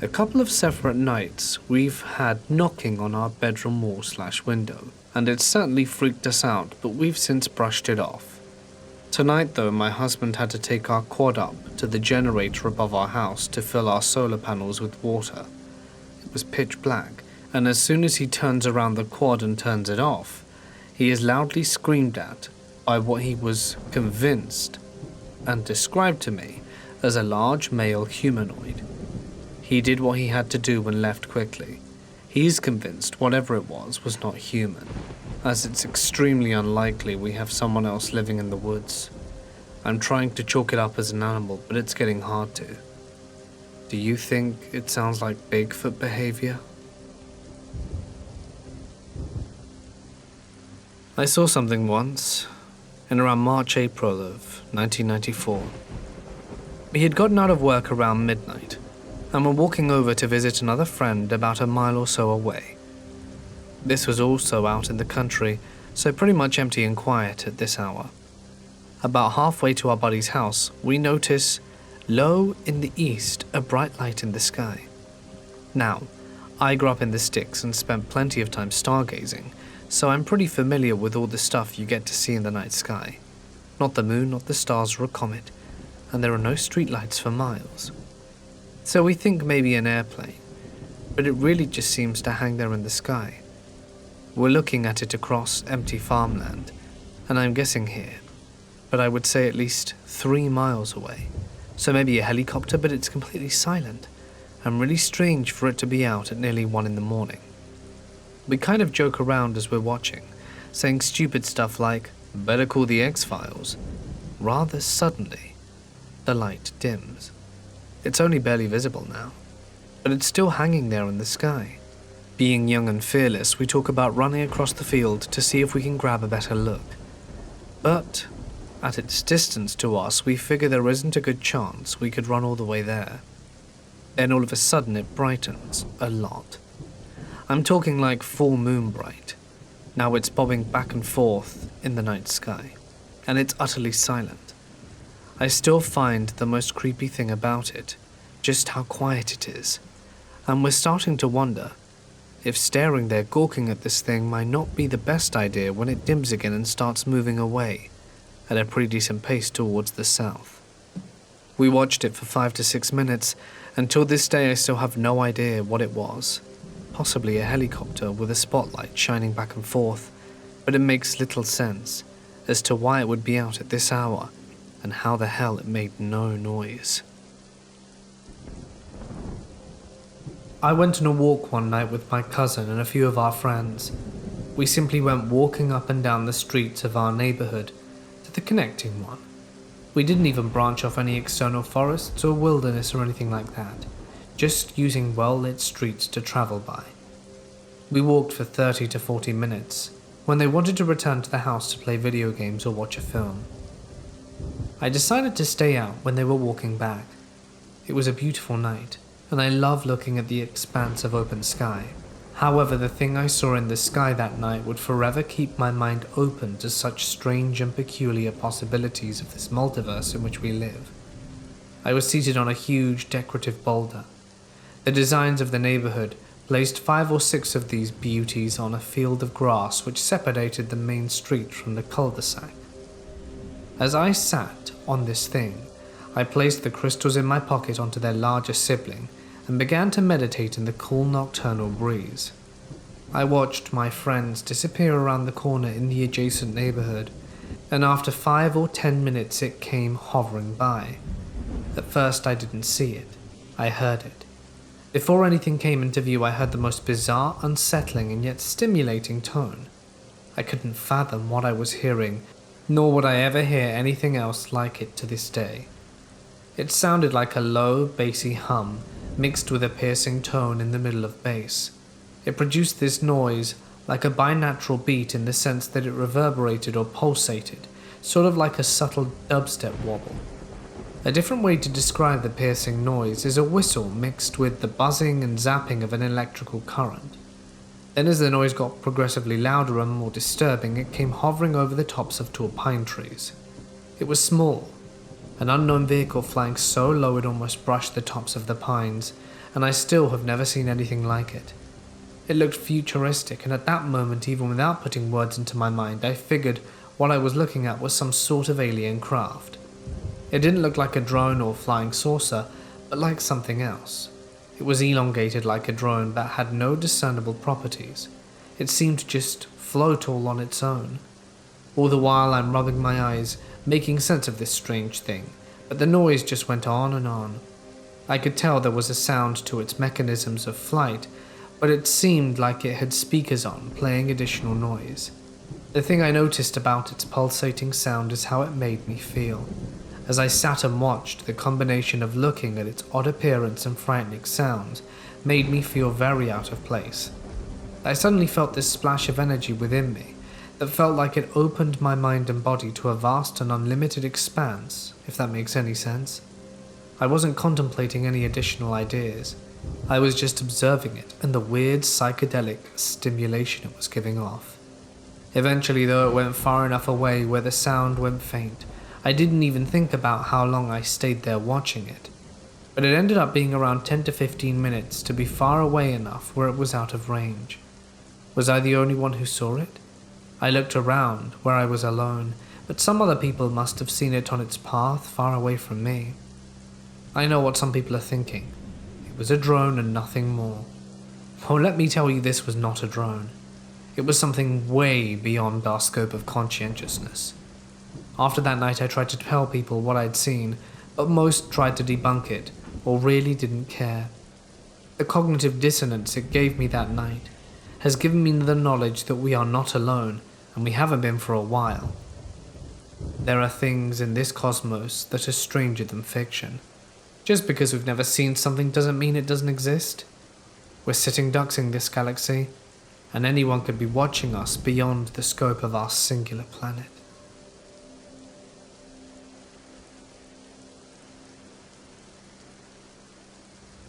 A couple of separate nights, we've had knocking on our bedroom wall/window, and it's certainly freaked us out, but we've since brushed it off. Tonight though, my husband had to take our quad up to the generator above our house to fill our solar panels with water. It was pitch black, and as soon as he turns around the quad and turns it off, he is loudly screamed at by what he was convinced and described to me as a large male humanoid. He did what he had to do and left quickly. He's convinced whatever it was not human, as it's extremely unlikely we have someone else living in the woods. I'm trying to chalk it up as an animal, but it's getting hard to. Do you think it sounds like Bigfoot behavior? I saw something once, in around March-April of 1994. We had gotten out of work around midnight, and were walking over to visit another friend about a mile or so away. This was also out in the country, so pretty much empty and quiet at this hour. About halfway to our buddy's house, we notice, low in the east, a bright light in the sky. Now, I grew up in the sticks and spent plenty of time stargazing, so I'm pretty familiar with all the stuff you get to see in the night sky. Not the moon, not the stars or a comet, and there are no streetlights for miles. So we think maybe an airplane, but it really just seems to hang there in the sky. We're looking at it across empty farmland, and I'm guessing here, but I would say at least 3 miles away. So maybe a helicopter, but it's completely silent, and really strange for it to be out at nearly 1 in the morning. We kind of joke around as we're watching, saying stupid stuff like, "Better call the X-Files." Rather suddenly, the light dims. It's only barely visible now, but it's still hanging there in the sky. Being young and fearless, we talk about running across the field to see if we can grab a better look. But at its distance to us, we figure there isn't a good chance we could run all the way there. Then all of a sudden it brightens a lot. I'm talking like full moon bright. Now it's bobbing back and forth in the night sky, and it's utterly silent. I still find the most creepy thing about it just how quiet it is. and we're starting to wonder if staring there gawking at this thing might not be the best idea when it dims again and starts moving away at a pretty decent pace towards the south. We watched it for 5 to 6 minutes. Until this day I still have no idea what it was. Possibly a helicopter with a spotlight shining back and forth, but it makes little sense as to why it would be out at this hour and how the hell it made no noise. I went on a walk one night with my cousin and a few of our friends. We simply went walking up and down the streets of our neighborhood to the connecting one. We didn't even branch off any external forests or wilderness or anything like that, just using well-lit streets to travel by. We walked for 30 to 40 minutes when they wanted to return to the house to play video games or watch a film. I decided to stay out when they were walking back. It was a beautiful night, and I love looking at the expanse of open sky. However, the thing I saw in the sky that night would forever keep my mind open to such strange and peculiar possibilities of this multiverse in which we live. I was seated on a huge decorative boulder. The designs of the neighborhood placed 5 or 6 of these beauties on a field of grass which separated the main street from the cul-de-sac. As I sat on this thing, I placed the crystals in my pocket onto their larger sibling and began to meditate in the cool nocturnal breeze. I watched my friends disappear around the corner in the adjacent neighborhood, and after 5 or 10 minutes it came hovering by. At first I didn't see it, I heard it. Before anything came into view I heard the most bizarre, unsettling and yet stimulating tone. I couldn't fathom what I was hearing, nor would I ever hear anything else like it to this day. It sounded like a low, bassy hum, mixed with a piercing tone in the middle of bass. It produced this noise like a binatural beat in the sense that it reverberated or pulsated, sort of like a subtle dubstep wobble. A different way to describe the piercing noise is a whistle mixed with the buzzing and zapping of an electrical current. Then as the noise got progressively louder and more disturbing, it came hovering over the tops of tall pine trees. It was small, an unknown vehicle flying so low it almost brushed the tops of the pines, and I still have never seen anything like it. It looked futuristic, and at that moment, even without putting words into my mind, I figured what I was looking at was some sort of alien craft. It didn't look like a drone or flying saucer, but like something else. It was elongated like a drone but had no discernible properties. It seemed to just float all on its own. All the while I'm rubbing my eyes, making sense of this strange thing, but the noise just went on and on. I could tell there was a sound to its mechanisms of flight, but it seemed like it had speakers on, playing additional noise. The thing I noticed about its pulsating sound is how it made me feel. As I sat and watched, the combination of looking at its odd appearance and frightening sounds made me feel very out of place. I suddenly felt this splash of energy within me that felt like it opened my mind and body to a vast and unlimited expanse, if that makes any sense. I wasn't contemplating any additional ideas. I was just observing it and the weird psychedelic stimulation it was giving off. Eventually, though, it went far enough away where the sound went faint. I didn't even think about how long I stayed there watching it, but it ended up being around 10 to 15 minutes to be far away enough where it was out of range. Was I the only one who saw it? I looked around where I was alone, but some other people must have seen it on its path far away from me. I know what some people are thinking. It was a drone and nothing more. Well, let me tell you, this was not a drone. It was something way beyond our scope of conscientiousness. After that night I tried to tell people what I'd seen, but most tried to debunk it, or really didn't care. The cognitive dissonance it gave me that night has given me the knowledge that we are not alone, and we haven't been for a while. There are things in this cosmos that are stranger than fiction. Just because we've never seen something doesn't mean it doesn't exist. We're sitting ducks in this galaxy, and anyone could be watching us beyond the scope of our singular planet.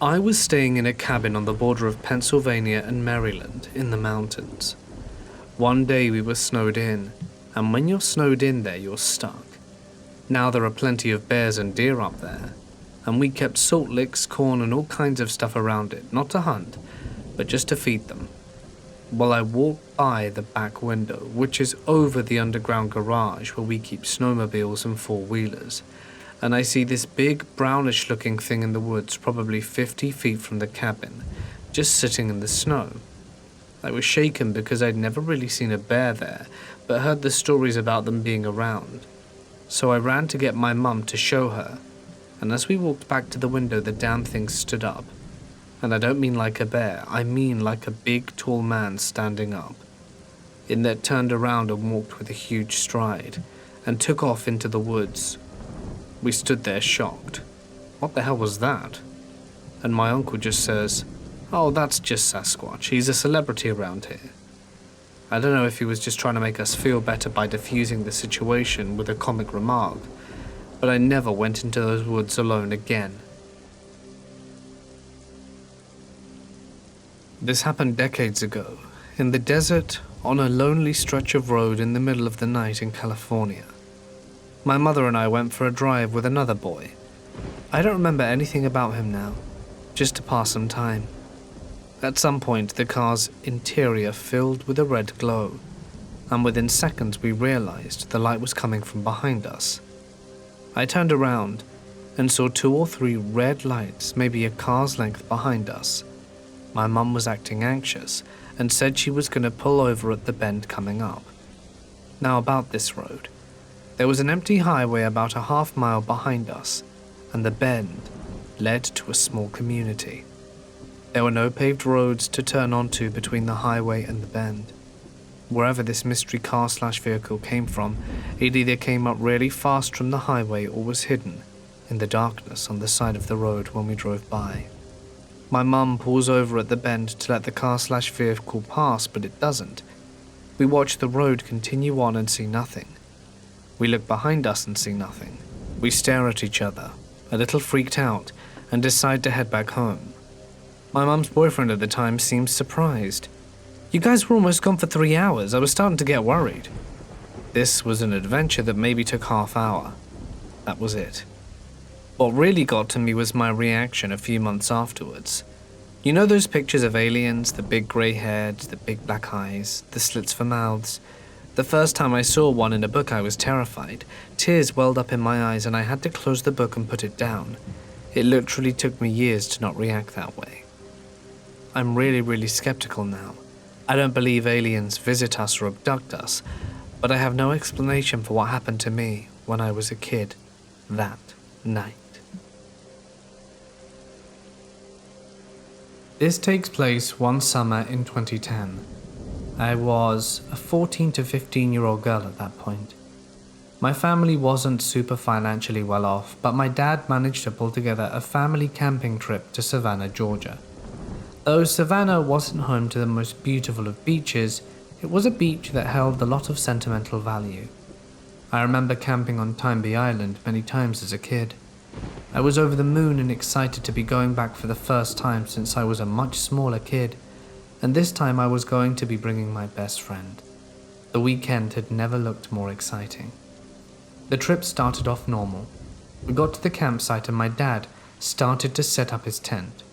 I was staying in a cabin on the border of Pennsylvania and Maryland in the mountains. One day we were snowed in, and when you're snowed in there, you're stuck. Now there are plenty of bears and deer up there, and we kept salt licks, corn, and all kinds of stuff around it, not to hunt, but just to feed them. Well, I walked by the back window, which is over the underground garage where we keep snowmobiles and four-wheelers, and I see this big brownish-looking thing in the woods, probably 50 feet from the cabin, just sitting in the snow. I was shaken because I'd never really seen a bear there, but heard the stories about them being around. So I ran to get my mum to show her, and as we walked back to the window, the damn thing stood up. And I don't mean like a bear, I mean like a big, tall man standing up. It then turned around and walked with a huge stride, and took off into the woods. We stood there shocked. What the hell was that? And my uncle just says, "Oh, that's just Sasquatch. He's a celebrity around here." I don't know if he was just trying to make us feel better by diffusing the situation with a comic remark, but I never went into those woods alone again. This happened decades ago, in the desert, on a lonely stretch of road in the middle of the night in California. My mother and I went for a drive with another boy. I don't remember anything about him now, just to pass some time. At some point, the car's interior filled with a red glow, and within seconds we realized the light was coming from behind us. I turned around and saw 2 or 3 red lights, maybe a car's length behind us. My mum was acting anxious and said she was going to pull over at the bend coming up. Now about this road. There was an empty highway about a half-mile behind us, and the bend led to a small community. There were no paved roads to turn onto between the highway and the bend. Wherever this mystery car/vehicle came from, it either came up really fast from the highway or was hidden in the darkness on the side of the road when we drove by. My mum pulls over at the bend to let the car/vehicle pass, but it doesn't. We watch the road continue on and see nothing. We look behind us and see nothing. We stare at each other, a little freaked out, and decide to head back home. My mum's boyfriend at the time seems surprised. "You guys were almost gone for 3 hours. I was starting to get worried." This was an adventure that maybe took half hour. That was it. What really got to me was my reaction a few months afterwards. You know those pictures of aliens, the big grey heads, the big black eyes, the slits for mouths? The first time I saw one in a book, I was terrified. Tears welled up in my eyes and I had to close the book and put it down. It literally took me years to not react that way. I'm really skeptical now. I don't believe aliens visit us or abduct us, but I have no explanation for what happened to me when I was a kid that night. This takes place one summer in 2010. I was a 14 to 15-year-old girl at that point. My family wasn't super financially well off, but my dad managed to pull together a family camping trip to Savannah, Georgia. Though Savannah wasn't home to the most beautiful of beaches, it was a beach that held a lot of sentimental value. I remember camping on Tymby Island many times as a kid. I was over the moon and excited to be going back for the first time since I was a much smaller kid, and this time I was going to be bringing my best friend. The weekend had never looked more exciting. The trip started off normal. We got to the campsite and my dad started to set up his tent.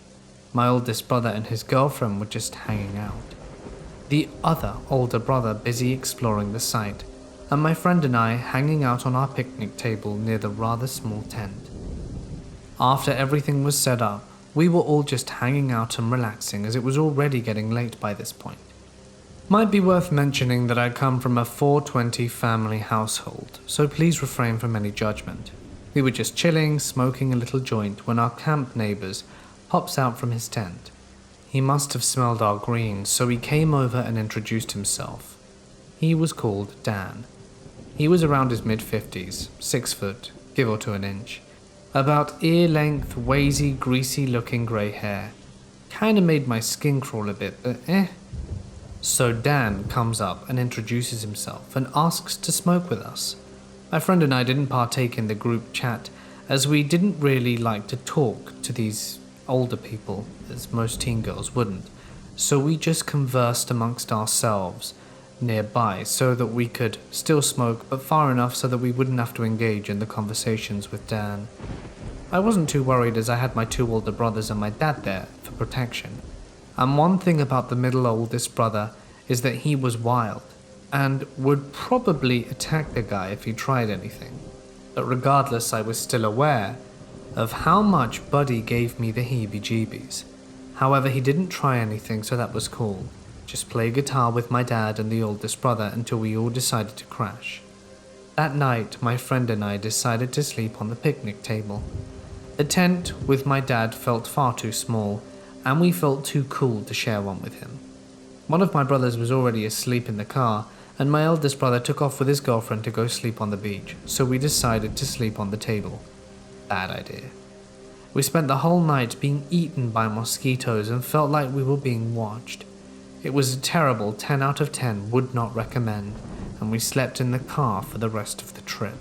My oldest brother and his girlfriend were just hanging out. The other older brother busy exploring the site, and my friend and I hanging out on our picnic table near the rather small tent. After everything was set up, we were all just hanging out and relaxing as it was already getting late by this point. Might be worth mentioning that I come from a 420 family household, so please refrain from any judgment. We were just chilling, smoking a little joint when our camp neighbors pops out from his tent. He must have smelled our greens, so he came over and introduced himself. He was called Dan. He was around his mid-50s, 6 foot, give or to an inch. About ear-length, wazy, greasy-looking grey hair. Kinda made my skin crawl a bit, but So Dan comes up and introduces himself and asks to smoke with us. My friend and I didn't partake in the group chat as we didn't really like to talk to these older people, as most teen girls wouldn't, so we just conversed amongst ourselves nearby so that we could still smoke, but far enough so that we wouldn't have to engage in the conversations with Dan. I wasn't too worried as I had my 2 older brothers and my dad there for protection. And one thing about the middle oldest brother is that he was wild and would probably attack the guy if he tried anything. But regardless, I was still aware of how much Buddy gave me the heebie-jeebies. However, he didn't try anything, so that was cool. Just play guitar with my dad and the oldest brother until we all decided to crash. That night, my friend and I decided to sleep on the picnic table. The tent with my dad felt far too small, and we felt too cool to share one with him. One of my brothers was already asleep in the car, and my eldest brother took off with his girlfriend to go sleep on the beach, so we decided to sleep on the table. Bad idea. We spent the whole night being eaten by mosquitoes and felt like we were being watched. It was a terrible 10 out of 10, would not recommend, and we slept in the car for the rest of the trip.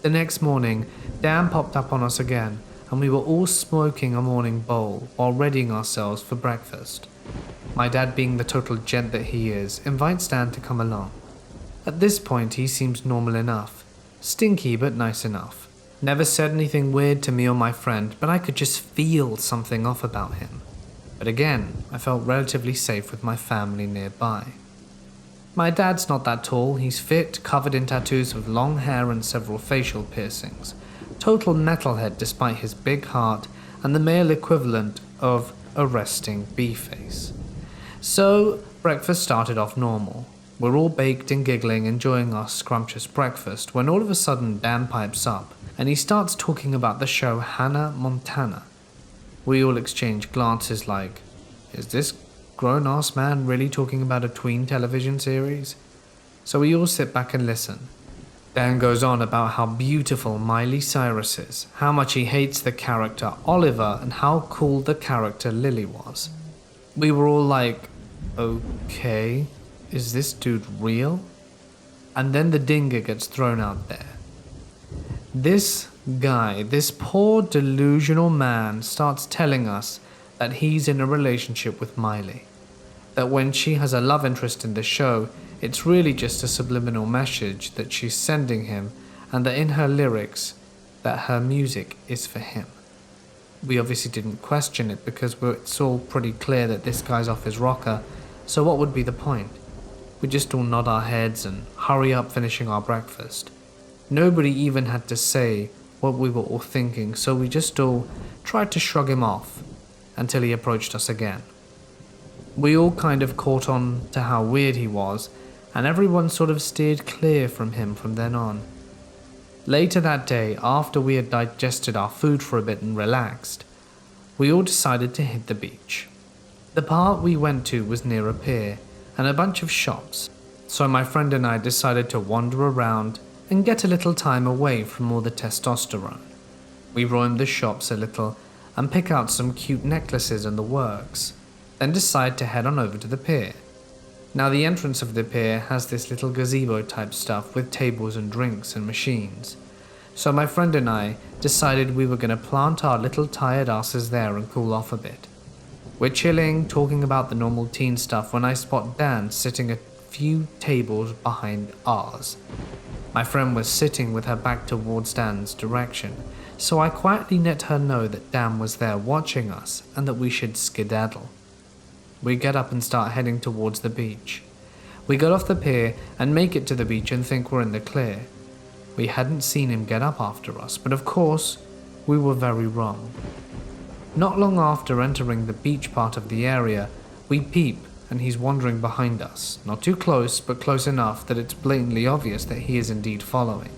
The next morning, Dan popped up on us again, and we were all smoking a morning bowl while readying ourselves for breakfast. My dad, being the total gent that he is, invites Dan to come along. At this point, he seems normal enough. Stinky, but nice enough. Never said anything weird to me or my friend, but I could just feel something off about him. But again, I felt relatively safe with my family nearby. My dad's not that tall, he's fit, covered in tattoos with long hair and several facial piercings. Total metalhead despite his big heart and the male equivalent of a resting bee-face. So, breakfast started off normal. We're all baked and giggling, enjoying our scrumptious breakfast, when all of a sudden Dan pipes up, and he starts talking about the show Hannah Montana. We all exchange glances like, is this grown-ass man really talking about a tween television series? So we all sit back and listen. Dan goes on about how beautiful Miley Cyrus is, how much he hates the character Oliver, and how cool the character Lily was. We were all like, okay, is this dude real? And then the dinger gets thrown out there. This guy, this poor delusional man, starts telling us that he's in a relationship with Miley. That when she has a love interest in the show, it's really just a subliminal message that she's sending him, and that in her lyrics, that her music is for him. We obviously didn't question it because it's all pretty clear that this guy's off his rocker, so what would be the point? We just all nod our heads and hurry up finishing our breakfast. Nobody even had to say what we were all thinking, so we just all tried to shrug him off until he approached us again. We all kind of caught on to how weird he was, and everyone sort of steered clear from him from then on. Later that day, after we had digested our food for a bit and relaxed, we all decided to hit the beach. The part we went to was near a pier and a bunch of shops, so my friend and I decided to wander around and get a little time away from all the testosterone. We roamed the shops a little and pick out some cute necklaces and the works, then decide to head on over to the pier. Now the entrance of the pier has this little gazebo type stuff with tables and drinks and machines. So my friend and I decided we were going to plant our little tired asses there and cool off a bit. We're chilling, talking about the normal teen stuff when I spot Dan sitting a few tables behind ours. My friend was sitting with her back towards Dan's direction, so I quietly let her know that Dan was there watching us and that we should skedaddle. We get up and start heading towards the beach. We get off the pier and make it to the beach and think we're in the clear. We hadn't seen him get up after us, but of course, we were very wrong. Not long after entering the beach part of the area, we peep and he's wandering behind us, not too close, but close enough that it's blatantly obvious that he is indeed following.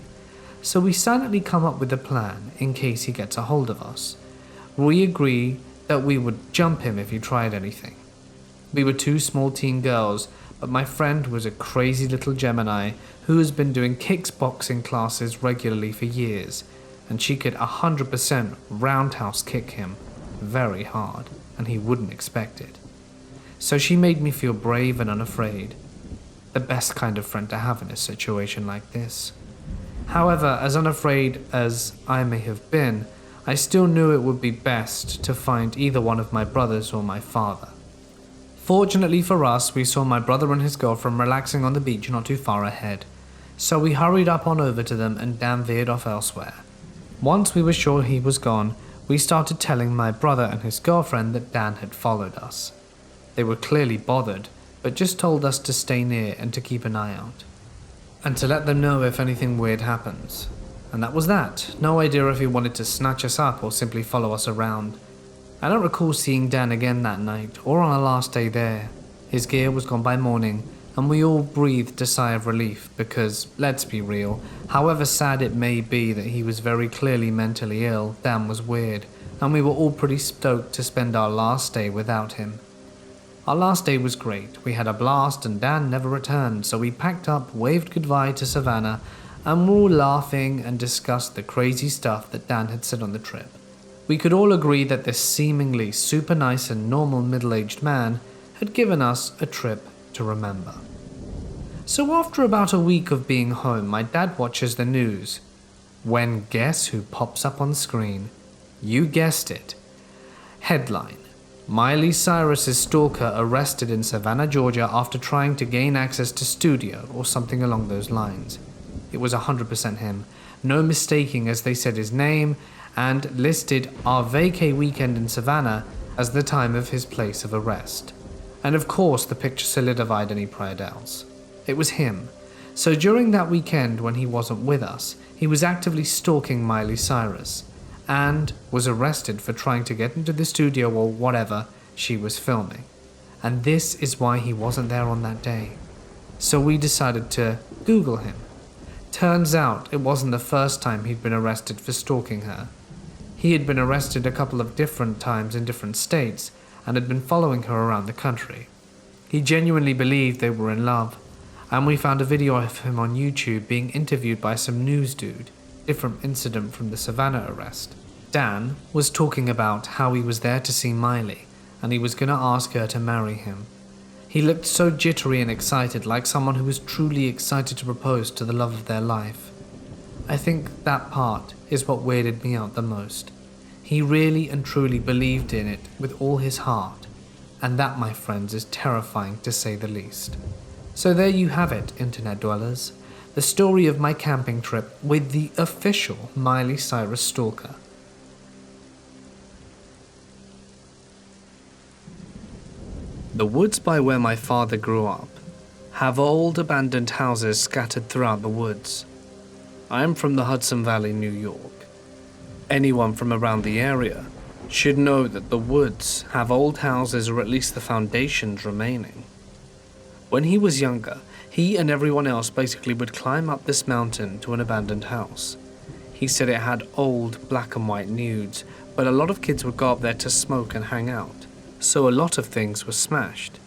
So we silently come up with a plan in case he gets a hold of us. We agree that we would jump him if he tried anything. We were 2 small teen girls, but my friend was a crazy little Gemini who has been doing kickboxing classes regularly for years, and she could 100% roundhouse kick him very hard, and he wouldn't expect it. So she made me feel brave and unafraid. The best kind of friend to have in a situation like this. However, as unafraid as I may have been, I still knew it would be best to find either one of my brothers or my father. Fortunately for us, we saw my brother and his girlfriend relaxing on the beach not too far ahead, so we hurried up on over to them and Dan veered off elsewhere. Once we were sure he was gone, we started telling my brother and his girlfriend that Dan had followed us. They were clearly bothered, but just told us to stay near and to keep an eye out. And to let them know if anything weird happens. And that was that. No idea if he wanted to snatch us up or simply follow us around. I don't recall seeing Dan again that night or on our last day there. His gear was gone by morning, and we all breathed a sigh of relief because, let's be real, however sad it may be that he was very clearly mentally ill, Dan was weird, and we were all pretty stoked to spend our last day without him. Our last day was great. We had a blast and Dan never returned, so we packed up, waved goodbye to Savannah, and were all laughing and discussed the crazy stuff that Dan had said on the trip. We could all agree that this seemingly super nice and normal middle-aged man had given us a trip to remember. So after about a week of being home, my dad watches the news. When guess who pops up on screen? You guessed it. Headline: Miley Cyrus's stalker arrested in Savannah, Georgia after trying to gain access to studio or something along those lines. It was 100% him. No mistaking, as they said his name and listed our vacay weekend in Savannah as the time of his place of arrest. And of course the picture solidified any prior doubts. It was him. So during that weekend when he wasn't with us, he was actively stalking Miley Cyrus and was arrested for trying to get into the studio or whatever she was filming. And this is why he wasn't there on that day. So we decided to Google him. Turns out it wasn't the first time he'd been arrested for stalking her. He had been arrested a couple of different times in different states and had been following her around the country. He genuinely believed they were in love, and we found a video of him on YouTube being interviewed by some news dude, different incident from the Savannah arrest. Dan was talking about how he was there to see Miley, and he was going to ask her to marry him. He looked so jittery and excited, like someone who was truly excited to propose to the love of their life. I think that part is what weirded me out the most. He really and truly believed in it with all his heart, and that, my friends, is terrifying to say the least. So there you have it, internet dwellers, the story of my camping trip with the official Miley Cyrus stalker. The woods by where my father grew up have old abandoned houses scattered throughout the woods. I am from the Hudson Valley, New York. Anyone from around the area should know that the woods have old houses or at least the foundations remaining. When he was younger, he and everyone else basically would climb up this mountain to an abandoned house. He said it had old black and white nudes, but a lot of kids would go up there to smoke and hang out, so a lot of things were smashed.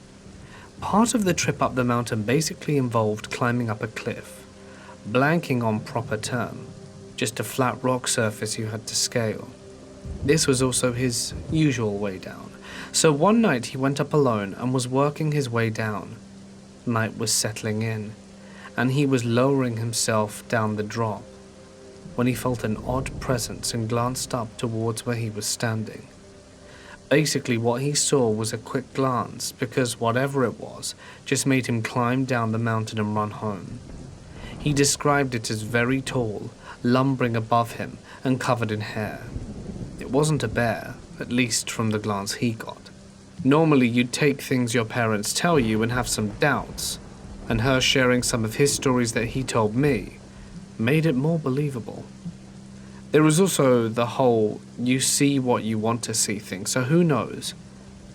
Part of the trip up the mountain basically involved climbing up a cliff, blanking on proper term, just a flat rock surface you had to scale. This was also his usual way down, so one night he went up alone and was working his way down. Night was settling in, and he was lowering himself down the drop, when he felt an odd presence and glanced up towards where he was standing. Basically what he saw was a quick glance, because whatever it was just made him climb down the mountain and run home. He described it as very tall, lumbering above him and covered in hair. It wasn't a bear, at least from the glance he got. Normally you'd take things your parents tell you and have some doubts, and her sharing some of his stories that he told me made it more believable. There was also the whole you see what you want to see thing, so who knows?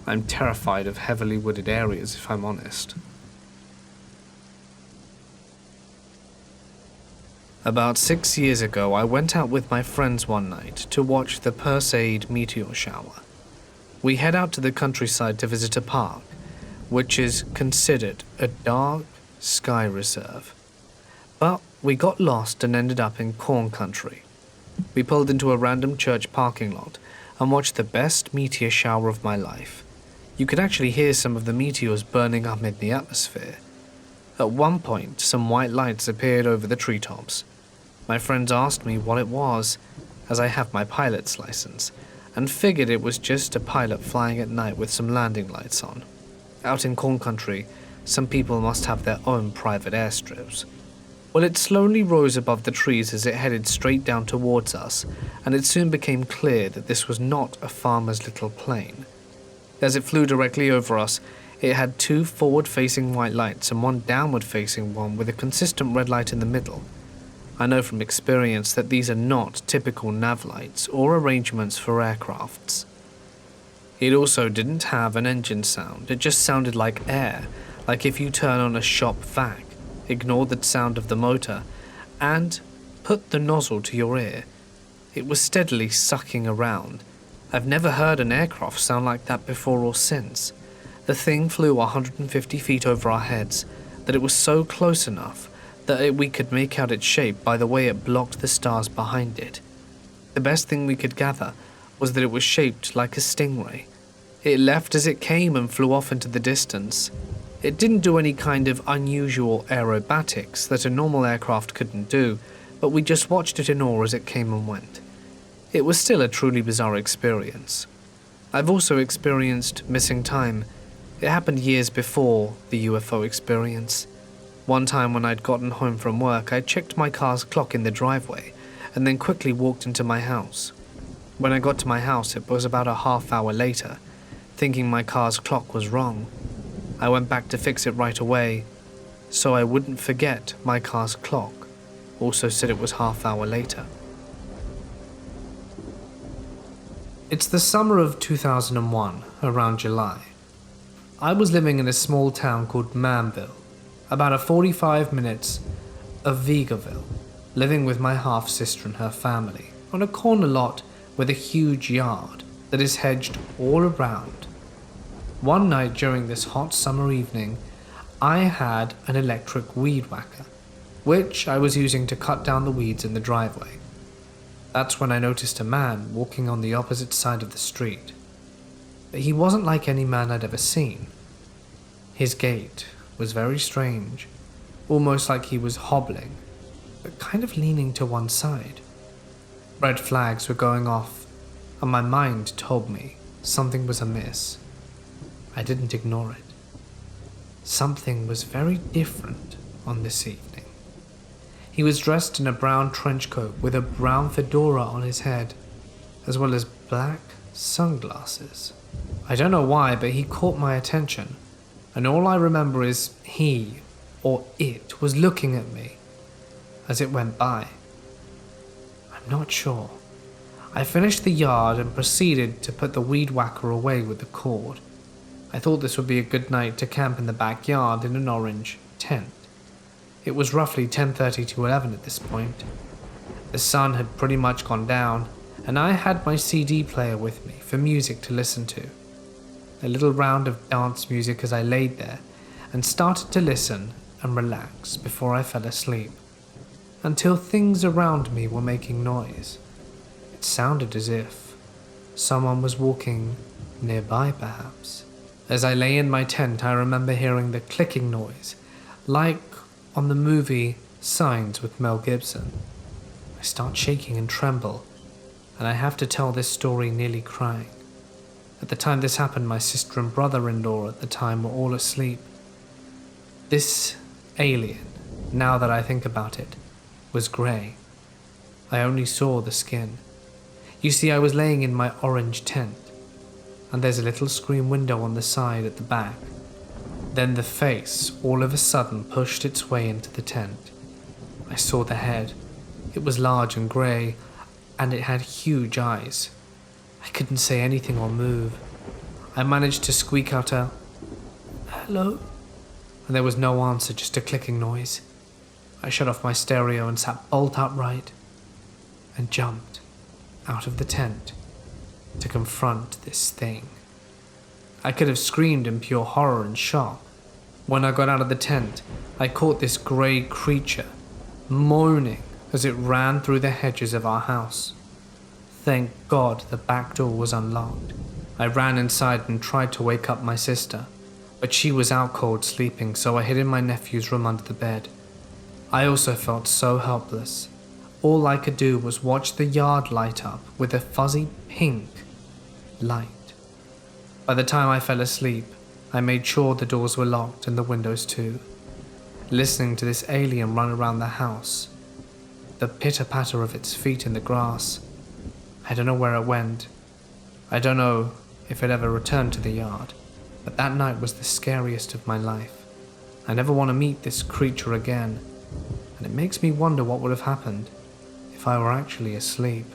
I'm terrified of heavily wooded areas, if I'm honest. About 6 years ago, I went out with my friends one night to watch the Perseid meteor shower. We head out to the countryside to visit a park, which is considered a dark sky reserve. But we got lost and ended up in corn country. We pulled into a random church parking lot and watched the best meteor shower of my life. You could actually hear some of the meteors burning up in the atmosphere. At one point, some white lights appeared over the treetops. My friends asked me what it was, as I have my pilot's license, and figured it was just a pilot flying at night with some landing lights on. Out in corn country, some people must have their own private airstrips. Well, it slowly rose above the trees as it headed straight down towards us, and it soon became clear that this was not a farmer's little plane. As it flew directly over us, it had two forward-facing white lights and one downward-facing one with a consistent red light in the middle. I know from experience that these are not typical nav lights or arrangements for aircrafts. It also didn't have an engine sound, it just sounded like air, like if you turn on a shop vac, ignore the sound of the motor, and put the nozzle to your ear. It was steadily sucking around. I've never heard an aircraft sound like that before or since. The thing flew 150 feet over our heads, that it was so close enough that we could make out its shape by the way it blocked the stars behind it. The best thing we could gather was that it was shaped like a stingray. It left as it came and flew off into the distance. It didn't do any kind of unusual aerobatics that a normal aircraft couldn't do, but we just watched it in awe as it came and went. It was still a truly bizarre experience. I've also experienced missing time. It happened years before the UFO experience. One time when I'd gotten home from work, I checked my car's clock in the driveway and then quickly walked into my house. When I got to my house, it was about a half hour later, thinking my car's clock was wrong. I went back to fix it right away, so I wouldn't forget my car's clock also said it was half hour later. It's the summer of 2001, around July. I was living in a small town called Manville, about 45 minutes of Vigaville, living with my half-sister and her family, on a corner lot with a huge yard that is hedged all around. One night during this hot summer evening, I had an electric weed whacker, which I was using to cut down the weeds in the driveway. That's when I noticed a man walking on the opposite side of the street. But he wasn't like any man I'd ever seen. His gait was very strange, almost like he was hobbling, but kind of leaning to one side. Red flags were going off, and my mind told me something was amiss. I didn't ignore it. Something was very different on this evening. He was dressed in a brown trench coat with a brown fedora on his head, as well as black sunglasses. I don't know why, but he caught my attention, and all I remember is he, or it, was looking at me as it went by. I'm not sure. I finished the yard and proceeded to put the weed whacker away with the cord. I thought this would be a good night to camp in the backyard in an orange tent. It was roughly 10:30 to 11 at this point. The sun had pretty much gone down, and I had my CD player with me for music to listen to. A little round of dance music as I laid there and started to listen and relax before I fell asleep, until things around me were making noise. It sounded as if someone was walking nearby, perhaps. As I lay in my tent, I remember hearing the clicking noise, like on the movie Signs with Mel Gibson. I start shaking and tremble, and I have to tell this story nearly crying. At the time this happened, my sister and brother-in-law at the time were all asleep. This alien, now that I think about it, was grey. I only saw the skin. You see, I was laying in my orange tent, and there's a little screen window on the side at the back. Then the face all of a sudden pushed its way into the tent. I saw the head. It was large and grey, and it had huge eyes. I couldn't say anything or move. I managed to squeak out a "hello," and there was no answer, just a clicking noise. I shut off my stereo and sat bolt upright and jumped out of the tent to confront this thing. I could have screamed in pure horror and shock. When I got out of the tent, I caught this grey creature moaning as it ran through the hedges of our house. Thank God the back door was unlocked. I ran inside and tried to wake up my sister, but she was out cold sleeping, so I hid in my nephew's room under the bed. I also felt so helpless. All I could do was watch the yard light up with a fuzzy pink light. By the time I fell asleep, I made sure the doors were locked and the windows too. listening to this alien run around the house, the pitter-patter of its feet in the grass. I don't know where it went. I don't know if it ever returned to the yard, but that night was the scariest of my life. I never want to meet this creature again, and it makes me wonder what would have happened if I were actually asleep.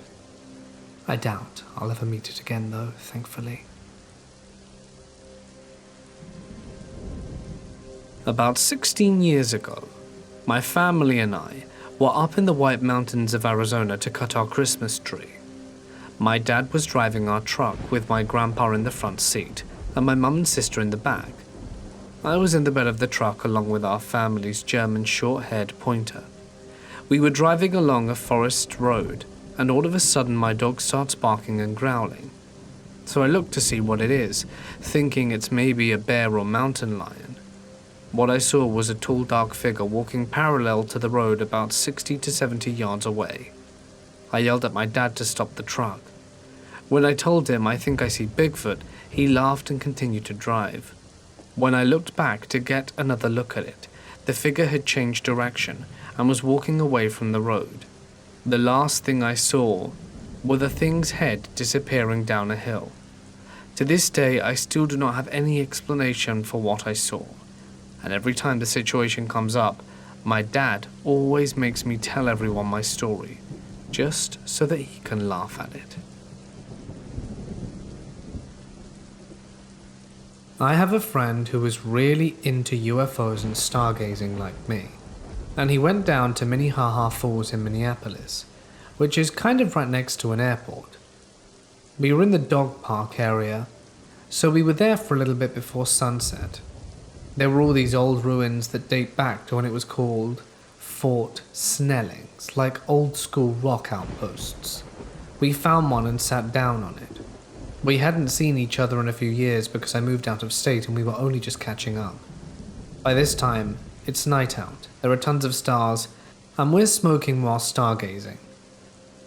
I doubt I'll ever meet it again though, thankfully. About 16 years ago, my family and I were up in the White Mountains of Arizona to cut our Christmas tree. My dad was driving our truck with my grandpa in the front seat and my mum and sister in the back. I was in the bed of the truck along with our family's German short-haired pointer. We were driving along a forest road, and all of a sudden my dog starts barking and growling. So I look to see what it is, thinking it's maybe a bear or mountain lion. What I saw was a tall dark figure walking parallel to the road about 60 to 70 yards away. I yelled at my dad to stop the truck. When I told him I think I see Bigfoot, he laughed and continued to drive. When I looked back to get another look at it, the figure had changed direction and was walking away from the road. The last thing I saw were the thing's head disappearing down a hill. To this day, I still do not have any explanation for what I saw. And every time the situation comes up, my dad always makes me tell everyone my story, just so that he can laugh at it. I have a friend who is really into UFOs and stargazing like me, and he went down to Minnehaha Falls in Minneapolis, which is kind of right next to an airport. We were in the dog park area, so we were there for a little bit before sunset. There were all these old ruins that date back to when it was called Fort Snellings, like old school rock outposts. We found one and sat down on it. We hadn't seen each other in a few years because I moved out of state and we were only just catching up. By this time, it's night out, there are tons of stars, and we're smoking while stargazing.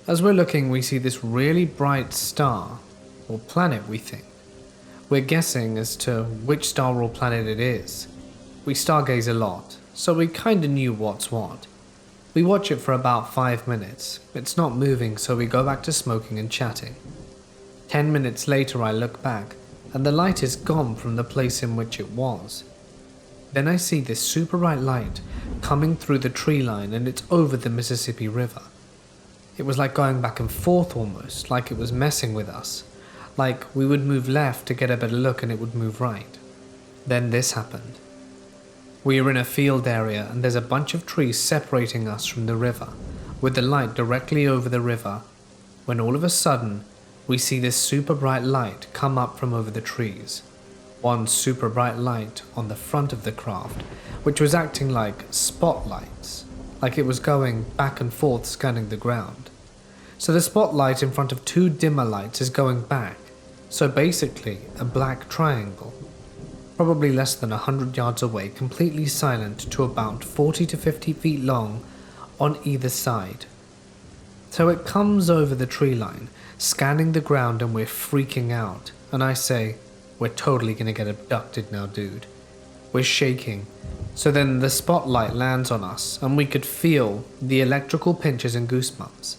As we're looking, we see this really bright star, or planet we think. We're guessing as to which star or planet it is. We stargaze a lot, so we kinda knew what's what. We watch it for about 5 minutes. It's not moving, so we go back to smoking and chatting. 10 minutes later I look back, and the light is gone from the place in which it was. Then I see this super bright light coming through the tree line, and it's over the Mississippi River. It was like going back and forth almost, like it was messing with us. Like we would move left to get a better look and it would move right. Then this happened. We were in a field area and there's a bunch of trees separating us from the river, with the light directly over the river, when all of a sudden we see this super bright light come up from over the trees. One super bright light on the front of the craft, which was acting like spotlights, like it was going back and forth scanning the ground. So the spotlight in front of two dimmer lights is going back, so basically a black triangle, probably less than 100 yards away, completely silent to about 40 to 50 feet long on either side. So it comes over the tree line, scanning the ground, and we're freaking out, and I say, we're totally gonna get abducted now, dude. We're shaking. So then the spotlight lands on us, and we could feel the electrical pinches and goosebumps.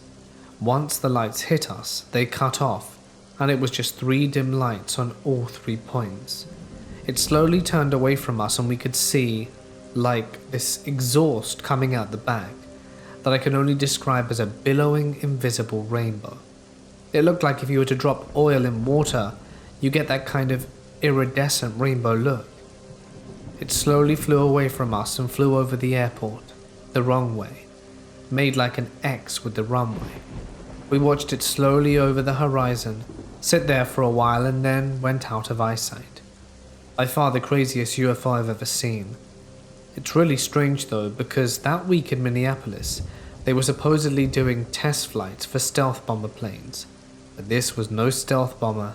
Once the lights hit us, they cut off, and it was just 3 dim lights on all 3 points. It slowly turned away from us, and we could see, like, this exhaust coming out the back, that I can only describe as a billowing, invisible rainbow. It looked like if you were to drop oil in water, you get that kind of iridescent rainbow look. It slowly flew away from us and flew over the airport, the wrong way, made like an X with the runway. We watched it slowly over the horizon, sit there for a while, and then went out of eyesight. By far the craziest UFO I've ever seen. It's really strange though, because that week in Minneapolis, they were supposedly doing test flights for stealth bomber planes. But this was no stealth bomber.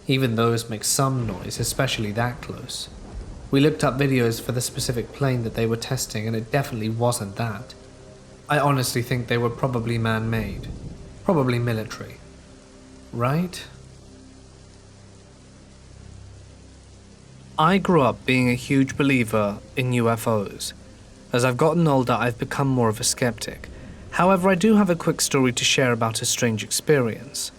Even those make some noise, especially that close. We looked up videos for the specific plane that they were testing, and it definitely wasn't that. I honestly think they were probably man-made. Probably military. Right? I grew up being a huge believer in UFOs. As I've gotten older, I've become more of a skeptic. However, I do have a quick story to share about a strange experience.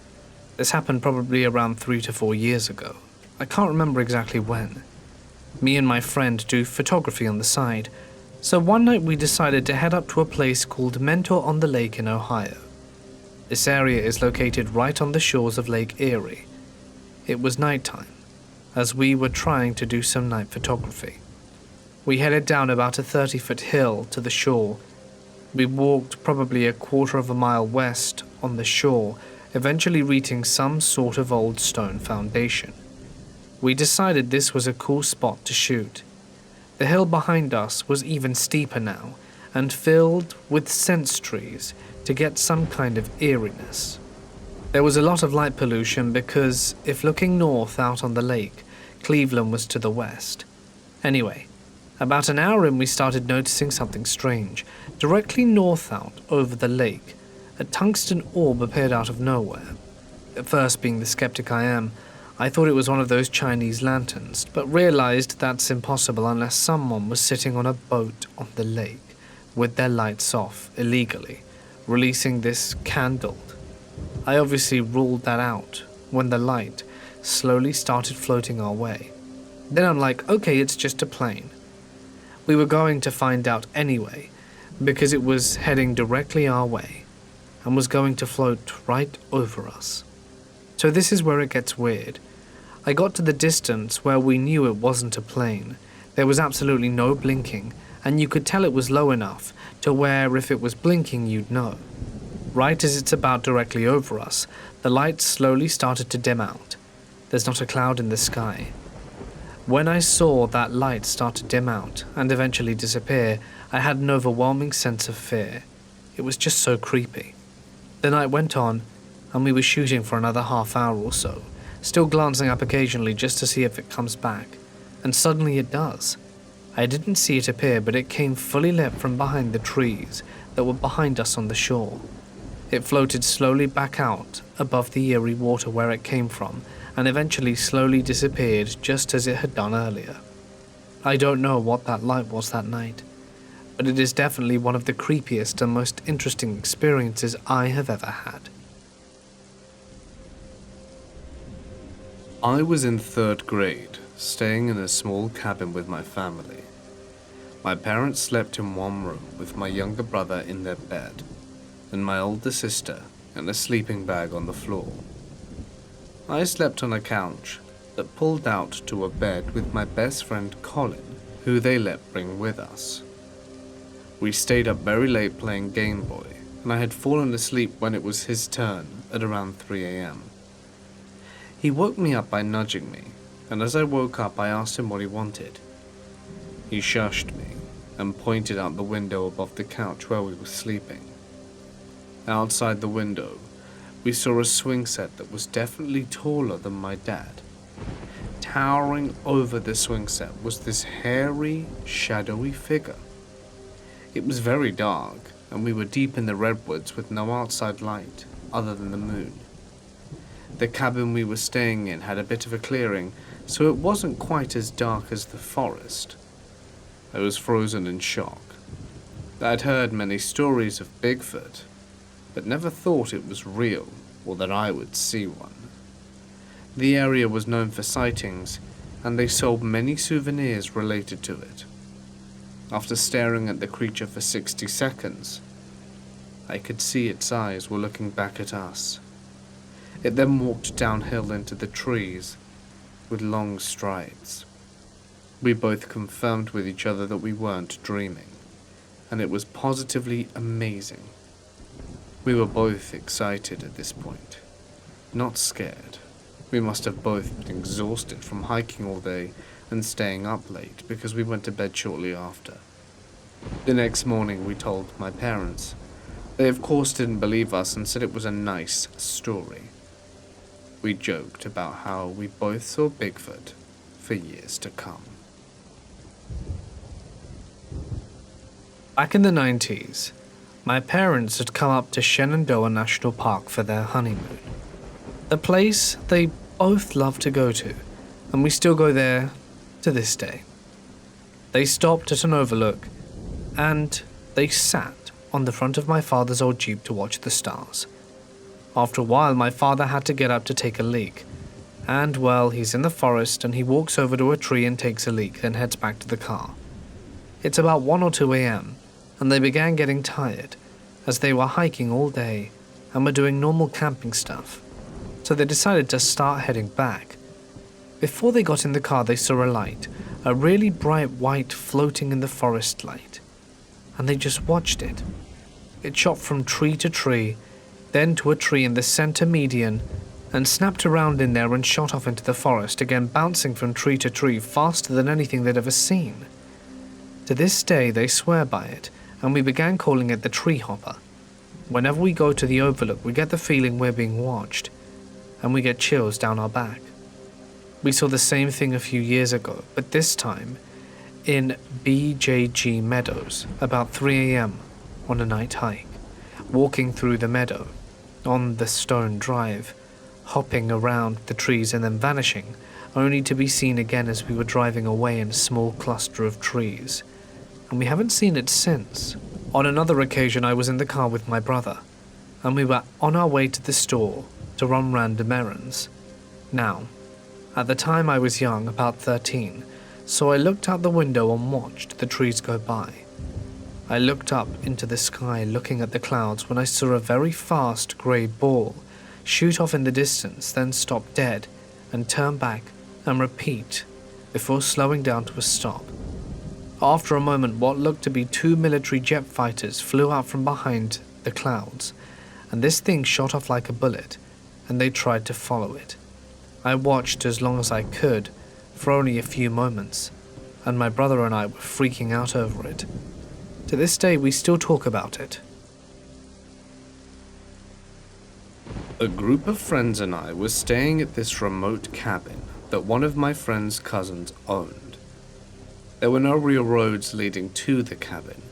This happened probably around 3 to 4 years ago. I can't remember exactly when. Me and my friend do photography on the side, so one night we decided to head up to a place called Mentor on the Lake in Ohio. This area is located right on the shores of Lake Erie. It was nighttime, as we were trying to do some night photography. We headed down about a 30-foot hill to the shore. We walked probably a quarter of a mile west on the shore, eventually reaching some sort of old stone foundation. We decided this was a cool spot to shoot. The hill behind us was even steeper now, and filled with sense trees to get some kind of eeriness. There was a lot of light pollution because if looking north out on the lake, Cleveland was to the west. Anyway, about an hour in we started noticing something strange. Directly north out over the lake, a tungsten orb appeared out of nowhere. At first, being the skeptic I am, I thought it was one of those Chinese lanterns, but realized that's impossible unless someone was sitting on a boat on the lake with their lights off illegally, releasing this candled. I obviously ruled that out when the light slowly started floating our way. Then I'm like, okay, it's just a plane. We were going to find out anyway, because it was heading directly our way and was going to float right over us. So this is where it gets weird. I got to the distance where we knew it wasn't a plane. There was absolutely no blinking, and you could tell it was low enough to where if it was blinking you'd know. Right as it's about directly over us, the lights slowly started to dim out. There's not a cloud in the sky. When I saw that light start to dim out and eventually disappear, I had an overwhelming sense of fear. It was just so creepy. The night went on, and we were shooting for another half hour or so, still glancing up occasionally just to see if it comes back. And suddenly it does. I didn't see it appear, but it came fully lit from behind the trees that were behind us on the shore. It floated slowly back out above the Erie water where it came from, and eventually slowly disappeared just as it had done earlier. I don't know what that light was that night, but it is definitely one of the creepiest and most interesting experiences I have ever had. I was in 3rd grade, staying in a small cabin with my family. My parents slept in one room with my younger brother in their bed, and my older sister in a sleeping bag on the floor. I slept on a couch that pulled out to a bed with my best friend Colin, who they let bring with us. We stayed up very late playing Game Boy, and I had fallen asleep when it was his turn at around 3 a.m. He woke me up by nudging me, and as I woke up I asked him what he wanted. He shushed me and pointed out the window above the couch where we were sleeping. Outside the window, we saw a swing set that was definitely taller than my dad. Towering over the swing set was this hairy, shadowy figure. It was very dark, and we were deep in the redwoods with no outside light other than the moon. The cabin we were staying in had a bit of a clearing, so it wasn't quite as dark as the forest. I was frozen in shock. I'd heard many stories of Bigfoot, but never thought it was real or that I would see one. The area was known for sightings, and they sold many souvenirs related to it. After staring at the creature for 60 seconds, I could see its eyes were looking back at us. It then walked downhill into the trees with long strides. We both confirmed with each other that we weren't dreaming, and it was positively amazing. We were both excited at this point, not scared. We must have both been exhausted from hiking all day and staying up late because we went to bed shortly after. The next morning we told my parents. They of course didn't believe us and said it was a nice story. We joked about how we both saw Bigfoot for years to come. Back in the 90s, my parents had come up to Shenandoah National Park for their honeymoon. A place they both love to go to, and we still go there to this day. They stopped at an overlook and they sat on the front of my father's old Jeep to watch the stars. After a while, my father had to get up to take a leak, and well, he's in the forest and he walks over to a tree and takes a leak, then heads back to the car. It's about 1 or 2 a.m., and they began getting tired, as they were hiking all day and were doing normal camping stuff, so they decided to start heading back. Before they got in the car, they saw a light, a really bright white floating in the forest light, and they just watched it. It shot from tree to tree, then to a tree in the center median, and snapped around in there and shot off into the forest, again bouncing from tree to tree faster than anything they'd ever seen. To this day, they swear by it, and we began calling it the tree hopper. Whenever we go to the overlook, we get the feeling we're being watched, and we get chills down our back. We saw the same thing a few years ago, but this time in BJG Meadows, about 3 a.m. on a night hike, walking through the meadow, on the stone drive, hopping around the trees and then vanishing, only to be seen again as we were driving away in a small cluster of trees. And we haven't seen it since. On another occasion, I was in the car with my brother, and we were on our way to the store to run random errands. Now, at the time I was young, about 13, so I looked out the window and watched the trees go by. I looked up into the sky looking at the clouds when I saw a very fast grey ball shoot off in the distance, then stop dead and turn back and repeat before slowing down to a stop. After a moment, what looked to be 2 military jet fighters flew out from behind the clouds, and this thing shot off like a bullet, and they tried to follow it. I watched as long as I could, for only a few moments, and my brother and I were freaking out over it. To this day, we still talk about it. A group of friends and I were staying at this remote cabin that one of my friend's cousins owned. There were no real roads leading to the cabin,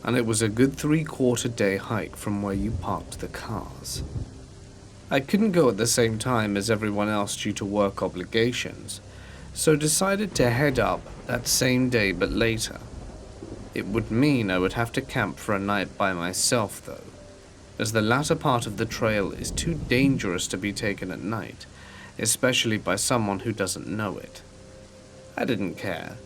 and it was a good 3/4 day hike from where you parked the cars. I couldn't go at the same time as everyone else due to work obligations, so decided to head up that same day but later. It would mean I would have to camp for a night by myself though, as the latter part of the trail is too dangerous to be taken at night, especially by someone who doesn't know it. I didn't care.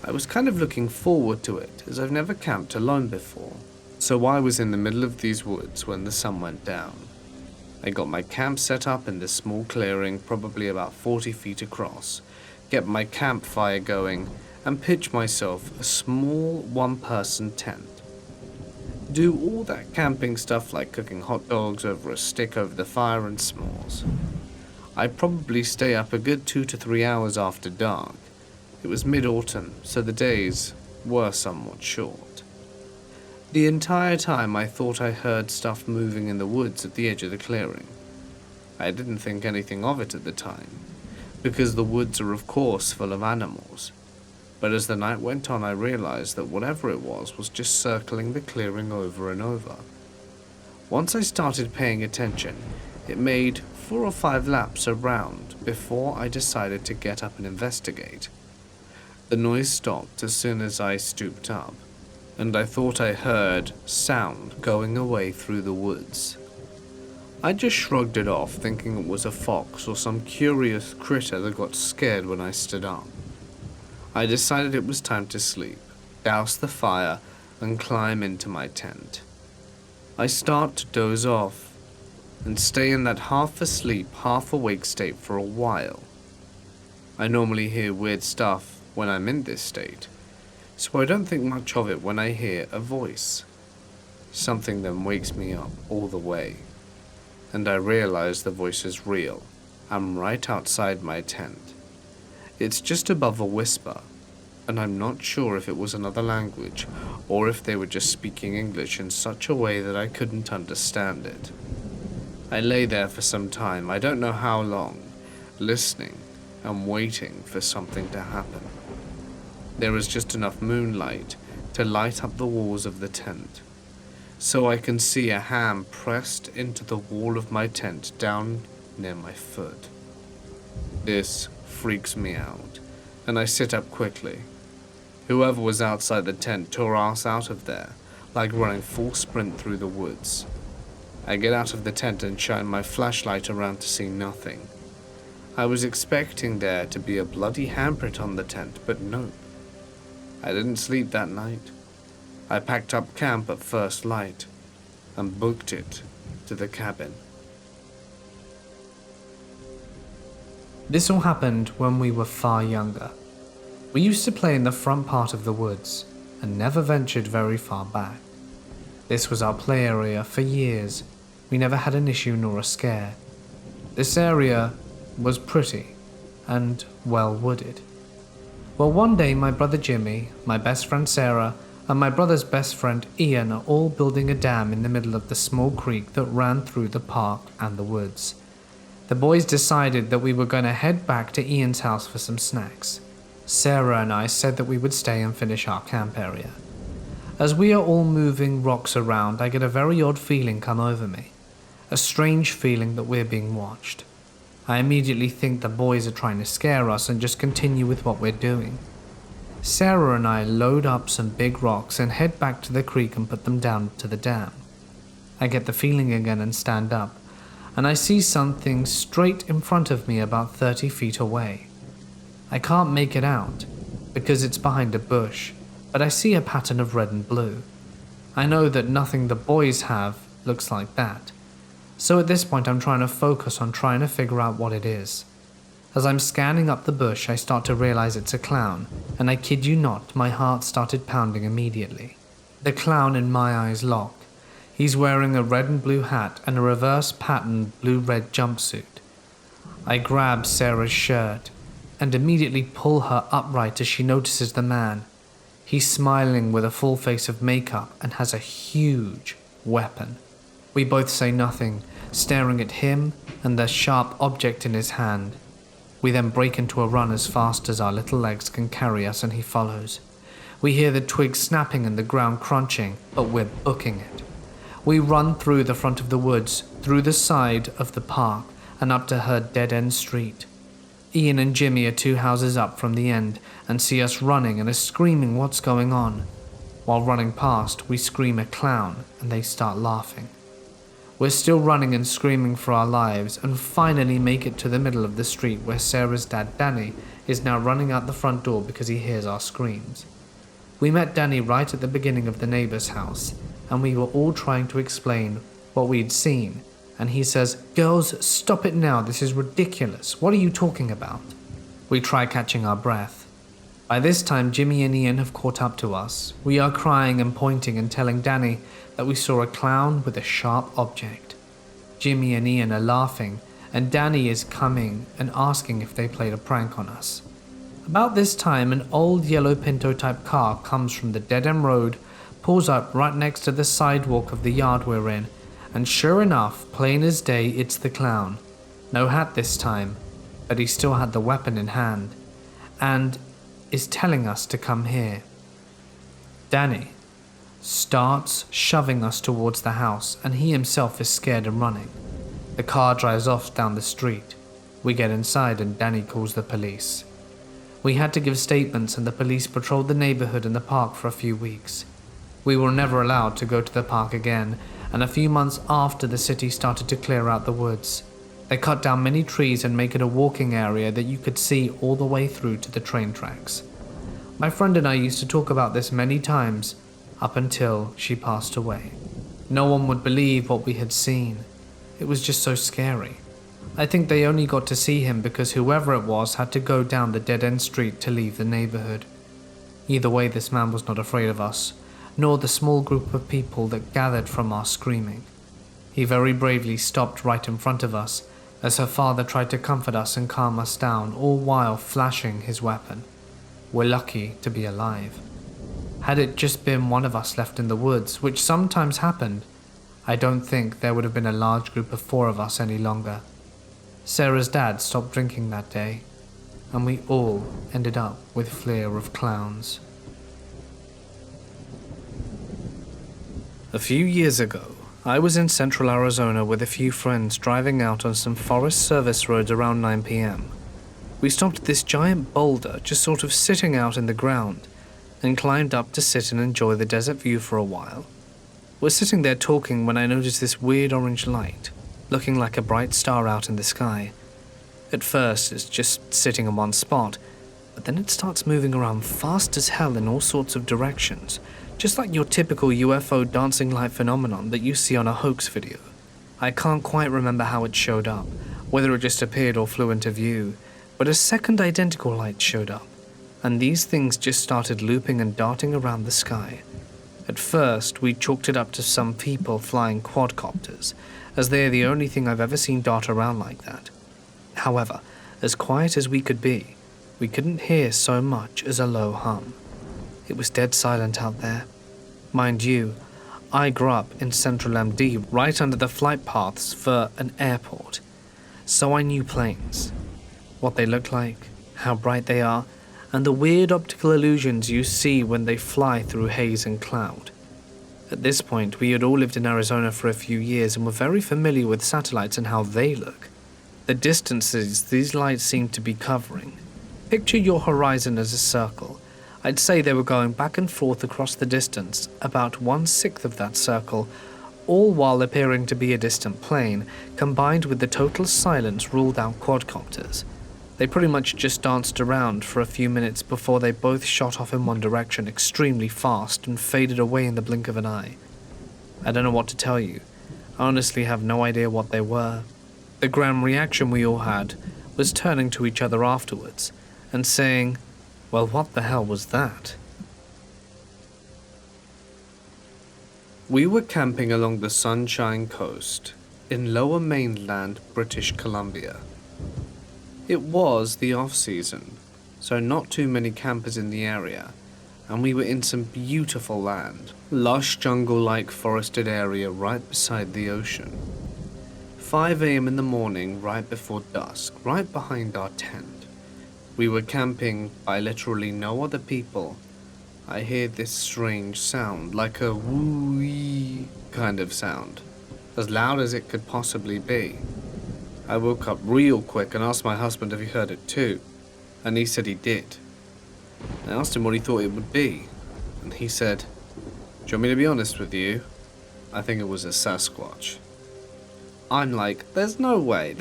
I was kind of looking forward to it, as I've never camped alone before, so I was in the middle of these woods when the sun went down. I got my camp set up in this small clearing, probably about 40 feet across, get my campfire going, and pitch myself a small one-person tent. Do all that camping stuff like cooking hot dogs over a stick over the fire and s'mores. I'd probably stay up a good 2 to 3 hours after dark. It was mid-autumn, so the days were somewhat short. The entire time I thought I heard stuff moving in the woods at the edge of the clearing. I didn't think anything of it at the time, because the woods are of course full of animals. But as the night went on, I realized that whatever it was just circling the clearing over and over. Once I started paying attention, it made 4 or 5 laps around before I decided to get up and investigate. The noise stopped as soon as I stooped up, and I thought I heard sound going away through the woods. I just shrugged it off, thinking it was a fox or some curious critter that got scared when I stood up. I decided it was time to sleep, douse the fire, and climb into my tent. I start to doze off, and stay in that half-asleep, half-awake state for a while. I normally hear weird stuff when I'm in this state, so I don't think much of it when I hear a voice. Something then wakes me up all the way, and I realize the voice is real. I'm right outside my tent. It's just above a whisper, and I'm not sure if it was another language or if they were just speaking English in such a way that I couldn't understand it. I lay there for some time, I don't know how long, listening and waiting for something to happen. There was just enough moonlight to light up the walls of the tent, so I can see a hand pressed into the wall of my tent down near my foot. This freaks me out, and I sit up quickly. Whoever was outside the tent tore us out of there, like running full sprint through the woods. I get out of the tent and shine my flashlight around to see nothing. I was expecting there to be a bloody handprint on the tent, but nope. I didn't sleep that night. I packed up camp at first light and booked it to the cabin. This all happened when we were far younger. We used to play in the front part of the woods and never ventured very far back. This was our play area for years. We never had an issue nor a scare. This area was pretty and well wooded. Well, one day my brother Jimmy, my best friend Sarah, and my brother's best friend Ian are all building a dam in the middle of the small creek that ran through the park and the woods. The boys decided that we were going to head back to Ian's house for some snacks. Sarah and I said that we would stay and finish our camp area. As we are all moving rocks around, I get a very odd feeling come over me. A strange feeling that we're being watched. I immediately think the boys are trying to scare us and just continue with what we're doing. Sarah and I load up some big rocks and head back to the creek and put them down to the dam. I get the feeling again and stand up, and I see something straight in front of me about 30 feet away. I can't make it out because it's behind a bush, but I see a pattern of red and blue. I know that nothing the boys have looks like that. So at this point I'm trying to focus on trying to figure out what it is. As I'm scanning up the bush, I start to realize it's a clown, and I kid you not, my heart started pounding immediately. The clown in my eyes lock. He's wearing a red and blue hat and a reverse patterned blue-red jumpsuit. I grab Sarah's shirt and immediately pull her upright as she notices the man. He's smiling with a full face of makeup and has a huge weapon. We both say nothing, staring at him and the sharp object in his hand. We then break into a run as fast as our little legs can carry us, and he follows. We hear the twigs snapping and the ground crunching, but we're booking it. We run through the front of the woods, through the side of the park, and up to her dead-end street. Ian and Jimmy are 2 houses up from the end and see us running and are screaming what's going on. While running past, we scream a clown and they start laughing. We're still running and screaming for our lives and finally make it to the middle of the street where Sarah's dad Danny is now running out the front door because he hears our screams. We met Danny right at the beginning of the neighbor's house and we were all trying to explain what we'd seen, and he says, "Girls, stop it now, this is ridiculous, what are you talking about?" We try catching our breath. By this time Jimmy and Ian have caught up to us. We are crying and pointing and telling Danny that we saw a clown with a sharp object. Jimmy and Ian are laughing, and Danny is coming and asking if they played a prank on us. About this time, an old yellow Pinto type car comes from the dead-end road, pulls up right next to the sidewalk of the yard we're in, and sure enough, plain as day, it's the clown. No hat this time, but he still had the weapon in hand, and is telling us to come here. Danny starts shoving us towards the house, and he himself is scared and running. The car drives off down the street. We get inside and Danny calls the police. We had to give statements and the police patrolled the neighborhood and the park for a few weeks. We were never allowed to go to the park again, and a few months after the city started to clear out the woods. They cut down many trees and make it a walking area that you could see all the way through to the train tracks. My friend and I used to talk about this many times, up until she passed away. No one would believe what we had seen. It was just so scary. I think they only got to see him because whoever it was had to go down the dead-end street to leave the neighborhood. Either way, this man was not afraid of us, nor the small group of people that gathered from our screaming. He very bravely stopped right in front of us as her father tried to comfort us and calm us down, all while flashing his weapon. We're lucky to be alive. Had it just been one of us left in the woods, which sometimes happened, I don't think there would have been a large group of 4 of us any longer. Sarah's dad stopped drinking that day, and we all ended up with fear of clowns. A few years ago, I was in central Arizona with a few friends driving out on some Forest Service roads around 9 p.m. We stopped at this giant boulder just sort of sitting out in the ground, and climbed up to sit and enjoy the desert view for a while. We're sitting there talking when I noticed this weird orange light, looking like a bright star out in the sky. At first, it's just sitting in one spot, but then it starts moving around fast as hell in all sorts of directions, just like your typical UFO dancing light phenomenon that you see on a hoax video. I can't quite remember how it showed up, whether it just appeared or flew into view, but a second identical light showed up, and these things just started looping and darting around the sky. At first, we chalked it up to some people flying quadcopters, as they are the only thing I've ever seen dart around like that. However, as quiet as we could be, we couldn't hear so much as a low hum. It was dead silent out there. Mind you, I grew up in central MD, right under the flight paths for an airport, so I knew planes, what they look like, how bright they are, and the weird optical illusions you see when they fly through haze and cloud. At this point, we had all lived in Arizona for a few years and were very familiar with satellites and how they look. The distances these lights seem to be covering. Picture your horizon as a circle. I'd say they were going back and forth across the distance, about 1/6 of that circle, all while appearing to be a distant plane, combined with the total silence ruled out quadcopters. They pretty much just danced around for a few minutes before they both shot off in one direction extremely fast and faded away in the blink of an eye. I don't know what to tell you. I honestly have no idea what they were. The grim reaction we all had was turning to each other afterwards and saying, "Well, what the hell was that?" We were camping along the Sunshine Coast in lower mainland British Columbia. It was the off-season, so not too many campers in the area, and we were in some beautiful land, lush jungle-like forested area right beside the ocean. 5 a.m. in the morning, right before dusk, right behind our tent. We were camping by literally no other people. I hear this strange sound, like a woo-wee kind of sound, as loud as it could possibly be. I woke up real quick and asked my husband if he heard it too, and he said he did. I asked him what he thought it would be, and he said, "Do you want me to be honest with you? I think it was a Sasquatch." I'm like, there's no way,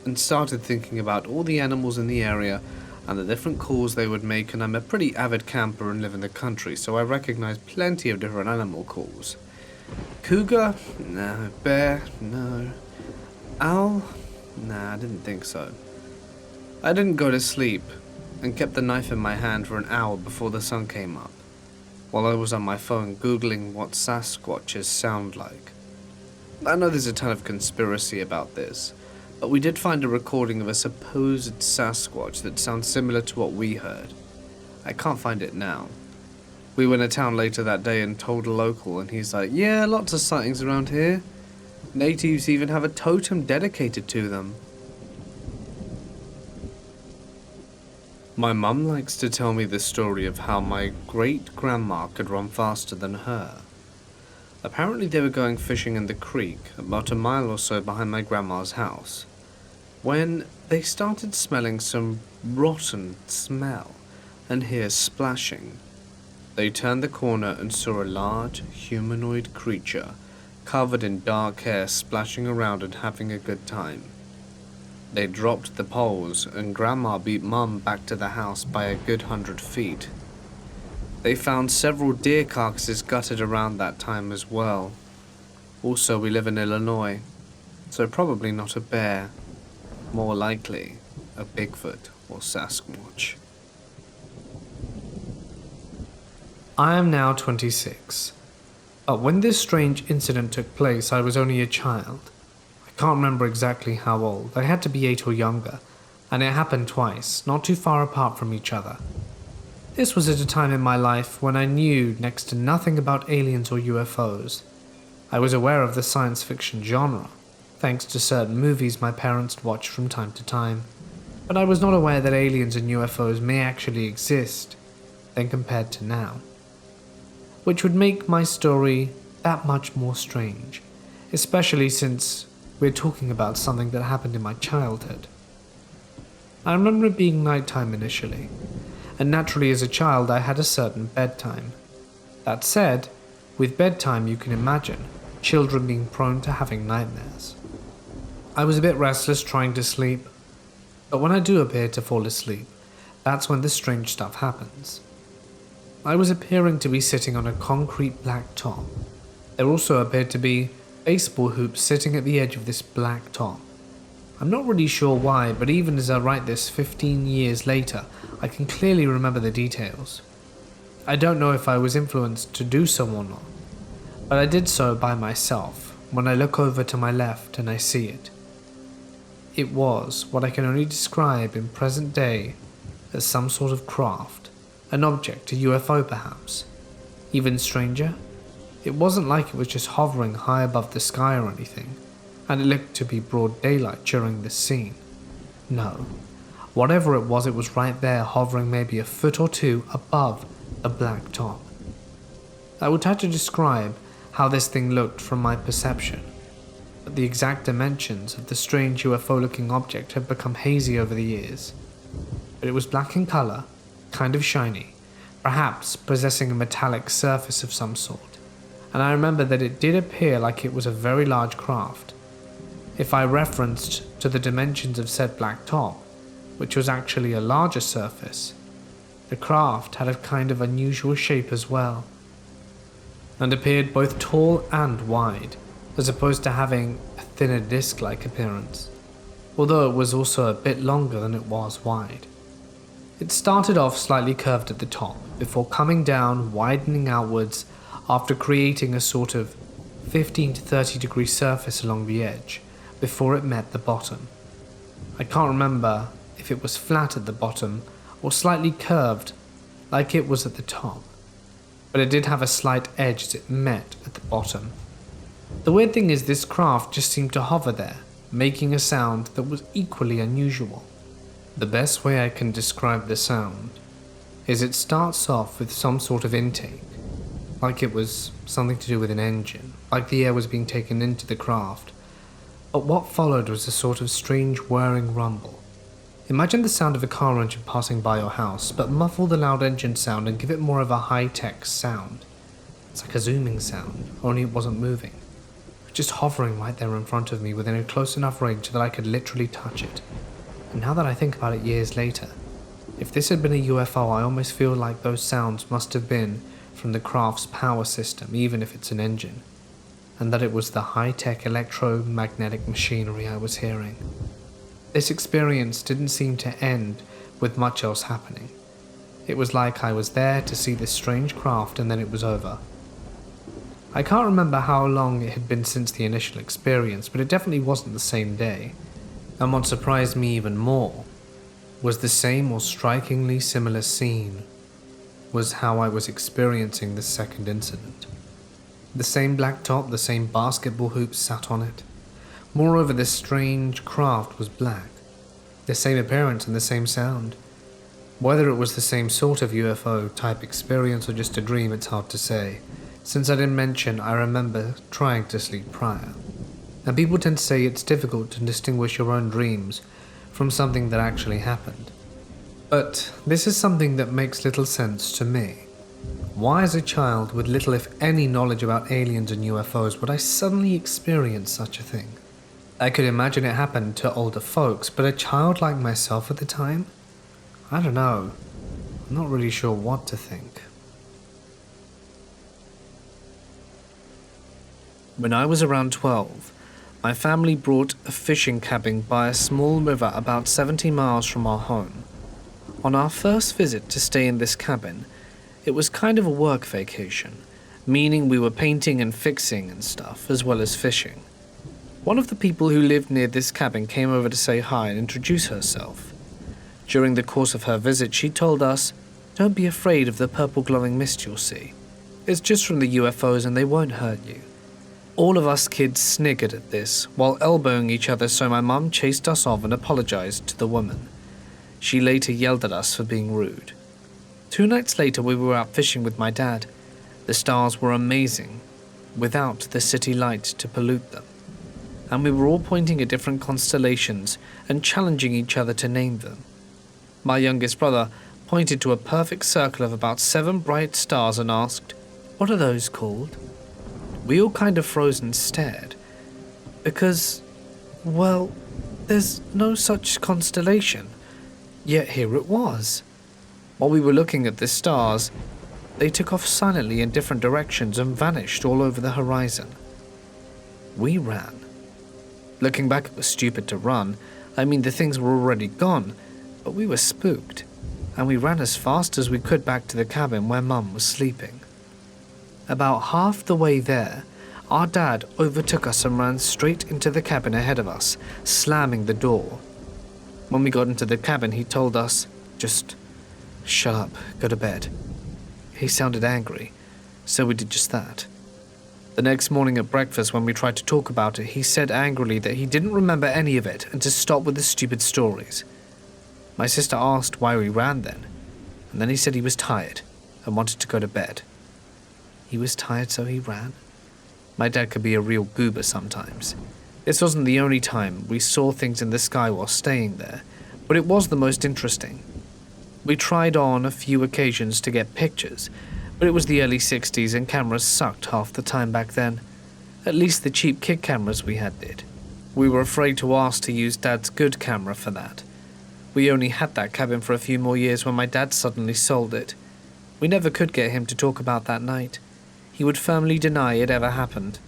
and started thinking about all the animals in the area and the different calls they would make, and I'm a pretty avid camper and live in the country, so I recognize plenty of different animal calls. Cougar? No. Bear? No. Owl? Nah, I didn't think so. I didn't go to sleep and kept the knife in my hand for an hour before the sun came up, while I was on my phone googling what Sasquatches sound like. I know there's a ton of conspiracy about this, but we did find a recording of a supposed Sasquatch that sounds similar to what we heard. I can't find it now. We went to town later that day and told a local, and he's like, "Yeah, lots of sightings around here. Natives even have a totem dedicated to them." My mum likes to tell me the story of how my great-grandma could run faster than her. Apparently they were going fishing in the creek, about a mile or so behind my grandma's house, when they started smelling some rotten smell and hear splashing. They turned the corner and saw a large, humanoid creature covered in dark hair splashing around and having a good time. They dropped the poles, and Grandma beat Mum back to the house by a good 100 feet. They found several deer carcasses gutted around that time as well. Also, we live in Illinois, so probably not a bear. More likely, a Bigfoot or Sasquatch. I am now 26. But when this strange incident took place, I was only a child. I can't remember exactly how old. I had to be 8 or younger, and it happened twice, not too far apart from each other. This was at a time in my life when I knew next to nothing about aliens or UFOs. I was aware of the science fiction genre, thanks to certain movies my parents watched from time to time, but I was not aware that aliens and UFOs may actually exist, then compared to now. Which would make my story that much more strange, especially since we're talking about something that happened in my childhood. I remember it being nighttime initially, and naturally as a child I had a certain bedtime. That said, with bedtime you can imagine children being prone to having nightmares. I was a bit restless trying to sleep, but when I do appear to fall asleep, that's when the strange stuff happens. I was appearing to be sitting on a concrete black top. There also appeared to be baseball hoops sitting at the edge of this black top. I'm not really sure why, but even as I write this 15 years later, I can clearly remember the details. I don't know if I was influenced to do so or not, but I did so by myself when I look over to my left and I see it. It was what I can only describe in present day as some sort of craft, an object, a UFO perhaps. Even stranger, it wasn't like it was just hovering high above the sky or anything, and it looked to be broad daylight during this scene. No, whatever it was right there hovering maybe a foot or two above the black top. I would have to describe how this thing looked from my perception, but the exact dimensions of the strange UFO-looking object had become hazy over the years. But it was black in color, kind of shiny, perhaps possessing a metallic surface of some sort, and I remember that it did appear like it was a very large craft. If I referenced to the dimensions of said black top, which was actually a larger surface, the craft had a kind of unusual shape as well, and appeared both tall and wide, as opposed to having a thinner disc-like appearance, although it was also a bit longer than it was wide. It started off slightly curved at the top, before coming down, widening outwards, after creating a sort of 15 to 30 degree surface along the edge, before it met the bottom. I can't remember if it was flat at the bottom or slightly curved like it was at the top, but it did have a slight edge as it met at the bottom. The weird thing is this craft just seemed to hover there, making a sound that was equally unusual. The best way I can describe the sound is it starts off with some sort of intake, like it was something to do with an engine, like the air was being taken into the craft, but what followed was a sort of strange whirring rumble. Imagine the sound of a car engine passing by your house, but muffle the loud engine sound and give it more of a high-tech sound. It's like a zooming sound, only it wasn't moving. It was just hovering right there in front of me within a close enough range that I could literally touch it. And now that I think about it years later, if this had been a UFO, I almost feel like those sounds must have been from the craft's power system, even if it's an engine, and that it was the high-tech electromagnetic machinery I was hearing. This experience didn't seem to end with much else happening. It was like I was there to see this strange craft and then it was over. I can't remember how long it had been since the initial experience, but it definitely wasn't the same day. And what surprised me even more was the same or strikingly similar scene was how I was experiencing the second incident. The same black top, the same basketball hoops sat on it. Moreover, this strange craft was black. The same appearance and the same sound. Whether it was the same sort of UFO type experience or just a dream, it's hard to say. Since I didn't mention, I remember trying to sleep prior. And people tend to say it's difficult to distinguish your own dreams from something that actually happened. But this is something that makes little sense to me. Why as a child with little if any knowledge about aliens and UFOs would I suddenly experience such a thing? I could imagine it happened to older folks, but a child like myself at the time? I don't know. I'm not really sure what to think. When I was around 12, my family brought a fishing cabin by a small river about 70 miles from our home. On our first visit to stay in this cabin, it was kind of a work vacation, meaning we were painting and fixing and stuff, as well as fishing. One of the people who lived near this cabin came over to say hi and introduce herself. During the course of her visit, she told us, "Don't be afraid of the purple glowing mist you'll see. It's just from the UFOs and they won't hurt you." All of us kids sniggered at this, while elbowing each other, so my mum chased us off and apologized to the woman. She later yelled at us for being rude. 2 nights later, we were out fishing with my dad. The stars were amazing, without the city lights to pollute them. And we were all pointing at different constellations and challenging each other to name them. My youngest brother pointed to a perfect circle of about 7 bright stars and asked, "What are those called?" We all kind of froze and stared, because, well, there's no such constellation, yet here it was. While we were looking at the stars, they took off silently in different directions and vanished all over the horizon. We ran. Looking back, it was stupid to run. I mean, the things were already gone, but we were spooked, and we ran as fast as we could back to the cabin where Mum was sleeping. About half the way there, our dad overtook us and ran straight into the cabin ahead of us, slamming the door. When we got into the cabin, he told us, "Just shut up, go to bed." He sounded angry, so we did just that. The next morning at breakfast, when we tried to talk about it, he said angrily that he didn't remember any of it and to stop with the stupid stories. My sister asked why we ran then, and then he said he was tired and wanted to go to bed. He was tired, so he ran? My dad could be a real goober sometimes. This wasn't the only time we saw things in the sky while staying there, but it was the most interesting. We tried on a few occasions to get pictures, but it was the early 60s and cameras sucked half the time back then. At least the cheap kit cameras we had did. We were afraid to ask to use Dad's good camera for that. We only had that cabin for a few more years when my dad suddenly sold it. We never could get him to talk about that night. He would firmly deny it ever happened.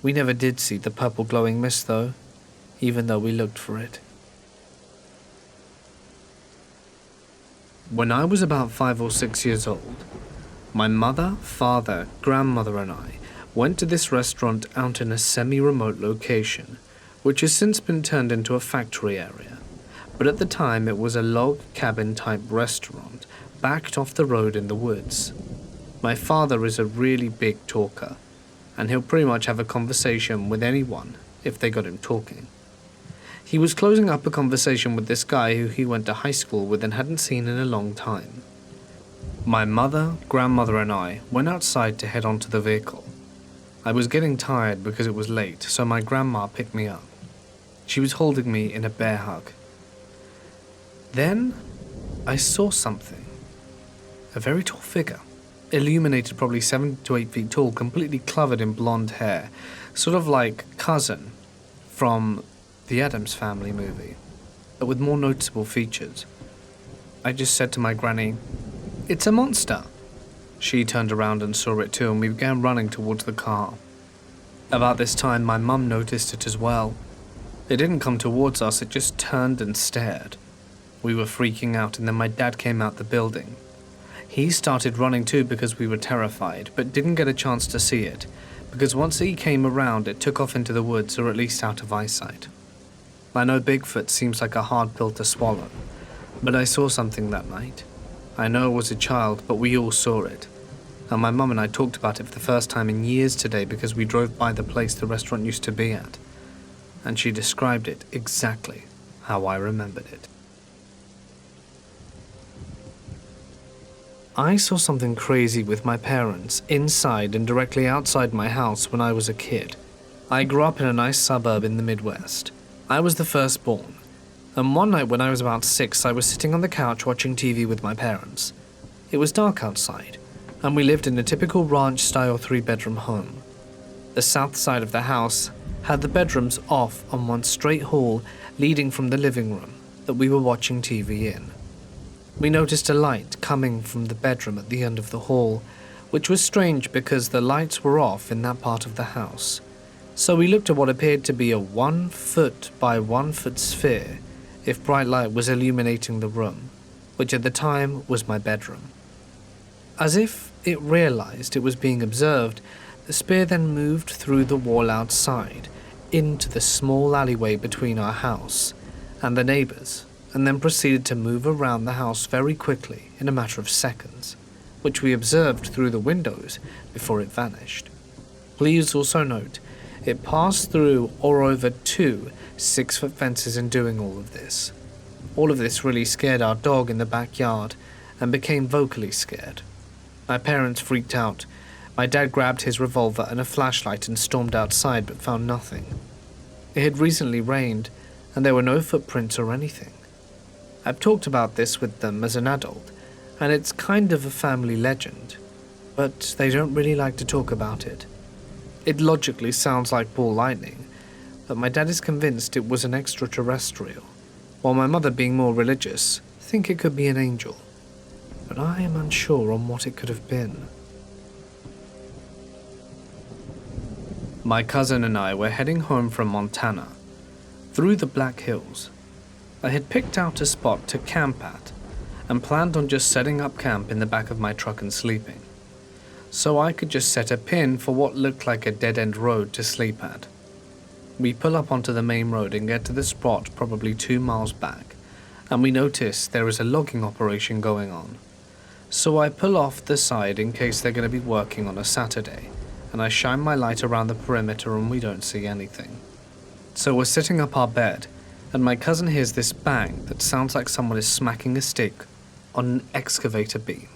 We never did see the purple glowing mist though, even though we looked for it. When I was about 5 or 6 years old, my mother, father, grandmother and I went to this restaurant out in a semi-remote location, which has since been turned into a factory area. But at the time it was a log cabin type restaurant backed off the road in the woods. My father is a really big talker, and he'll pretty much have a conversation with anyone if they got him talking. He was closing up a conversation with this guy who he went to high school with and hadn't seen in a long time. My mother, grandmother and I went outside to head onto the vehicle. I was getting tired because it was late, so my grandma picked me up. She was holding me in a bear hug. Then I saw something. A very tall figure, illuminated probably 7 to 8 feet tall, completely covered in blonde hair, sort of like Cousin from the Addams Family movie, but with more noticeable features. I just said to my granny, "It's a monster." She turned around and saw it too, and we began running towards the car. About this time, my mum noticed it as well. It didn't come towards us, it just turned and stared. We were freaking out, and then my dad came out the building. He started running too because we were terrified, but didn't get a chance to see it, because once he came around, it took off into the woods, or at least out of eyesight. I know Bigfoot seems like a hard pill to swallow, but I saw something that night. I know I was a child, but we all saw it. And my mum and I talked about it for the first time in years today because we drove by the place the restaurant used to be at. And she described it exactly how I remembered it. I saw something crazy with my parents inside and directly outside my house when I was a kid. I grew up in a nice suburb in the Midwest. I was the firstborn, and one night when I was about 6, I was sitting on the couch watching TV with my parents. It was dark outside, and we lived in a typical ranch-style 3-bedroom home. The south side of the house had the bedrooms off on one straight hall leading from the living room that we were watching TV in. We noticed a light coming from the bedroom at the end of the hall, which was strange because the lights were off in that part of the house. So we looked at what appeared to be a 1 foot by 1 foot sphere, if bright light was illuminating the room, which at the time was my bedroom. As if it realized it was being observed, the sphere then moved through the wall outside, into the small alleyway between our house and the neighbors, and then proceeded to move around the house very quickly in a matter of seconds, which we observed through the windows before it vanished. Please also note, it passed through or over 2 6-foot fences in doing all of this. All of this really scared our dog in the backyard and became vocally scared. My parents freaked out. My dad grabbed his revolver and a flashlight and stormed outside but found nothing. It had recently rained and there were no footprints or anything. I've talked about this with them as an adult, and it's kind of a family legend, but they don't really like to talk about it. It logically sounds like ball lightning, but my dad is convinced it was an extraterrestrial, while my mother, being more religious, think it could be an angel. But I am unsure on what it could have been. My cousin and I were heading home from Montana, through the Black Hills. I had picked out a spot to camp at, and planned on just setting up camp in the back of my truck and sleeping, so I could just set a pin for what looked like a dead-end road to sleep at. We pull up onto the main road and get to the spot probably 2 miles back, and we notice there is a logging operation going on. So I pull off the side in case they're going to be working on a Saturday, and I shine my light around the perimeter and we don't see anything. So we're setting up our bed, and my cousin hears this bang that sounds like someone is smacking a stick on an excavator beam.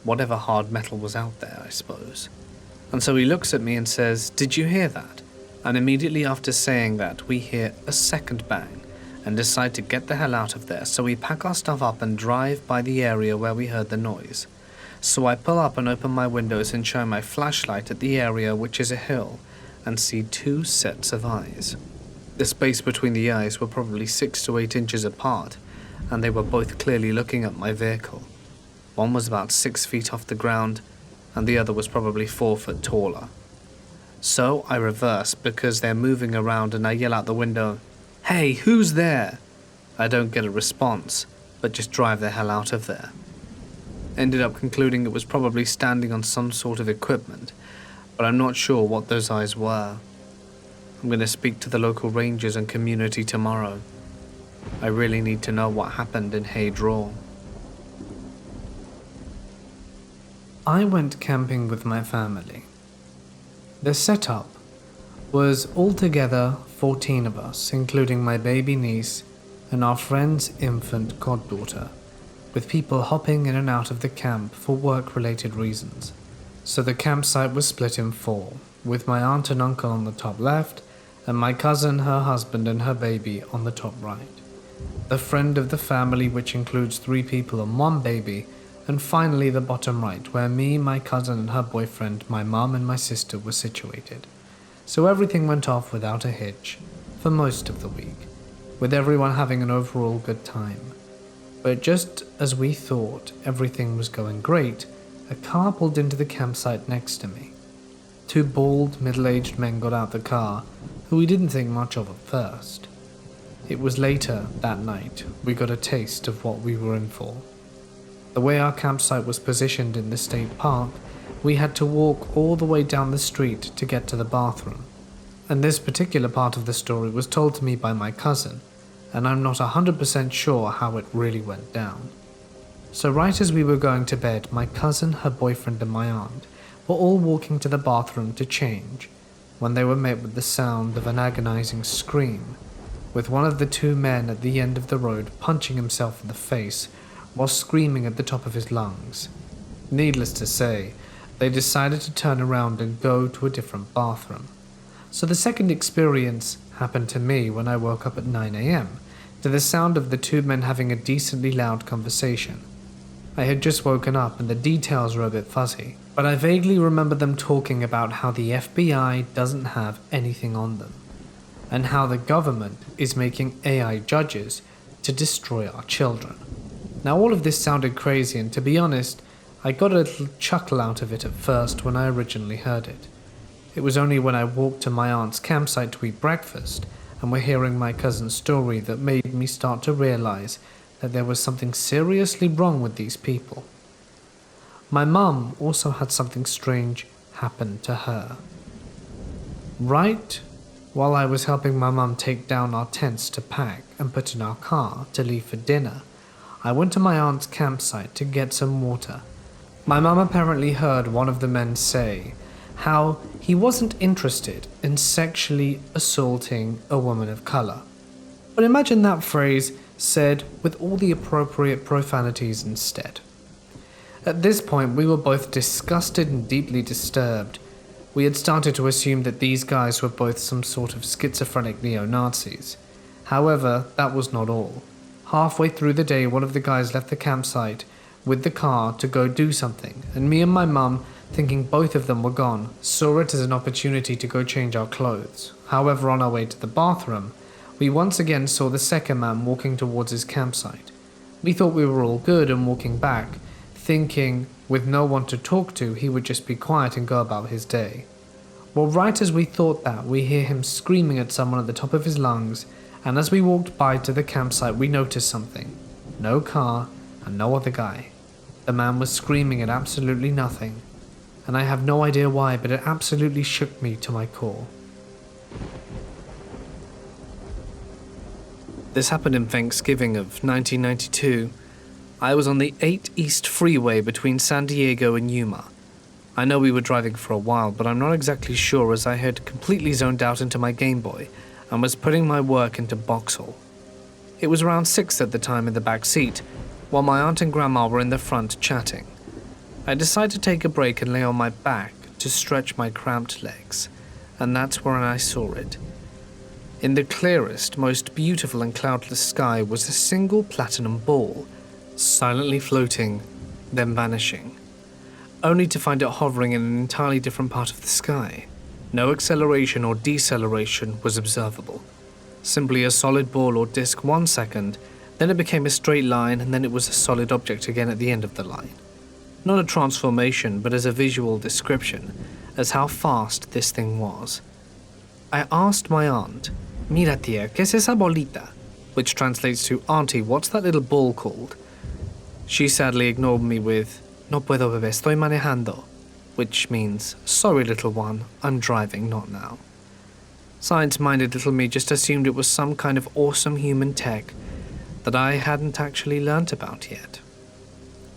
Whatever hard metal was out there, I suppose. And so he looks at me and says, "Did you hear that?" And immediately after saying that, we hear a second bang and decide to get the hell out of there, so we pack our stuff up and drive by the area where we heard the noise. So I pull up and open my windows and shine my flashlight at the area, which is a hill, and see 2 sets of eyes. The space between the eyes were probably 6 to 8 inches apart, and they were both clearly looking at my vehicle. One was about 6 feet off the ground, and the other was probably 4 foot taller. So I reverse because they're moving around, and I yell out the window, "Hey, who's there?" I don't get a response, but just drive the hell out of there. Ended up concluding it was probably standing on some sort of equipment, but I'm not sure what those eyes were. I'm going to speak to the local rangers and community tomorrow. I really need to know what happened in Hay Draw. I went camping with my family. The setup was altogether 14 of us, including my baby niece and our friend's infant goddaughter, with people hopping in and out of the camp for work-related reasons. So the campsite was split in 4, with my aunt and uncle on the top left, and my cousin, her husband, and her baby on the top right. The friend of the family, which includes 3 people and 1 baby, and finally the bottom right, where me, my cousin, and her boyfriend, my mum, and my sister were situated. So everything went off without a hitch for most of the week, with everyone having an overall good time. But just as we thought everything was going great, a car pulled into the campsite next to me. 2 bald, middle-aged men got out the car, who we didn't think much of at first. It was later that night we got a taste of what we were in for. The way our campsite was positioned in the state park, we had to walk all the way down the street to get to the bathroom. And this particular part of the story was told to me by my cousin, and I'm not 100% sure how it really went down. So right as we were going to bed, my cousin, her boyfriend, and my aunt were all walking to the bathroom to change, when they were met with the sound of an agonizing scream, with one of the 2 men at the end of the road punching himself in the face while screaming at the top of his lungs. Needless to say, they decided to turn around and go to a different bathroom. So the second experience happened to me when I woke up at 9 a.m. to the sound of the 2 men having a decently loud conversation. I had just woken up and the details were a bit fuzzy, but I vaguely remember them talking about how the FBI doesn't have anything on them, and how the government is making AI judges to destroy our children. Now all of this sounded crazy, and to be honest, I got a little chuckle out of it at first when I originally heard it. It was only when I walked to my aunt's campsite to eat breakfast and were hearing my cousin's story that made me start to realize that there was something seriously wrong with these people. My mum also had something strange happen to her. Right while I was helping my mum take down our tents to pack and put in our car to leave for dinner, I went to my aunt's campsite to get some water. My mum apparently heard one of the men say how he wasn't interested in sexually assaulting a woman of color. But imagine that phrase said with all the appropriate profanities instead. At this point, we were both disgusted and deeply disturbed. We had started to assume that these guys were both some sort of schizophrenic neo-Nazis. However, that was not all. Halfway through the day, one of the guys left the campsite with the car to go do something, and me and my mum, thinking both of them were gone, saw it as an opportunity to go change our clothes. However, on our way to the bathroom, we once again saw the second man walking towards his campsite. We thought we were all good and walking back, thinking with no one to talk to, he would just be quiet and go about his day. Well, right as we thought that, we hear him screaming at someone at the top of his lungs, and as we walked by to the campsite, we noticed something. No car and no other guy. The man was screaming at absolutely nothing, and I have no idea why, but it absolutely shook me to my core. This happened in Thanksgiving of 1992. I was on the 8 East Freeway between San Diego and Yuma. I know we were driving for a while, but I'm not exactly sure as I had completely zoned out into my Game Boy and was putting my work into Boxhall. It was around 6 at the time in the back seat, while my aunt and grandma were in the front chatting. I decided to take a break and lay on my back to stretch my cramped legs, and that's where I saw it. In the clearest, most beautiful and cloudless sky was a single platinum ball, silently floating, then vanishing, only to find it hovering in an entirely different part of the sky. No acceleration or deceleration was observable. Simply a solid ball or disc 1 second, then it became a straight line, and then it was a solid object again at the end of the line. Not a transformation, but as a visual description, as how fast this thing was. I asked my aunt, "Mira tía, ¿qué es esa bolita?" which translates to, "Auntie, what's that little ball called?" She sadly ignored me with, "No puedo bebé, estoy manejando," which means, "Sorry little one, I'm driving, not now." Science-minded little me just assumed it was some kind of awesome human tech that I hadn't actually learnt about yet.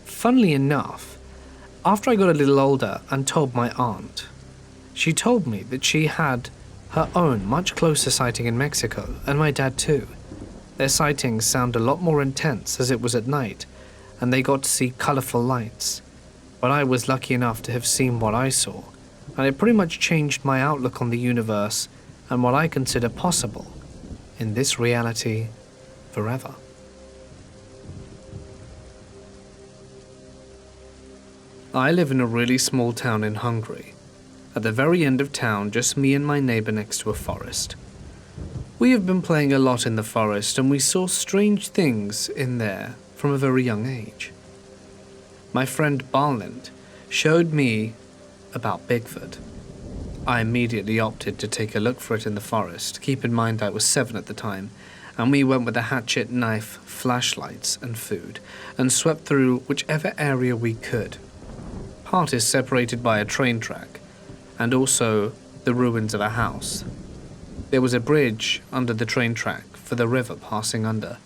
Funnily enough, after I got a little older and told my aunt, she told me that she had her own much closer sighting in Mexico, and my dad too. Their sightings sound a lot more intense as it was at night, and they got to see colourful lights. But I was lucky enough to have seen what I saw, and it pretty much changed my outlook on the universe and what I consider possible in this reality forever. I live in a really small town in Hungary. At the very end of town, just me and my neighbour next to a forest. We have been playing a lot in the forest, and we saw strange things in there from a very young age. My friend Barland showed me about Bigfoot. I immediately opted to take a look for it in the forest. Keep in mind I was 7 at the time, and we went with a hatchet, knife, flashlights, and food, and swept through whichever area we could. Part is separated by a train track, and also the ruins of a house. There was a bridge under the train track for the river passing under,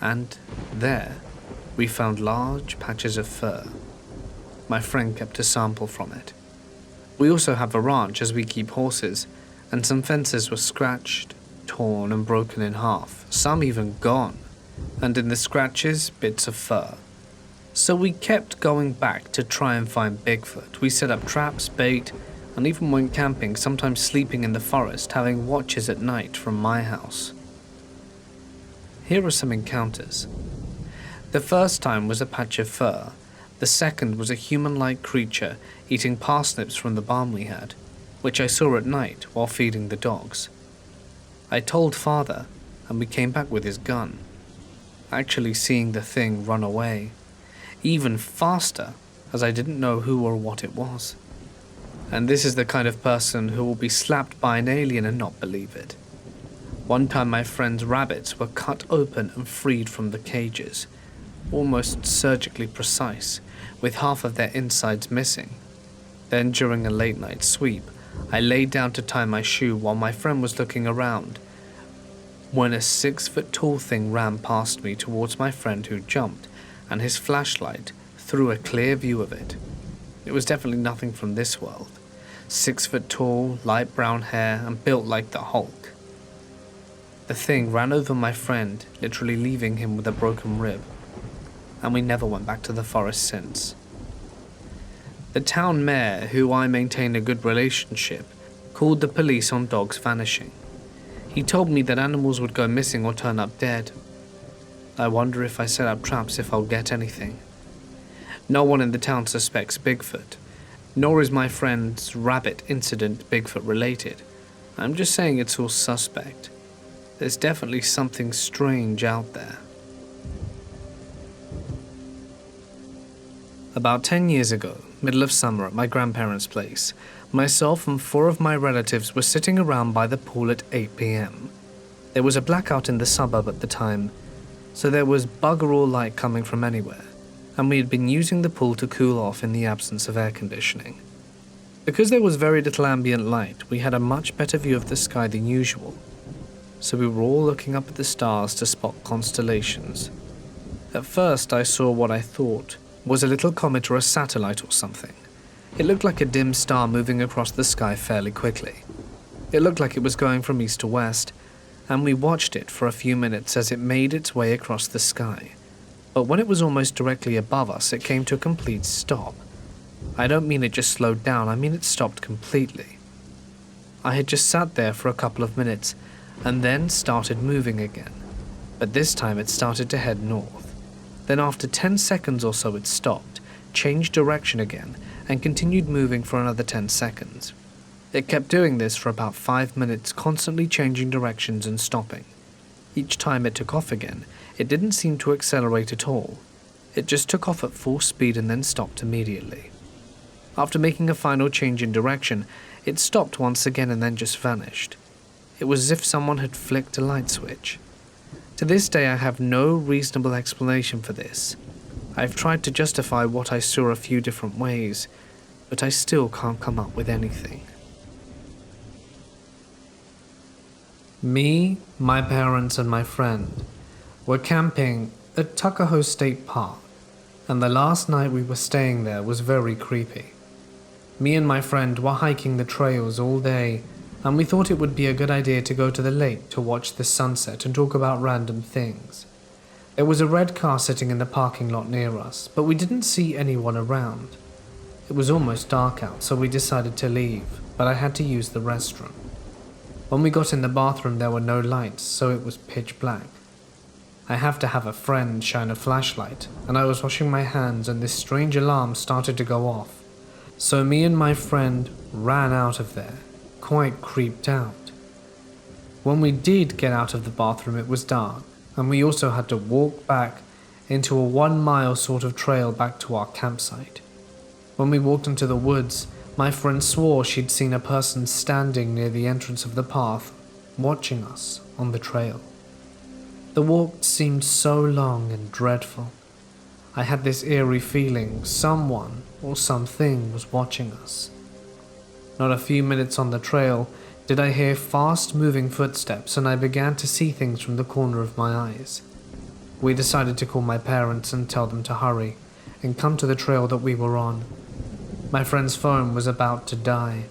and there we found large patches of fur. My friend kept a sample from it. We also have a ranch as we keep horses, and some fences were scratched, torn and broken in half, some even gone, and in the scratches, bits of fur. So we kept going back to try and find Bigfoot. We set up traps, bait, and even went camping, sometimes sleeping in the forest, having watches at night from my house. Here are some encounters. The first time was a patch of fur. The second was a human-like creature eating parsnips from the barn we had, which I saw at night while feeding the dogs. I told Father, and we came back with his gun, actually seeing the thing run away, even faster, as I didn't know who or what it was. And this is the kind of person who will be slapped by an alien and not believe it. One time my friend's rabbits were cut open and freed from the cages, almost surgically precise, with half of their insides missing. Then during a late night sweep, I laid down to tie my shoe while my friend was looking around, when a 6-foot-tall thing ran past me towards my friend, who jumped, and his flashlight threw a clear view of it. It was definitely nothing from this world. 6 foot tall, light brown hair, and built like the Hulk. The thing ran over my friend, literally leaving him with a broken rib, and we never went back to the forest since. The town mayor, who I maintain a good relationship, called the police on dogs vanishing. He told me that animals would go missing or turn up dead. I wonder if I set up traps if I'll get anything. No one in the town suspects Bigfoot, nor is my friend's rabbit incident Bigfoot related. I'm just saying it's all suspect. There's definitely something strange out there. About 10 years ago, middle of summer at my grandparents' place, myself and 4 of my relatives were sitting around by the pool at 8 p.m. There was a blackout in the suburb at the time, so there was bugger all light coming from anywhere, and we had been using the pool to cool off in the absence of air conditioning. Because there was very little ambient light, we had a much better view of the sky than usual, so we were all looking up at the stars to spot constellations. At first I saw what I thought was a little comet or a satellite or something. It looked like a dim star moving across the sky fairly quickly. It looked like it was going from east to west, and we watched it for a few minutes as it made its way across the sky. But when it was almost directly above us, it came to a complete stop. I don't mean it just slowed down, I mean it stopped completely. I had just sat there for a couple of minutes, and then started moving again. But this time it started to head north. Then after 10 seconds or so it stopped, changed direction again, and continued moving for another 10 seconds. It kept doing this for about 5 minutes, constantly changing directions and stopping. Each time it took off again, it didn't seem to accelerate at all. It just took off at full speed and then stopped immediately. After making a final change in direction, it stopped once again and then just vanished. It was as if someone had flicked a light switch. To this day I have no reasonable explanation for this. I've tried to justify what I saw a few different ways, but I still can't come up with anything. Me, my parents and my friend were camping at Tuckahoe State Park, and the last night we were staying there was very creepy. Me and my friend were hiking the trails all day, and we thought it would be a good idea to go to the lake to watch the sunset and talk about random things. There was a red car sitting in the parking lot near us, but we didn't see anyone around. It was almost dark out, so we decided to leave, but I had to use the restroom. When we got in the bathroom, there were no lights, so it was pitch black. I have to have a friend shine a flashlight, and I was washing my hands and this strange alarm started to go off. So me and my friend ran out of there, quite creeped out. When we did get out of the bathroom, it was dark, and we also had to walk back into a 1 mile sort of trail back to our campsite. When we walked into the woods, my friend swore she'd seen a person standing near the entrance of the path, watching us on the trail. The walk seemed so long and dreadful. I had this eerie feeling someone or something was watching us. Not a few minutes on the trail did I hear fast-moving footsteps, and I began to see things from the corner of my eyes. We decided to call my parents and tell them to hurry and come to the trail that we were on. My friend's phone was about to die,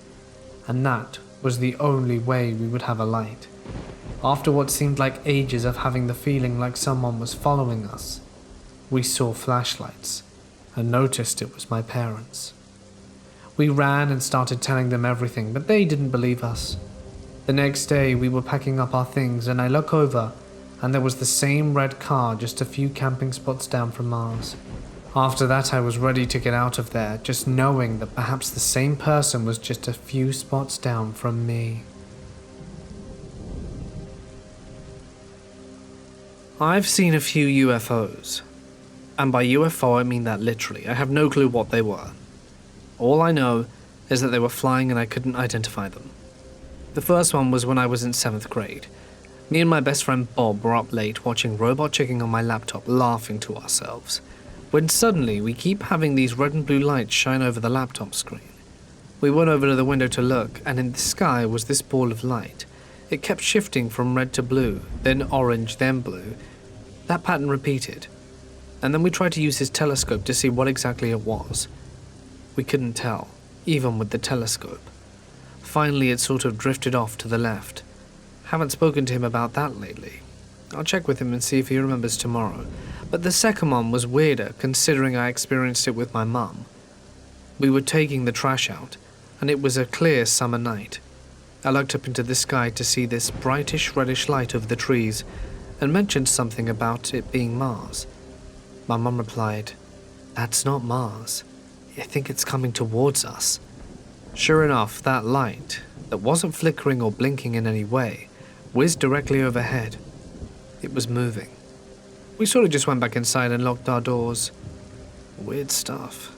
and that was the only way we would have a light. After what seemed like ages of having the feeling like someone was following us, we saw flashlights and noticed it was my parents. We ran and started telling them everything, but they didn't believe us. The next day we were packing up our things and I look over and there was the same red car just a few camping spots down from ours. After that I was ready to get out of there, just knowing that perhaps the same person was just a few spots down from me. I've seen a few UFOs. And by UFO I mean that literally. I have no clue what they were. All I know is that they were flying and I couldn't identify them. The first one was when I was in 7th grade. Me and my best friend Bob were up late watching Robot Chicken on my laptop, laughing to ourselves, when suddenly we keep having these red and blue lights shine over the laptop screen. We went over to the window to look, and in the sky was this ball of light. It kept shifting from red to blue, then orange, then blue. That pattern repeated. And then we tried to use his telescope to see what exactly it was. We couldn't tell, even with the telescope. Finally, it sort of drifted off to the left. Haven't spoken to him about that lately. I'll check with him and see if he remembers tomorrow. But the second one was weirder, considering I experienced it with my mum. We were taking the trash out, and it was a clear summer night. I looked up into the sky to see this brightish reddish light over the trees, and mentioned something about it being Mars. My mum replied, "That's not Mars. I think it's coming towards us." Sure enough, that light, that wasn't flickering or blinking in any way, whizzed directly overhead. It was moving. We sort of just went back inside and locked our doors. Weird stuff.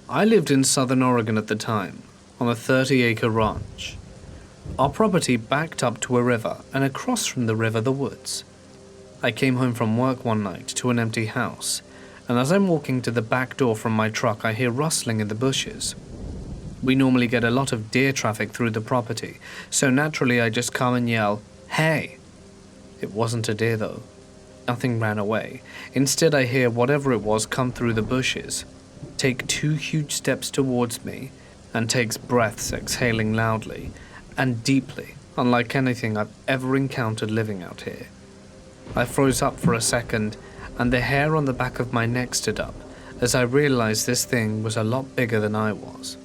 I lived in southern Oregon at the time, on a 30-acre ranch. Our property backed up to a river, and across from the river the woods. I came home from work one night to an empty house, and as I'm walking to the back door from my truck, I hear rustling in the bushes. We normally get a lot of deer traffic through the property, so naturally I just come and yell, "Hey!" It wasn't a deer though. Nothing ran away. Instead I hear whatever it was come through the bushes, take 2 huge steps towards me, and takes breaths exhaling loudly and deeply, unlike anything I've ever encountered living out here. I froze up for a second, and the hair on the back of my neck stood up as I realized this thing was a lot bigger than I was.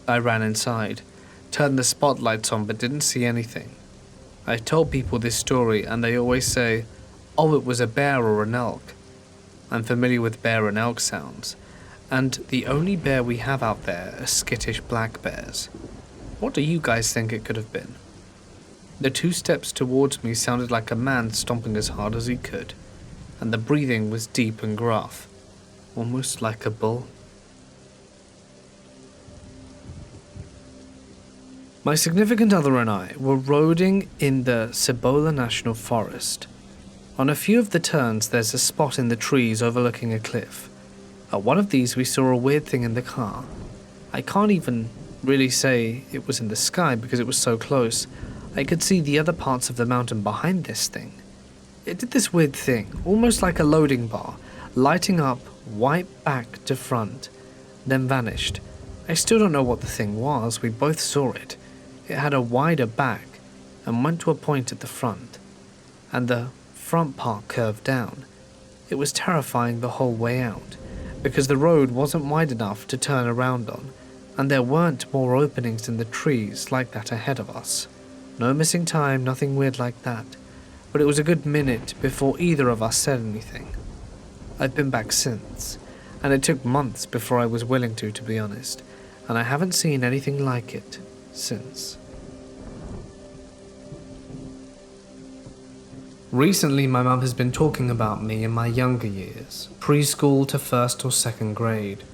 I ran inside, turned the spotlights on but didn't see anything. I told people this story and they always say, "Oh, it was a bear or an elk." I'm familiar with bear and elk sounds, and the only bear we have out there are skittish black bears. What do you guys think it could have been? The 2 steps towards me sounded like a man stomping as hard as he could, and the breathing was deep and gruff, almost like a bull. My significant other and I were roading in the Cibola National Forest. On a few of the turns there's a spot in the trees overlooking a cliff. At one of these we saw a weird thing in the car. I can't even really say it was in the sky because it was so close. I could see the other parts of the mountain behind this thing. It did this weird thing, almost like a loading bar, lighting up white back to front, then vanished. I still don't know what the thing was, we both saw it. It had a wider back and went to a point at the front, and the front part curved down. It was terrifying the whole way out, because the road wasn't wide enough to turn around on, and there weren't more openings in the trees like that ahead of us. No missing time, nothing weird like that, but it was a good minute before either of us said anything. I've been back since, and it took months before I was willing to be honest, and I haven't seen anything like it since. Recently, my mum has been talking about me in my younger years, preschool to 1st or 2nd grade.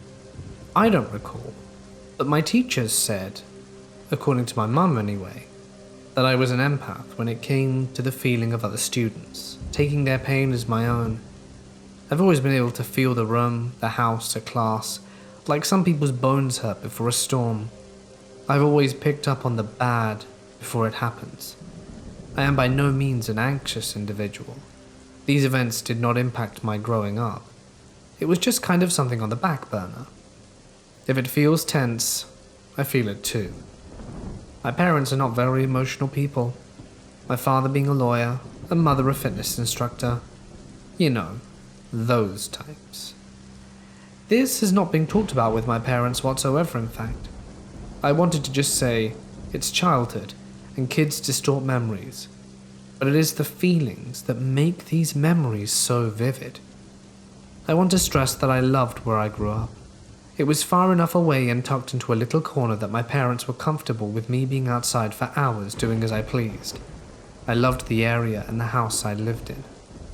I don't recall, but my teachers said, according to my mum anyway, that I was an empath when it came to the feeling of other students, taking their pain as my own. I've always been able to feel the room, the house, a class, like some people's bones hurt before a storm. I've always picked up on the bad before it happens. I am by no means an anxious individual. These events did not impact my growing up. It was just kind of something on the back burner. If it feels tense, I feel it too. My parents are not very emotional people. My father being a lawyer, and mother a fitness instructor. You know, those types. This has not been talked about with my parents whatsoever, in fact. I wanted to just say, it's childhood, and kids distort memories. But it is the feelings that make these memories so vivid. I want to stress that I loved where I grew up. It was far enough away and tucked into a little corner that my parents were comfortable with me being outside for hours doing as I pleased. I loved the area and the house I lived in.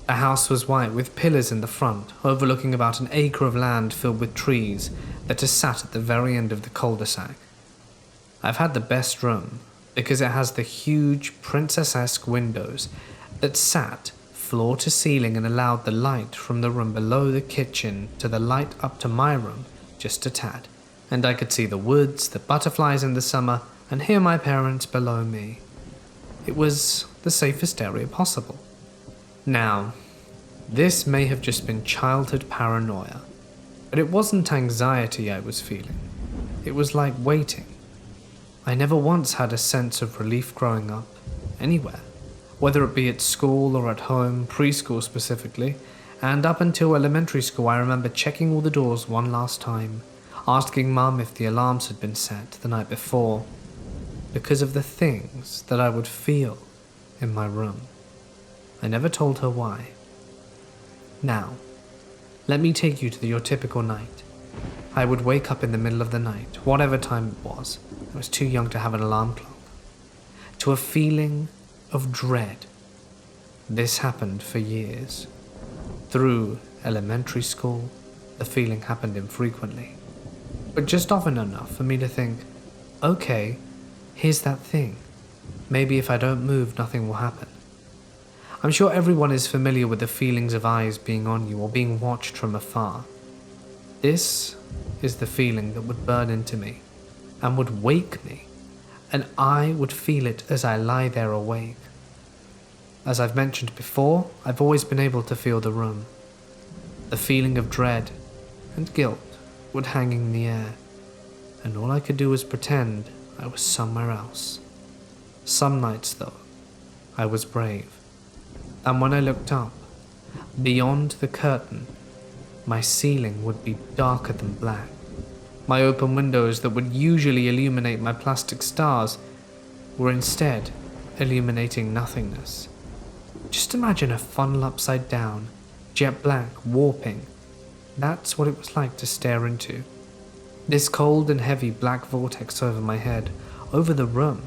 The house was white with pillars in the front, overlooking about an acre of land filled with trees that is sat at the very end of the cul-de-sac. I've had the best room, because it has the huge princess-esque windows that sat floor to ceiling and allowed the light from the room below the kitchen to the light up to my room just a tad, and I could see the woods, the butterflies in the summer, and hear my parents below me. It was the safest area possible. Now, this may have just been childhood paranoia, but it wasn't anxiety I was feeling. It was like waiting. I never once had a sense of relief growing up, anywhere, whether it be at school or at home, preschool specifically, and up until elementary school I remember checking all the doors one last time, asking Mum if the alarms had been set the night before, because of the things that I would feel in my room. I never told her why. Now, let me take you to your typical night. I would wake up in the middle of the night, whatever time it was. I was too young to have an alarm clock. To a feeling of dread. This happened for years. Through elementary school, the feeling happened infrequently, but just often enough for me to think, okay, here's that thing. Maybe if I don't move, nothing will happen. I'm sure everyone is familiar with the feelings of eyes being on you or being watched from afar. This is the feeling that would burn into me and would wake me, and I would feel it as I lie there awake. As I've mentioned before, I've always been able to feel the room. The feeling of dread and guilt would hang in the air, and all I could do was pretend I was somewhere else. Some nights, though, I was brave, and when I looked up, beyond the curtain, my ceiling would be darker than black. My open windows that would usually illuminate my plastic stars were instead illuminating nothingness. Just imagine a funnel upside down, jet black, warping. That's what it was like to stare into. This cold and heavy black vortex over my head, over the room.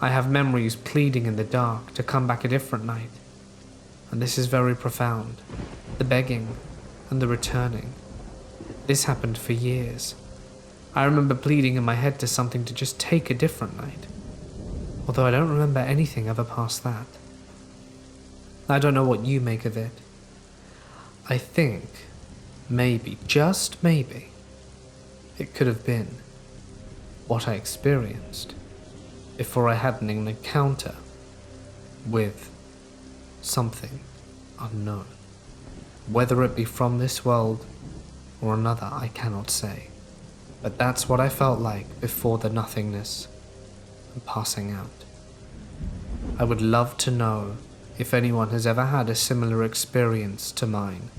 I have memories pleading in the dark to come back a different night. And this is very profound. The begging and the returning. This happened for years. I remember pleading in my head to something to just take a different night. Although I don't remember anything ever past that. I don't know what you make of it. I think, maybe, just maybe, it could have been what I experienced before I had an encounter with something unknown. Whether it be from this world or another, I cannot say. But that's what I felt like before the nothingness and passing out. I would love to know if anyone has ever had a similar experience to mine,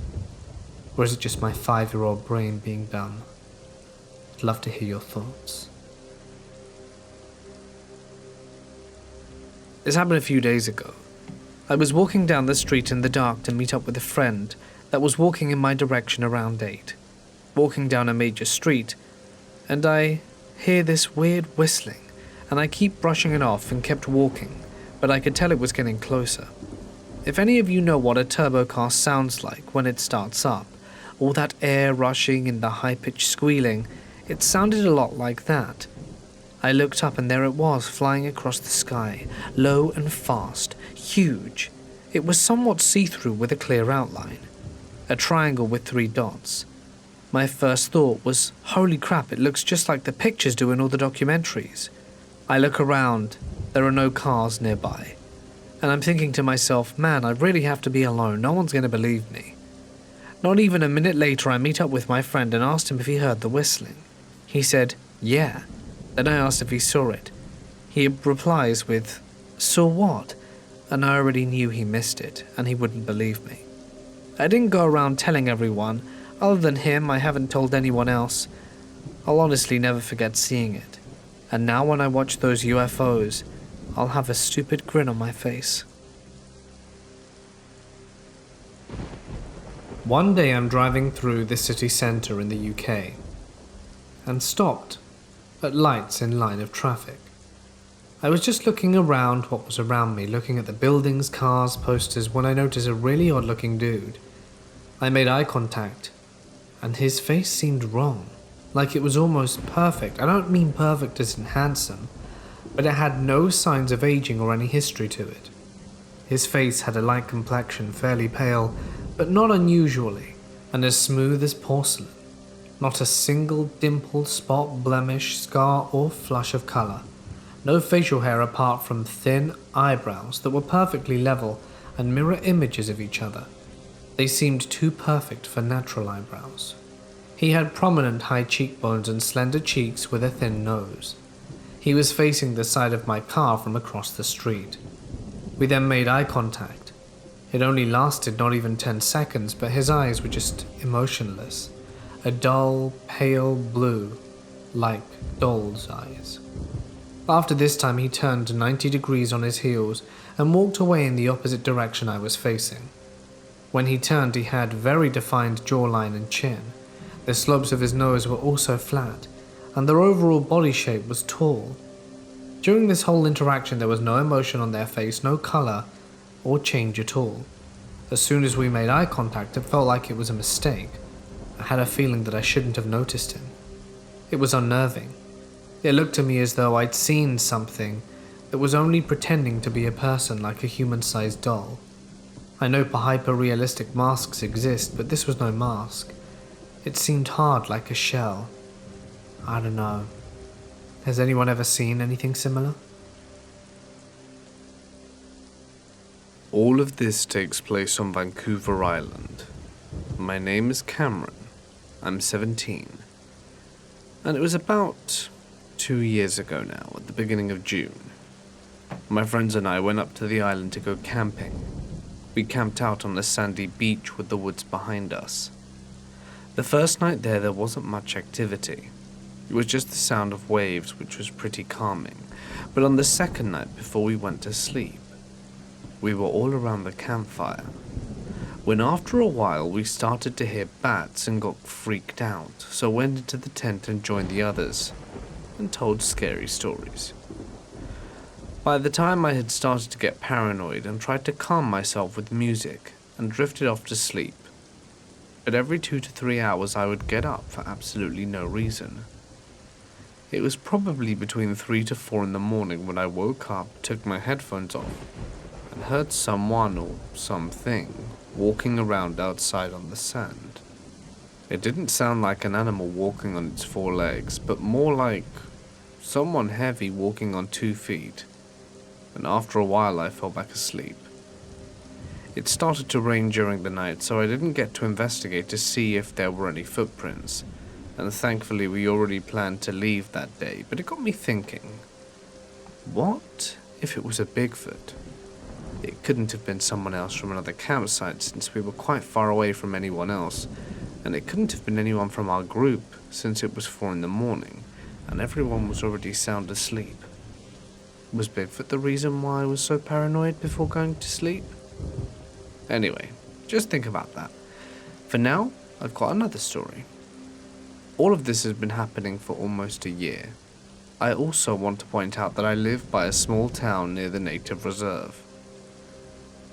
or is it just my 5-year-old brain being dumb? I'd love to hear your thoughts. This happened a few days ago. I was walking down the street in the dark to meet up with a friend that was walking in my direction around 8, walking down a major street, and I hear this weird whistling, and I keep brushing it off and kept walking, but I could tell it was getting closer. If any of you know what a turbo car sounds like when it starts up, all that air rushing and the high-pitched squealing, it sounded a lot like that. I looked up and there it was, flying across the sky, low and fast, huge. It was somewhat see-through with a clear outline. A triangle with 3 dots. My first thought was, holy crap, it looks just like the pictures do in all the documentaries. I look around, there are no cars nearby. And I'm thinking to myself, man, I really have to be alone, no one's going to believe me. Not even a minute later I meet up with my friend and asked him if he heard the whistling. He said, yeah. Then I asked if he saw it. He replies with, saw what? And I already knew he missed it, and he wouldn't believe me. I didn't go around telling everyone. Other than him, I haven't told anyone else. I'll honestly never forget seeing it. And now when I watch those UFOs, I'll have a stupid grin on my face. One day I'm driving through the city centre in the UK and stopped at lights in line of traffic. I was just looking around what was around me, looking at the buildings, cars, posters, when I noticed a really odd looking dude. I made eye contact and his face seemed wrong, like it was almost perfect. I don't mean perfect as in handsome, but it had no signs of aging or any history to it. His face had a light complexion, fairly pale, but not unusually, and as smooth as porcelain. Not a single dimple, spot, blemish, scar, or flush of colour. No facial hair apart from thin eyebrows that were perfectly level and mirror images of each other. They seemed too perfect for natural eyebrows. He had prominent high cheekbones and slender cheeks with a thin nose. He was facing the side of my car from across the street. We then made eye contact. It only lasted not even 10 seconds, but his eyes were just emotionless. A dull, pale blue, like doll's eyes. After this time, he turned 90 degrees on his heels and walked away in the opposite direction I was facing. When he turned, he had very defined jawline and chin. The slopes of his nose were also flat, and their overall body shape was tall. During this whole interaction, there was no emotion on their face, no color, or change at all. As soon as we made eye contact, it felt like it was a mistake. I had a feeling that I shouldn't have noticed him. It was unnerving. It looked to me as though I'd seen something that was only pretending to be a person, like a human-sized doll. I know hyper-realistic masks exist, but this was no mask. It seemed hard, like a shell. I don't know. Has anyone ever seen anything similar? All of this takes place on Vancouver Island. My name is Cameron. I'm 17. And it was about 2 years ago now, at the beginning of June. My friends and I went up to the island to go camping. We camped out on a sandy beach with the woods behind us. The first night there wasn't much activity. It was just the sound of waves, which was pretty calming. But on the second night, before we went to sleep, we were all around the campfire, when after a while we started to hear bats and got freaked out, so went into the tent and joined the others, and told scary stories. By the time I had started to get paranoid and tried to calm myself with music and drifted off to sleep, but every 2 to 3 hours I would get up for absolutely no reason. It was probably between 3 to 4 in the morning when I woke up, took my headphones off, and heard someone or something walking around outside on the sand. It didn't sound like an animal walking on its 4 legs, but more like someone heavy walking on 2 feet, and after a while I fell back asleep. It started to rain during the night, so I didn't get to investigate to see if there were any footprints, and thankfully we already planned to leave that day, but it got me thinking, what if it was a Bigfoot? It couldn't have been someone else from another campsite since we were quite far away from anyone else, and it couldn't have been anyone from our group since it was 4 in the morning, and everyone was already sound asleep. Was Bigfoot the reason why I was so paranoid before going to sleep? Anyway, just think about that. For now, I've got another story. All of this has been happening for almost a year. I also want to point out that I live by a small town near the native reserve.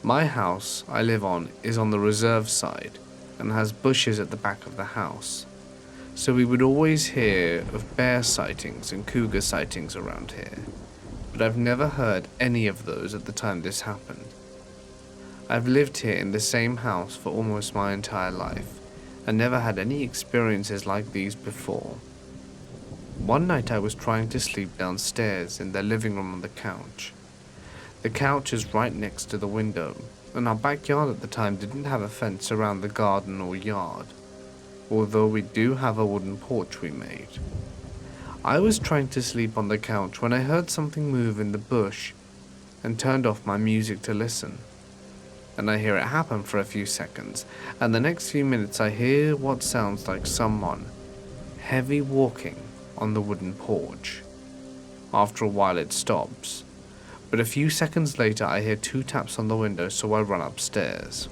My house I live on is on the reserve side and has bushes at the back of the house, so we would always hear of bear sightings and cougar sightings around here, but I've never heard any of those at the time this happened. I've lived here in the same house for almost my entire life and never had any experiences like these before. One night I was trying to sleep downstairs in their living room on the couch. The couch is right next to the window, and our backyard at the time didn't have a fence around the garden or yard, although we do have a wooden porch we made. I was trying to sleep on the couch when I heard something move in the bush and turned off my music to listen. And I hear it happen for a few seconds, and the next few minutes I hear what sounds like someone heavy walking on the wooden porch. After a while it stops, but a few seconds later I hear 2 taps on the window, so I run upstairs.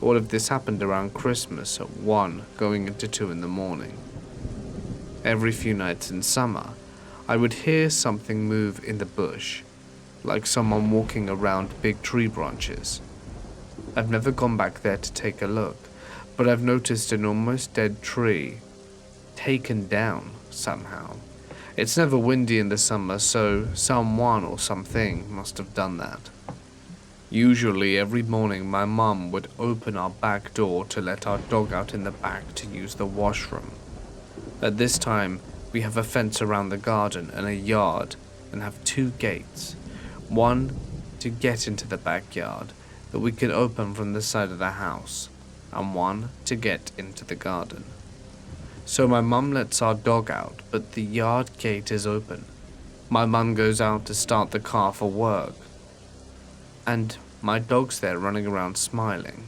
All of this happened around Christmas at 1 going into 2 in the morning. Every few nights in summer, I would hear something move in the bush, like someone walking around big tree branches. I've never gone back there to take a look, but I've noticed an almost dead tree taken down somehow. It's never windy in the summer, so someone or something must have done that. Usually every morning my mum would open our back door to let our dog out in the back to use the washroom. At this time, we have a fence around the garden and a yard and have 2 gates. One to get into the backyard that we can open from the side of the house, and one to get into the garden. So my mum lets our dog out, but the yard gate is open. My mum goes out to start the car for work, and my dog's there running around smiling.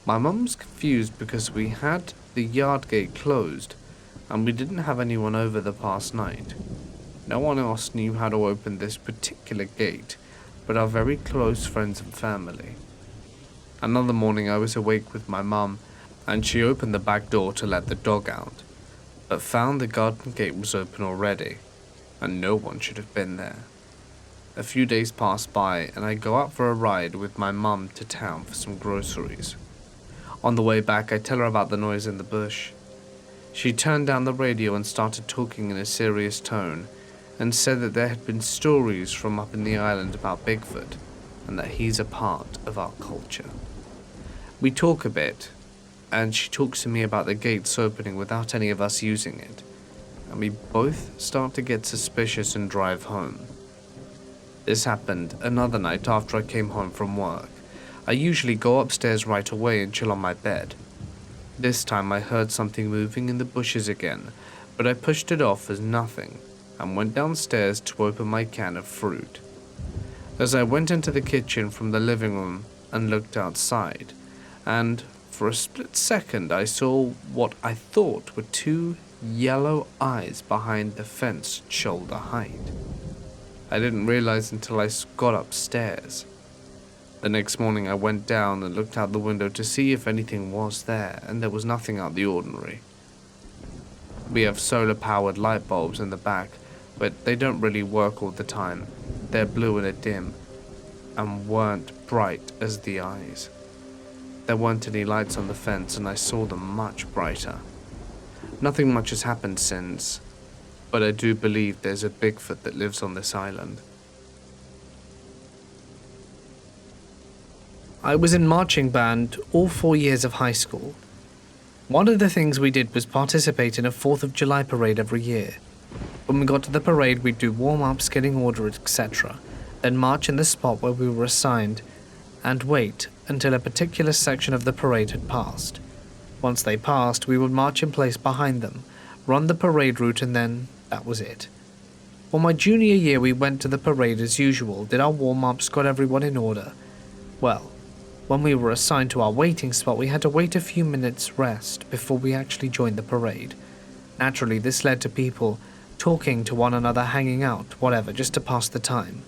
My mum's confused because we had the yard gate closed and we didn't have anyone over the past night. No one else knew how to open this particular gate, but our very close friends and family. Another morning I was awake with my mum, and she opened the back door to let the dog out, but found the garden gate was open already, and no one should have been there. A few days passed by, and I go out for a ride with my mum to town for some groceries. On the way back, I tell her about the noise in the bush. She turned down the radio and started talking in a serious tone, and said that there had been stories from up in the island about Bigfoot, and that he's a part of our culture. We talk a bit, and she talks to me about the gates opening without any of us using it, and we both start to get suspicious and drive home. This happened another night after I came home from work. I usually go upstairs right away and chill on my bed. This time I heard something moving in the bushes again, but I pushed it off as nothing and went downstairs to open my can of fruit. As I went into the kitchen from the living room and looked outside, and for a split second I saw what I thought were two yellow eyes behind the fence shoulder height. I didn't realize until I got upstairs. The next morning I went down and looked out the window to see if anything was there, and there was nothing out of the ordinary. We have solar-powered light bulbs in the back, but they don't really work all the time. They're blue and are dim, and weren't bright as the eyes. There weren't any lights on the fence, and I saw them much brighter. Nothing much has happened since, but I do believe there's a Bigfoot that lives on this island. I was in marching band all 4 years of high school. One of the things we did was participate in a 4th of July parade every year. When we got to the parade, we'd do warm-ups, getting ordered, etc., then march in the spot where we were assigned, and wait until a particular section of the parade had passed. Once they passed, we would march in place behind them, run the parade route, and then that was it. For my junior year, we went to the parade as usual, did our warm-ups, got everyone in order. Well, when we were assigned to our waiting spot, we had to wait a few minutes rest before we actually joined the parade. Naturally, this led to people talking to one another, hanging out, whatever, just to pass the time.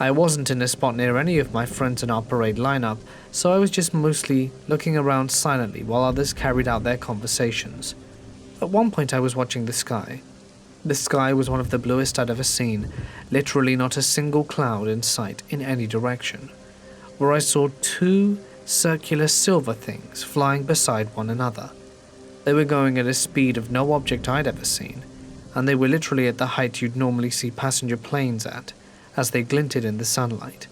I wasn't in a spot near any of my friends in our parade lineup, so I was just mostly looking around silently while others carried out their conversations. At one point I was watching the sky. The sky was one of the bluest I'd ever seen, literally not a single cloud in sight in any direction, where I saw two circular silver things flying beside one another. They were going at a speed of no object I'd ever seen, and they were literally at the height you'd normally see passenger planes at, as they glinted in the sunlight.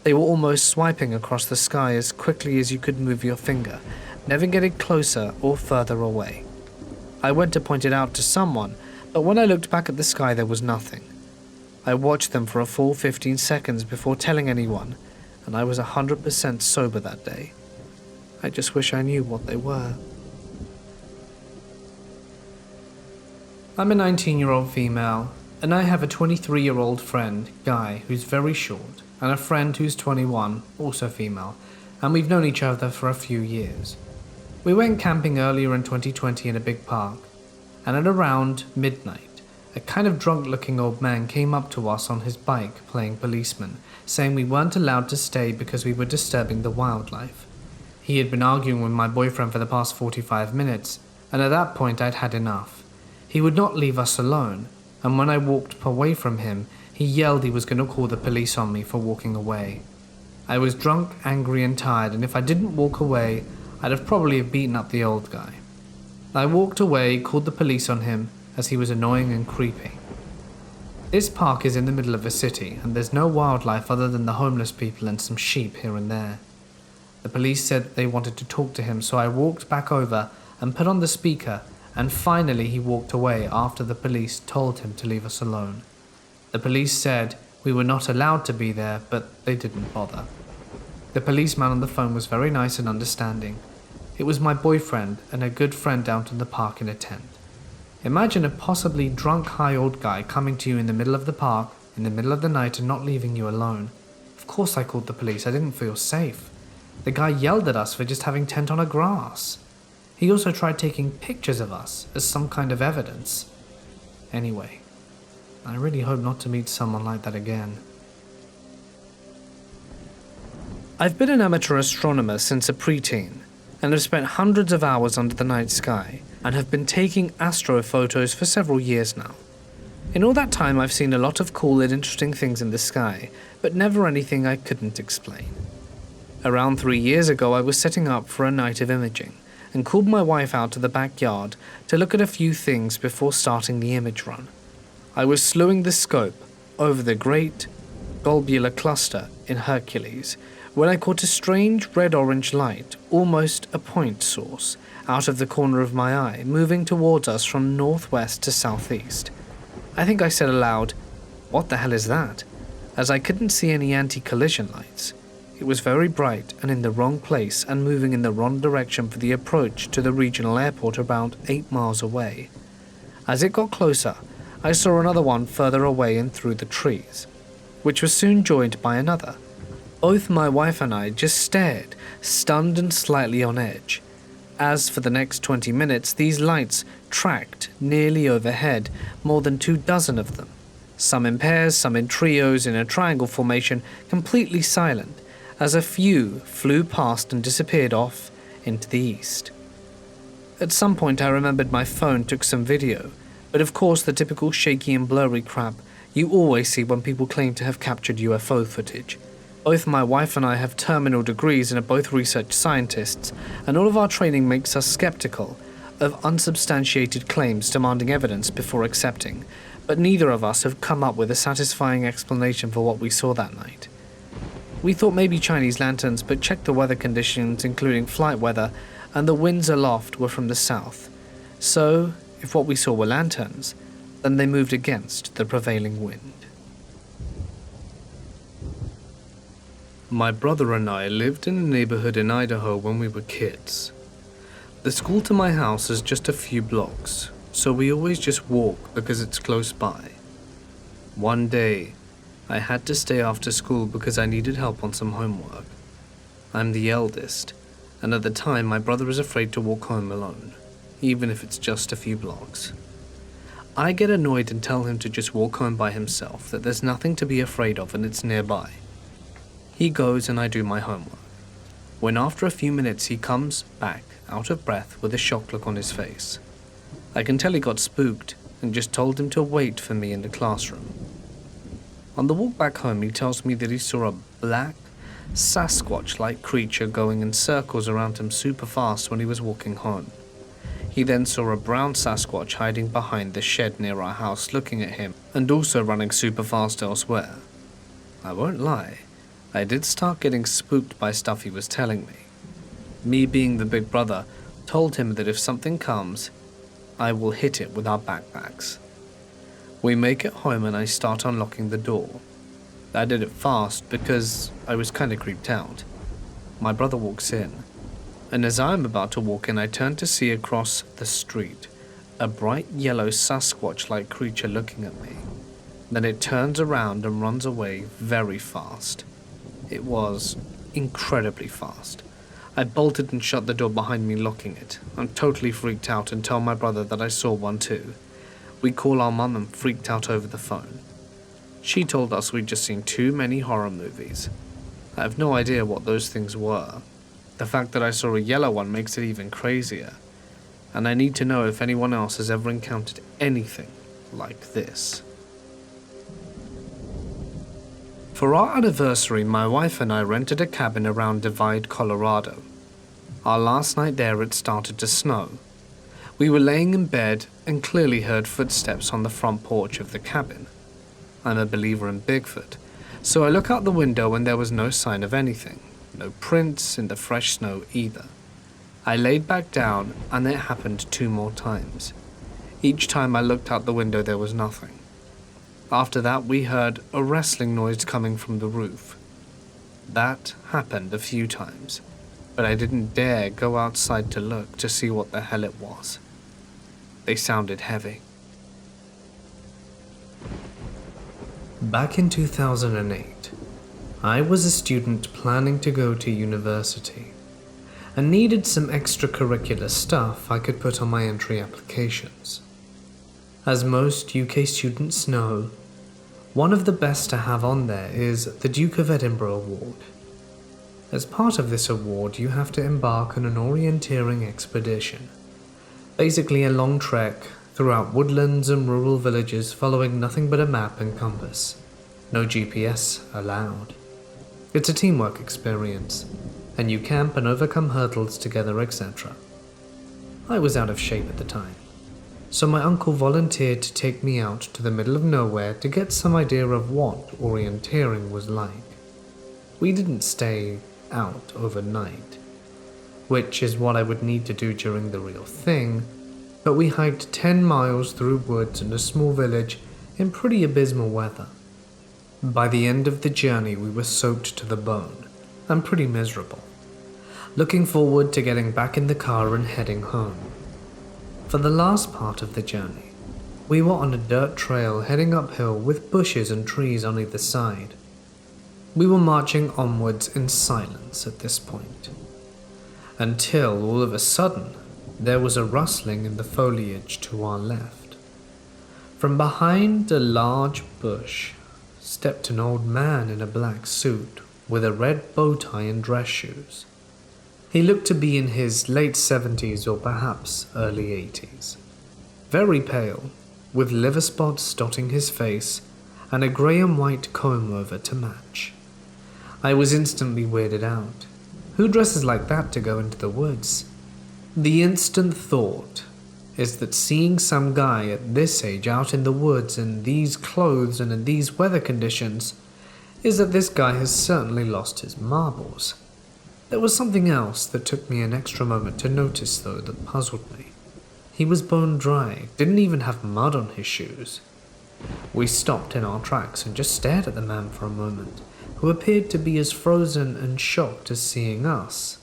They were almost swiping across the sky as quickly as you could move your finger, never getting closer or further away. I went to point it out to someone, but when I looked back at the sky there was nothing. I watched them for a full 15 seconds before telling anyone, and I was 100% sober that day. I just wish I knew what they were. I'm a 19-year-old female, and I have a 23-year-old friend, Guy, who's very short, and a friend who's 21, also female, and we've known each other for a few years. We went camping earlier in 2020 in a big park, and at around midnight, a kind of drunk-looking old man came up to us on his bike playing policeman, saying we weren't allowed to stay because we were disturbing the wildlife. He had been arguing with my boyfriend for the past 45 minutes, and at that point I'd had enough. He would not leave us alone, and when I walked away from him, he yelled he was going to call the police on me for walking away. I was drunk, angry and tired, and if I didn't walk away, I'd have probably beaten up the old guy. I walked away, called the police on him, as he was annoying and creepy. This park is in the middle of a city, and there's no wildlife other than the homeless people and some sheep here and there. The police said that they wanted to talk to him, so I walked back over and put on the speaker, and finally he walked away after the police told him to leave us alone. The police said we were not allowed to be there, but they didn't bother. The policeman on the phone was very nice and understanding. It was my boyfriend and a good friend down to the park in a tent. Imagine a possibly drunk high old guy coming to you in the middle of the park, in the middle of the night and not leaving you alone. Of course I called the police, I didn't feel safe. The guy yelled at us for just having tent on a grass. He also tried taking pictures of us as some kind of evidence. Anyway, I really hope not to meet someone like that again. I've been an amateur astronomer since a preteen, and have spent hundreds of hours under the night sky, and have been taking astrophotos for several years now. In all that time, I've seen a lot of cool and interesting things in the sky, but never anything I couldn't explain. Around 3 years ago, I was setting up for a night of imaging, and called my wife out to the backyard to look at a few things before starting the image run. I was slewing the scope over the Great Globular Cluster in Hercules, when I caught a strange red-orange light, almost a point source, out of the corner of my eye, moving towards us from northwest to southeast. I think I said aloud, "What the hell is that?" as I couldn't see any anti-collision lights. It was very bright and in the wrong place and moving in the wrong direction for the approach to the regional airport about 8 miles away. As it got closer, I saw another one further away and through the trees, which was soon joined by another. Both my wife and I just stared, stunned and slightly on edge. As for the next 20 minutes, these lights tracked nearly overhead, more than 24 of them. Some in pairs, some in trios in a triangle formation, completely silent, as a few flew past and disappeared off into the east. At some point I remembered my phone took some video, but of course the typical shaky and blurry crap you always see when people claim to have captured UFO footage. Both my wife and I have terminal degrees and are both research scientists, and all of our training makes us skeptical of unsubstantiated claims demanding evidence before accepting, but neither of us have come up with a satisfying explanation for what we saw that night. We thought maybe Chinese lanterns, but checked the weather conditions, including flight weather, and the winds aloft were from the south. So, if what we saw were lanterns, then they moved against the prevailing wind. My brother and I lived in a neighborhood in Idaho when we were kids. The school to my house is just a few blocks, so we always just walk because it's close by. One day, I had to stay after school because I needed help on some homework. I'm the eldest, and at the time my brother is afraid to walk home alone, even if it's just a few blocks. I get annoyed and tell him to just walk home by himself, that there's nothing to be afraid of and it's nearby. He goes and I do my homework. When after a few minutes he comes back, out of breath, with a shocked look on his face. I can tell he got spooked and just told him to wait for me in the classroom. On the walk back home, he tells me that he saw a black, Sasquatch-like creature going in circles around him super fast when he was walking home. He then saw a brown Sasquatch hiding behind the shed near our house looking at him, and also running super fast elsewhere. I won't lie, I did start getting spooked by stuff he was telling me. Me being the big brother, told him that if something comes, I will hit it with our backpacks. We make it home and I start unlocking the door. I did it fast because I was kinda creeped out. My brother walks in, and as I'm about to walk in, I turn to see across the street a bright yellow Sasquatch-like creature looking at me. Then it turns around and runs away very fast. It was incredibly fast. I bolted and shut the door behind me, locking it. I'm totally freaked out and tell my brother that I saw one too. We call our mum and freaked out over the phone. She told us we'd just seen too many horror movies. I have no idea what those things were. The fact that I saw a yellow one makes it even crazier. And I need to know if anyone else has ever encountered anything like this. For our anniversary, my wife and I rented a cabin around Divide, Colorado. Our last night there, it started to snow. We were laying in bed and clearly heard footsteps on the front porch of the cabin. I'm a believer in Bigfoot, so I look out the window and there was no sign of anything, no prints in the fresh snow either. I laid back down and it happened 2 more times. Each time I looked out the window there was nothing. After that we heard a rustling noise coming from the roof. That happened a few times, but I didn't dare go outside to look to see what the hell it was. They sounded heavy. Back in 2008, I was a student planning to go to university and needed some extracurricular stuff I could put on my entry applications. As most UK students know, one of the best to have on there is the Duke of Edinburgh Award. As part of this award, you have to embark on an orienteering expedition. Basically a long trek throughout woodlands and rural villages following nothing but a map and compass. No GPS allowed. It's a teamwork experience, and you camp and overcome hurdles together, etc. I was out of shape at the time, so my uncle volunteered to take me out to the middle of nowhere to get some idea of what orienteering was like. We didn't stay out overnight, which is what I would need to do during the real thing, but we hiked 10 miles through woods and a small village in pretty abysmal weather. By the end of the journey, we were soaked to the bone and pretty miserable, looking forward to getting back in the car and heading home. For the last part of the journey, we were on a dirt trail heading uphill with bushes and trees on either side. We were marching onwards in silence at this point, until all of a sudden there was a rustling in the foliage to our left. From behind a large bush stepped an old man in a black suit with a red bow tie and dress shoes. He looked to be in his late 70s or perhaps early 80s. Very pale, with liver spots dotting his face and a grey and white comb over to match. I was instantly weirded out. Who dresses like that to go into the woods? The instant thought is that seeing some guy at this age out in the woods in these clothes and in these weather conditions is that this guy has certainly lost his marbles. There was something else that took me an extra moment to notice though that puzzled me. He was bone dry, didn't even have mud on his shoes. We stopped in our tracks and just stared at the man for a moment, who appeared to be as frozen and shocked as seeing us.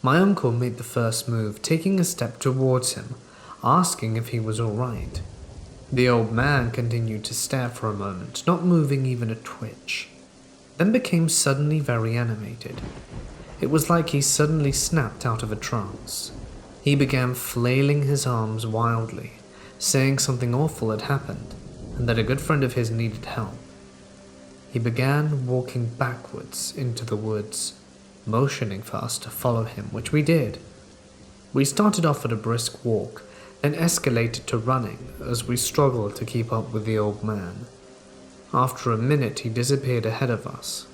My uncle made the first move, taking a step towards him, asking if he was all right. The old man continued to stare for a moment, not moving even a twitch, then became suddenly very animated. It was like he suddenly snapped out of a trance. He began flailing his arms wildly, saying something awful had happened, and that a good friend of his needed help. He began walking backwards into the woods, motioning for us to follow him, which we did. We started off at a brisk walk, then escalated to running as we struggled to keep up with the old man. After a minute, he disappeared ahead of us.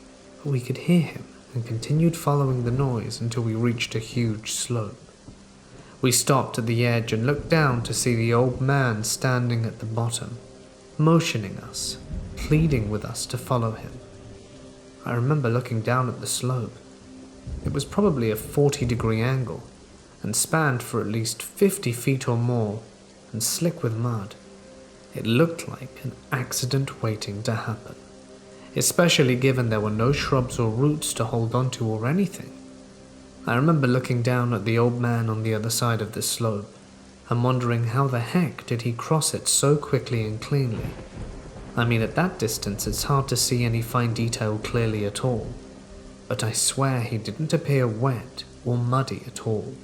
We could hear him and continued following the noise until we reached a huge slope. We stopped at the edge and looked down to see the old man standing at the bottom, motioning us, pleading with us to follow him. I remember looking down at the slope. It was probably a 40-degree angle, and spanned for at least 50 feet or more, and slick with mud. It looked like an accident waiting to happen, especially given there were no shrubs or roots to hold onto or anything. I remember looking down at the old man on the other side of the slope, and wondering how the heck did he cross it so quickly and cleanly. I mean, at that distance it's hard to see any fine detail clearly at all, but I swear he didn't appear wet or muddy at all.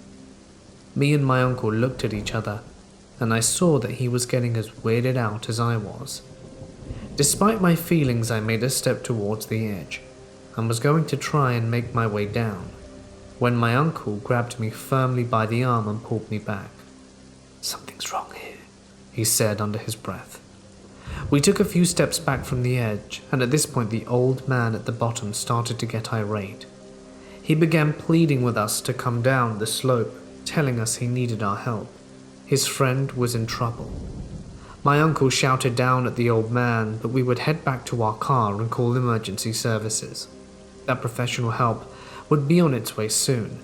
Me and my uncle looked at each other, and I saw that he was getting as weirded out as I was. Despite my feelings, I made a step towards the edge, and was going to try and make my way down, when my uncle grabbed me firmly by the arm and pulled me back. "Something's wrong here," he said under his breath. We took a few steps back from the edge, and at this point the old man at the bottom started to get irate. He began pleading with us to come down the slope, telling us he needed our help. His friend was in trouble. My uncle shouted down at the old man that we would head back to our car and call emergency services. That professional help would be on its way soon,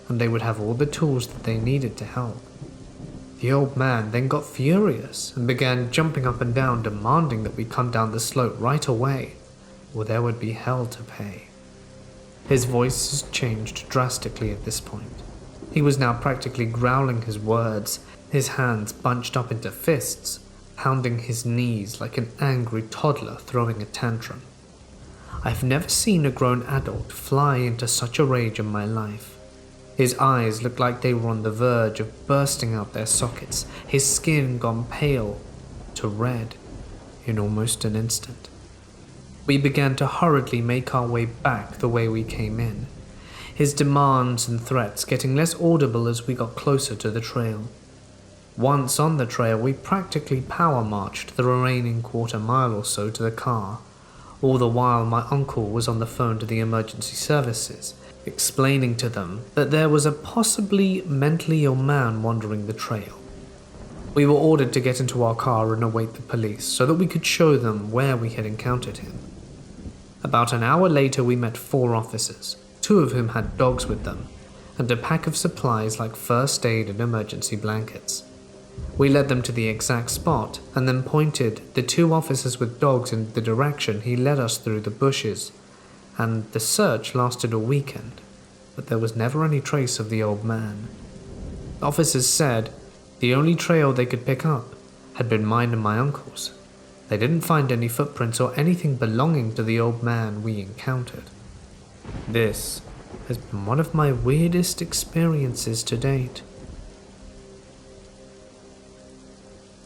and they would have all the tools that they needed to help. The old man then got furious and began jumping up and down, demanding that we come down the slope right away, or there would be hell to pay. His voice changed drastically at this point. He was now practically growling his words, his hands bunched up into fists, pounding his knees like an angry toddler throwing a tantrum. I've never seen a grown adult fly into such a rage in my life. His eyes looked like they were on the verge of bursting out their sockets, his skin gone pale, to red in almost an instant. We began to hurriedly make our way back the way we came in, his demands and threats getting less audible as we got closer to the trail. Once on the trail, we practically power marched the remaining quarter-mile or so to the car. All the while, my uncle was on the phone to the emergency services, explaining to them that there was a possibly mentally ill man wandering the trail. We were ordered to get into our car and await the police so that we could show them where we had encountered him. About an hour later, we met 4 officers, 2 of whom had dogs with them, and a pack of supplies like first aid and emergency blankets. We led them to the exact spot and then pointed the 2 officers with dogs in the direction he led us through the bushes, and the search lasted a weekend, but there was never any trace of the old man. Officers said the only trail they could pick up had been mine and my uncle's. They didn't find any footprints or anything belonging to the old man we encountered. This has been one of my weirdest experiences to date.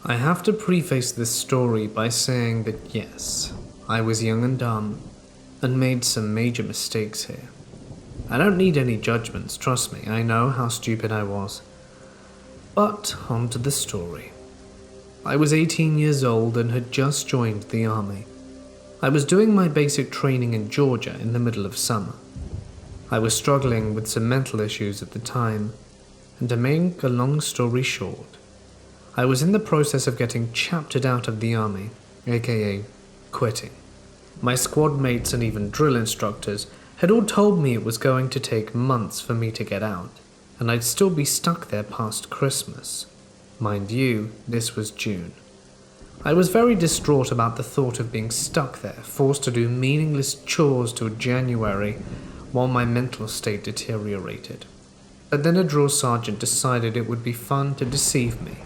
I have to preface this story by saying that yes, I was young and dumb, and made some major mistakes here. I don't need any judgments, trust me, I know how stupid I was. But on to the story. I was 18 years old and had just joined the army. I was doing my basic training in Georgia in the middle of summer. I was struggling with some mental issues at the time, and to make a long story short, I was in the process of getting chaptered out of the army, aka quitting. My squad mates and even drill instructors had all told me it was going to take months for me to get out, and I'd still be stuck there past Christmas. Mind you, this was June. I was very distraught about the thought of being stuck there, forced to do meaningless chores till January, while my mental state deteriorated. But then a drill sergeant decided it would be fun to deceive me,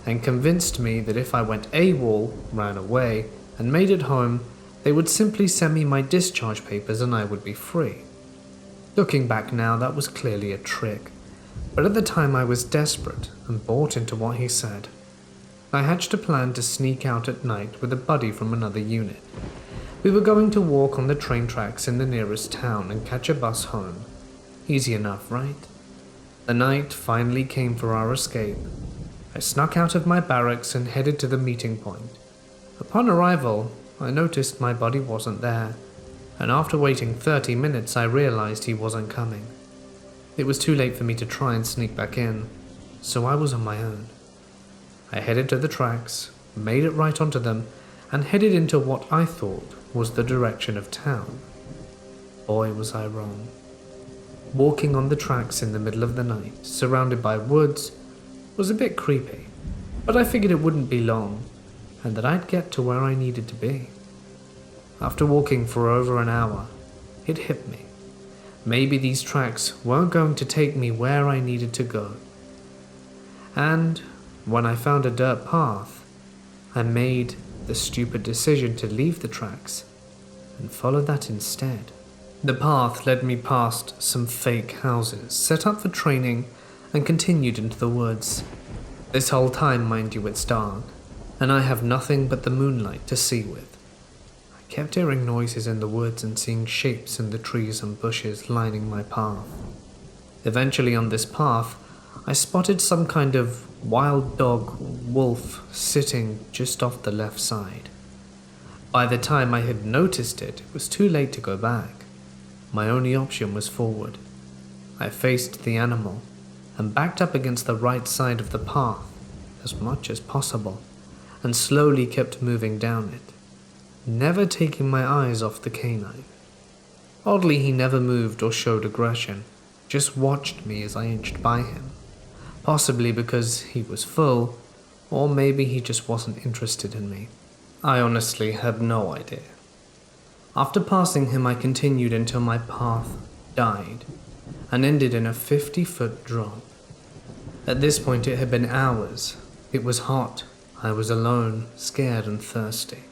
and convinced me that if I went AWOL, ran away, and made it home, they would simply send me my discharge papers and I would be free. Looking back now, that was clearly a trick, but at the time I was desperate and bought into what he said. I hatched a plan to sneak out at night with a buddy from another unit. We were going to walk on the train tracks in the nearest town and catch a bus home. Easy enough, right? The night finally came for our escape. I snuck out of my barracks and headed to the meeting point. Upon arrival, I noticed my buddy wasn't there, and after waiting 30 minutes I realized he wasn't coming. It was too late for me to try and sneak back in, so I was on my own. I headed to the tracks, made it right onto them, and headed into what I thought was the direction of town. Boy, was I wrong. Walking on the tracks in the middle of the night, surrounded by woods, was a bit creepy, but I figured it wouldn't be long, and that I'd get to where I needed to be. After walking for over an hour, it hit me. Maybe these tracks weren't going to take me where I needed to go. And when I found a dirt path, I made the stupid decision to leave the tracks and follow that instead. The path led me past some fake houses set up for training and continued into the woods. This whole time, mind you, it's dark, and I have nothing but the moonlight to see with. I kept hearing noises in the woods and seeing shapes in the trees and bushes lining my path. Eventually on this path, I spotted some kind of wild dog wolf sitting just off the left side. By the time I had noticed it, it was too late to go back. My only option was forward. I faced the animal and backed up against the right side of the path as much as possible and slowly kept moving down it, never taking my eyes off the canine. Oddly, he never moved or showed aggression, just watched me as I inched by him, possibly because he was full, or maybe he just wasn't interested in me. I honestly had no idea. After passing him, I continued until my path died and ended in a 50-foot drop. At this point, it had been hours. It was hot. I was alone, scared and thirsty.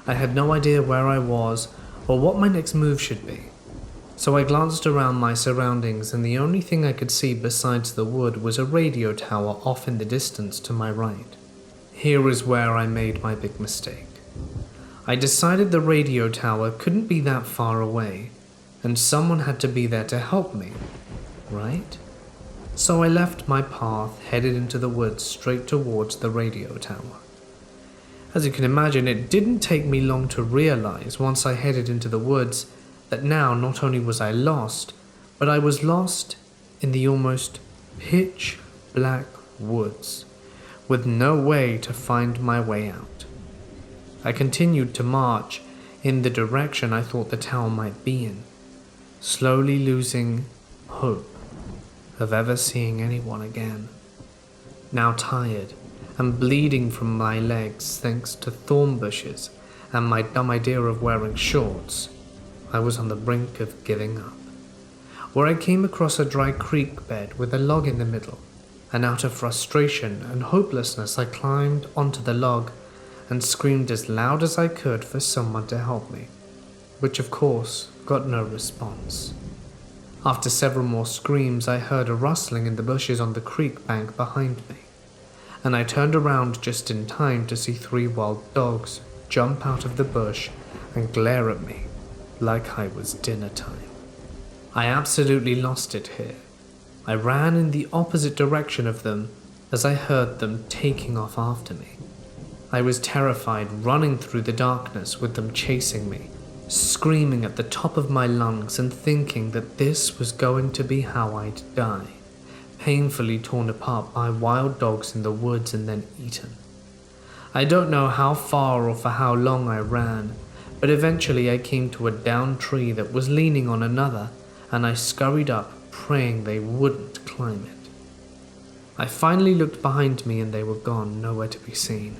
I had no idea where I was or what my next move should be. So I glanced around my surroundings, and the only thing I could see besides the wood was a radio tower off in the distance to my right. Here is where I made my big mistake. I decided the radio tower couldn't be that far away, and someone had to be there to help me, right? So I left my path, headed into the woods straight towards the radio tower. As you can imagine, it didn't take me long to realize once I headed into the woods that now not only was I lost, but I was lost in the almost pitch black woods, with no way to find my way out. I continued to march in the direction I thought the tower might be in, slowly losing hope of ever seeing anyone again. Now tired and bleeding from my legs thanks to thorn bushes and my dumb idea of wearing shorts, I was on the brink of giving up, where I came across a dry creek bed with a log in the middle, and out of frustration and hopelessness I climbed onto the log and screamed as loud as I could for someone to help me, which of course got no response. After several more screams, I heard a rustling in the bushes on the creek bank behind me, and I turned around just in time to see 3 wild dogs jump out of the bush and glare at me like I was dinner time. I absolutely lost it here. I ran in the opposite direction of them as I heard them taking off after me. I was terrified, running through the darkness with them chasing me, screaming at the top of my lungs and thinking that this was going to be how I'd die, painfully torn apart by wild dogs in the woods and then eaten. I don't know how far or for how long I ran, but eventually I came to a downed tree that was leaning on another, and I scurried up, praying they wouldn't climb it. I finally looked behind me and they were gone, nowhere to be seen.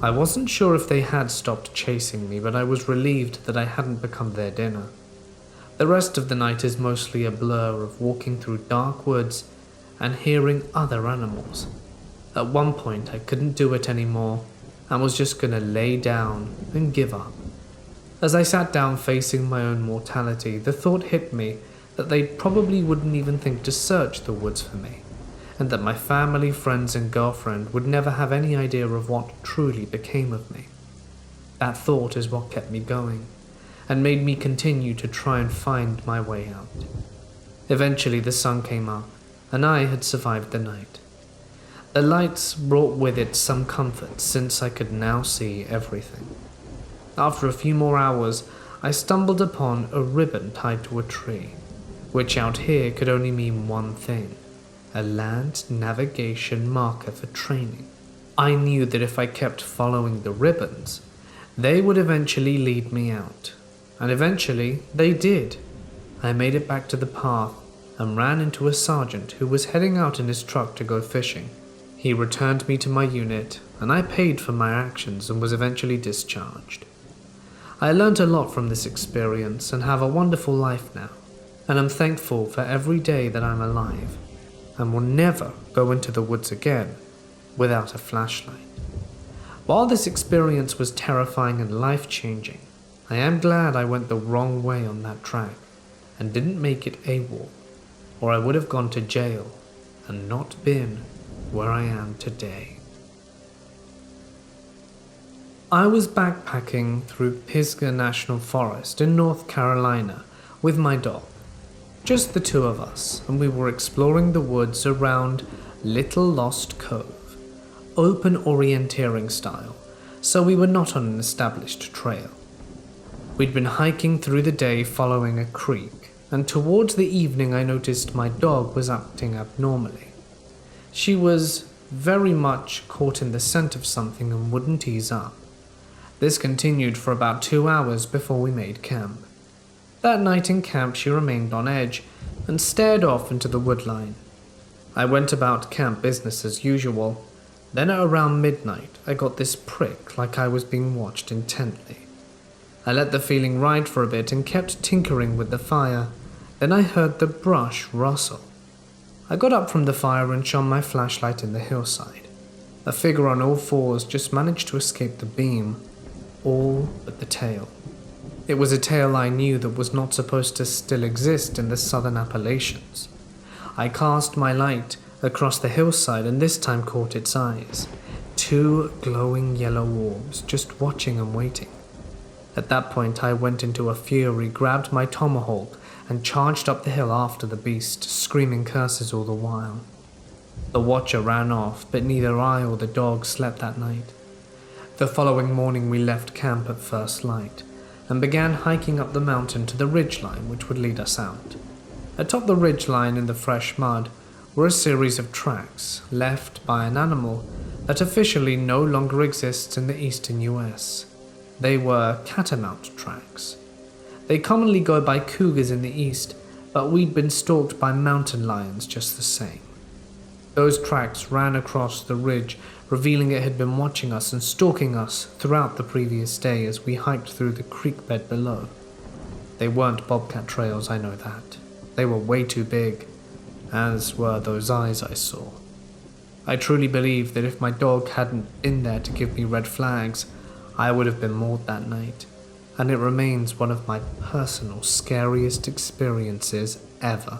I wasn't sure if they had stopped chasing me, but I was relieved that I hadn't become their dinner. The rest of the night is mostly a blur of walking through dark woods and hearing other animals. At one point I couldn't do it anymore and was just gonna lay down and give up. As I sat down facing my own mortality, the thought hit me that they probably wouldn't even think to search the woods for me, and that my family, friends, and girlfriend would never have any idea of what truly became of me. That thought is what kept me going, and made me continue to try and find my way out. Eventually the sun came up, and I had survived the night. The lights brought with it some comfort, since I could now see everything. After a few more hours, I stumbled upon a ribbon tied to a tree, which out here could only mean one thing: a land navigation marker for training. I knew that if I kept following the ribbons, they would eventually lead me out. And eventually, they did. I made it back to the path and ran into a sergeant who was heading out in his truck to go fishing. He returned me to my unit, and I paid for my actions and was eventually discharged. I learned a lot from this experience and have a wonderful life now, and I'm thankful for every day that I'm alive, and will never go into the woods again without a flashlight. While this experience was terrifying and life-changing, I am glad I went the wrong way on that track and didn't make it AWOL, or I would have gone to jail and not been where I am today. I was backpacking through Pisgah National Forest in North Carolina with my dog. Just the two of us, and we were exploring the woods around Little Lost Cove, open orienteering style, so we were not on an established trail. We'd been hiking through the day following a creek, and towards the evening I noticed my dog was acting abnormally. She was very much caught in the scent of something and wouldn't ease up. This continued for about 2 hours before we made camp. That night in camp she remained on edge and stared off into the woodline. I went about camp business as usual. Then at around midnight I got this prick like I was being watched intently. I let the feeling ride for a bit and kept tinkering with the fire. Then I heard the brush rustle. I got up from the fire and shone my flashlight in the hillside. A figure on all fours just managed to escape the beam, all but the tail. It was a tail I knew that was not supposed to still exist in the southern Appalachians. I cast my light across the hillside and this time caught its eyes. 2 glowing yellow orbs just watching and waiting. At that point, I went into a fury, grabbed my tomahawk, and charged up the hill after the beast, screaming curses all the while. The watcher ran off, but neither I or the dog slept that night. The following morning we left camp at first light, and began hiking up the mountain to the ridgeline which would lead us out. Atop the ridgeline in the fresh mud were a series of tracks left by an animal that officially no longer exists in the eastern US. They were catamount tracks. They commonly go by cougars in the east, but we'd been stalked by mountain lions just the same. Those tracks ran across the ridge, revealing it had been watching us and stalking us throughout the previous day as we hiked through the creek bed below. They weren't bobcat trails, I know that. They were way too big, as were those eyes I saw. I truly believe that if my dog hadn't been there to give me red flags, I would have been mauled that night, and it remains one of my personal scariest experiences ever.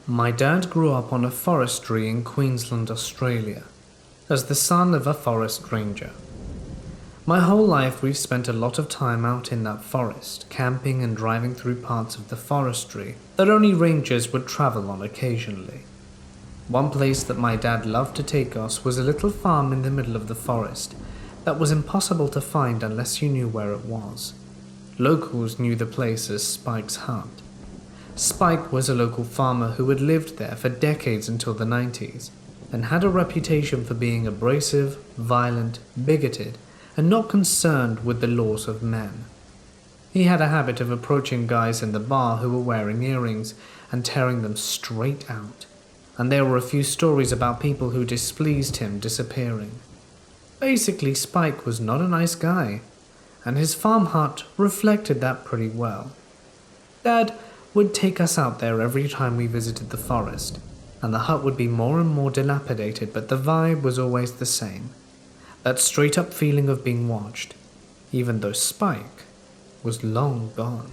My dad grew up on a forestry in Queensland, Australia, as the son of a forest ranger. My whole life we've spent a lot of time out in that forest, camping and driving through parts of the forestry that only rangers would travel on occasionally. One place that my dad loved to take us was a little farm in the middle of the forest that was impossible to find unless you knew where it was. Locals knew the place as Spike's Hut. Spike was a local farmer who had lived there for decades until the 90s, and had a reputation for being abrasive, violent, bigoted, and not concerned with the laws of men. He had a habit of approaching guys in the bar who were wearing earrings and tearing them straight out, and there were a few stories about people who displeased him disappearing. Basically, Spike was not a nice guy, and his farm hut reflected that pretty well. Dad would take us out there every time we visited the forest, and the hut would be more and more dilapidated, but the vibe was always the same. That straight-up feeling of being watched, even though Spike was long gone.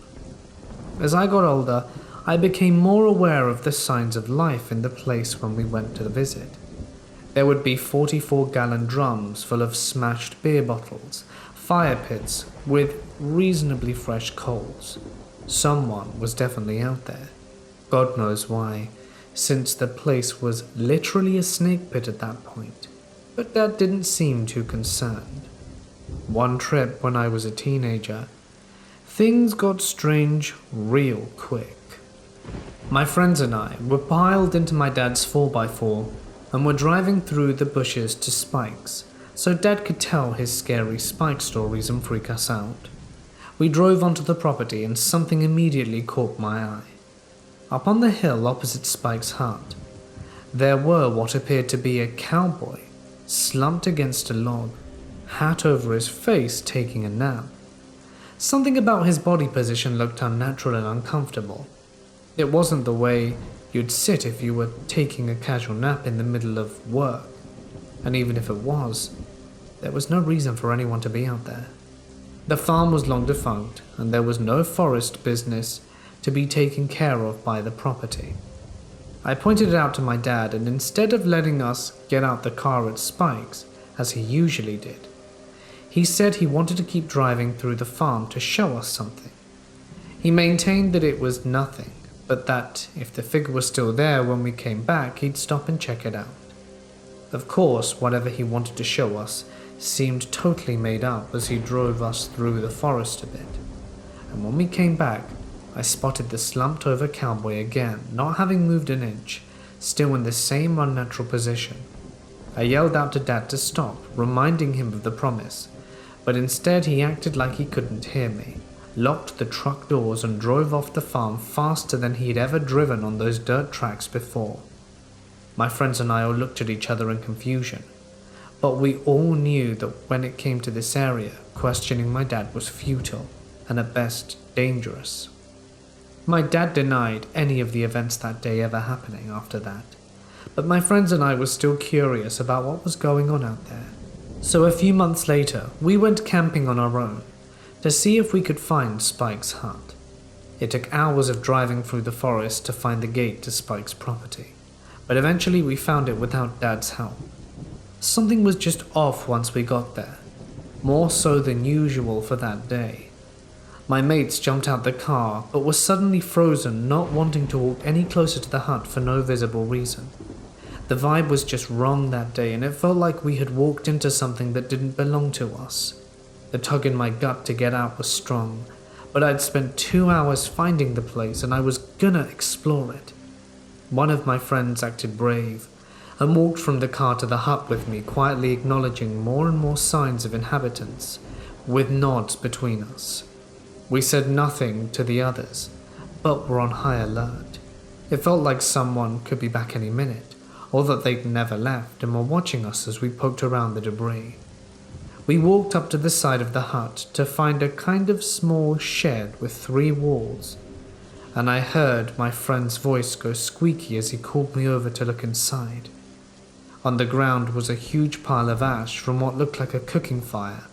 As I got older, I became more aware of the signs of life in the place when we went to visit. There would be 44-gallon drums full of smashed beer bottles, fire pits with reasonably fresh coals. Someone was definitely out there. God knows why, since the place was literally a snake pit at that point. But Dad didn't seem too concerned. One trip when I was a teenager, things got strange real quick. My friends and I were piled into my dad's 4x4 and were driving through the bushes to Spike's, so Dad could tell his scary Spike stories and freak us out. We drove onto the property and something immediately caught my eye. Up on the hill opposite Spike's hut, there were what appeared to be a cowboy slumped against a log, hat over his face, taking a nap. Something about his body position looked unnatural and uncomfortable. It wasn't the way you'd sit if you were taking a casual nap in the middle of work, and even if it was, there was no reason for anyone to be out there. The farm was long defunct, and there was no forest business to be taken care of by the property. I pointed it out to my dad, and instead of letting us get out the car at Spike's, as he usually did, he said he wanted to keep driving through the farm to show us something. He maintained that it was nothing, but that if the figure was still there when we came back, he'd stop and check it out. Of course, whatever he wanted to show us seemed totally made up as he drove us through the forest a bit. And when we came back, I spotted the slumped-over cowboy again, not having moved an inch, still in the same unnatural position. I yelled out to Dad to stop, reminding him of the promise, but instead he acted like he couldn't hear me, locked the truck doors and drove off the farm faster than he'd ever driven on those dirt tracks before. My friends and I all looked at each other in confusion, but we all knew that when it came to this area, questioning my dad was futile and at best dangerous. My dad denied any of the events that day ever happening after that, but my friends and I were still curious about what was going on out there. So a few months later, we went camping on our own to see if we could find Spike's hut. It took hours of driving through the forest to find the gate to Spike's property, but eventually we found it without Dad's help. Something was just off once we got there, more so than usual for that day. My mates jumped out the car, but were suddenly frozen, not wanting to walk any closer to the hut for no visible reason. The vibe was just wrong that day, and it felt like we had walked into something that didn't belong to us. The tug in my gut to get out was strong, but I'd spent 2 hours finding the place and I was gonna explore it. One of my friends acted brave and walked from the car to the hut with me, quietly acknowledging more and more signs of inhabitants, with nods between us. We said nothing to the others, but were on high alert. It felt like someone could be back any minute, or that they'd never left and were watching us as we poked around the debris. We walked up to the side of the hut to find a kind of small shed with 3 walls, and I heard my friend's voice go squeaky as he called me over to look inside. On the ground was a huge pile of ash from what looked like a cooking fire,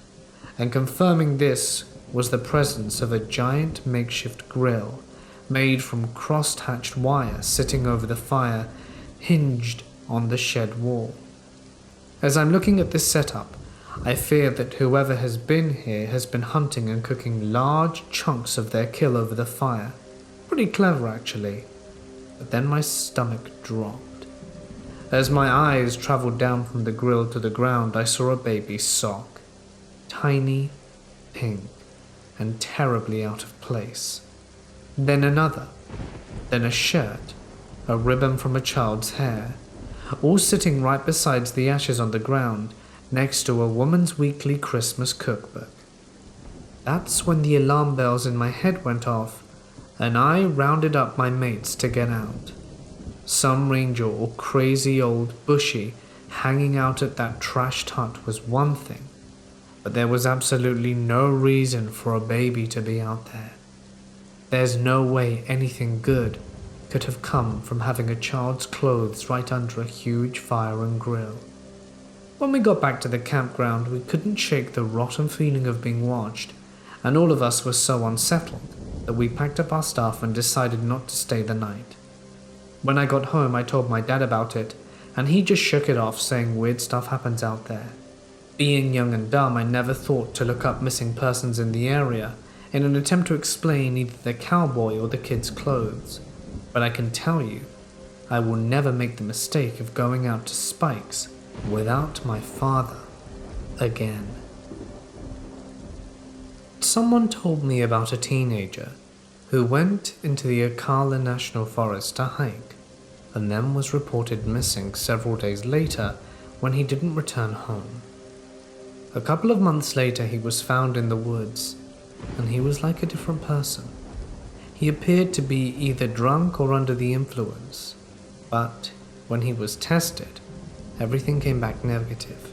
and confirming this was the presence of a giant makeshift grill made from cross-hatched wire sitting over the fire, hinged on the shed wall. As I'm looking at this setup, I fear that whoever has been here has been hunting and cooking large chunks of their kill over the fire. Pretty clever, actually. But then my stomach dropped. As my eyes traveled down from the grill to the ground, I saw a baby sock. Tiny, pink, and terribly out of place. Then another. Then a shirt, a ribbon from a child's hair, all sitting right beside the ashes on the ground, next to a woman's weekly Christmas cookbook. That's when the alarm bells in my head went off, and I rounded up my mates to get out. Some ranger or crazy old bushy hanging out at that trashed hut was one thing, but there was absolutely no reason for a baby to be out there. There's no way anything good could have come from having a child's clothes right under a huge fire and grill. When we got back to the campground, we couldn't shake the rotten feeling of being watched, and all of us were so unsettled that we packed up our stuff and decided not to stay the night. When I got home, I told my dad about it, and he just shook it off, saying weird stuff happens out there. Being young and dumb, I never thought to look up missing persons in the area in an attempt to explain either the cowboy or the kid's clothes. But I can tell you, I will never make the mistake of going out to Spike's without my father again. Someone told me about a teenager who went into the Ocala National Forest to hike and then was reported missing several days later when he didn't return home. A couple of months later, he was found in the woods, and he was like a different person. He appeared to be either drunk or under the influence, but when he was tested, everything came back negative.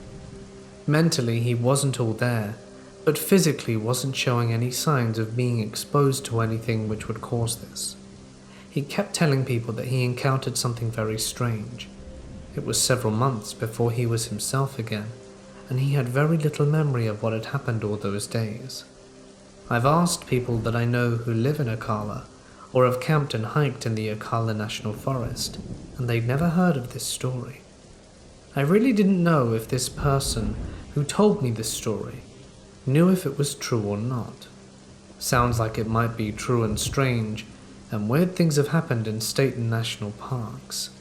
Mentally, he wasn't all there, but physically wasn't showing any signs of being exposed to anything which would cause this. He kept telling people that he encountered something very strange. It was several months before he was himself again, and he had very little memory of what had happened all those days. I've asked people that I know who live in Ocala or have camped and hiked in the Ocala National Forest, and they'd never heard of this story. I really didn't know if this person who told me this story knew if it was true or not. Sounds like it might be true and strange, and weird things have happened in state and national parks.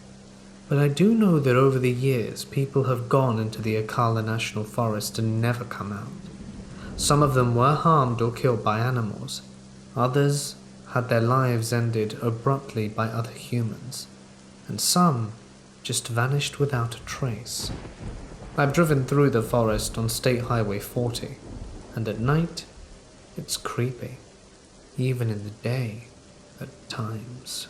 But I do know that over the years, people have gone into the Ocala National Forest and never come out. Some of them were harmed or killed by animals. Others had their lives ended abruptly by other humans. And some just vanished without a trace. I've driven through the forest on State Highway 40, and at night, it's creepy. Even in the day, at times.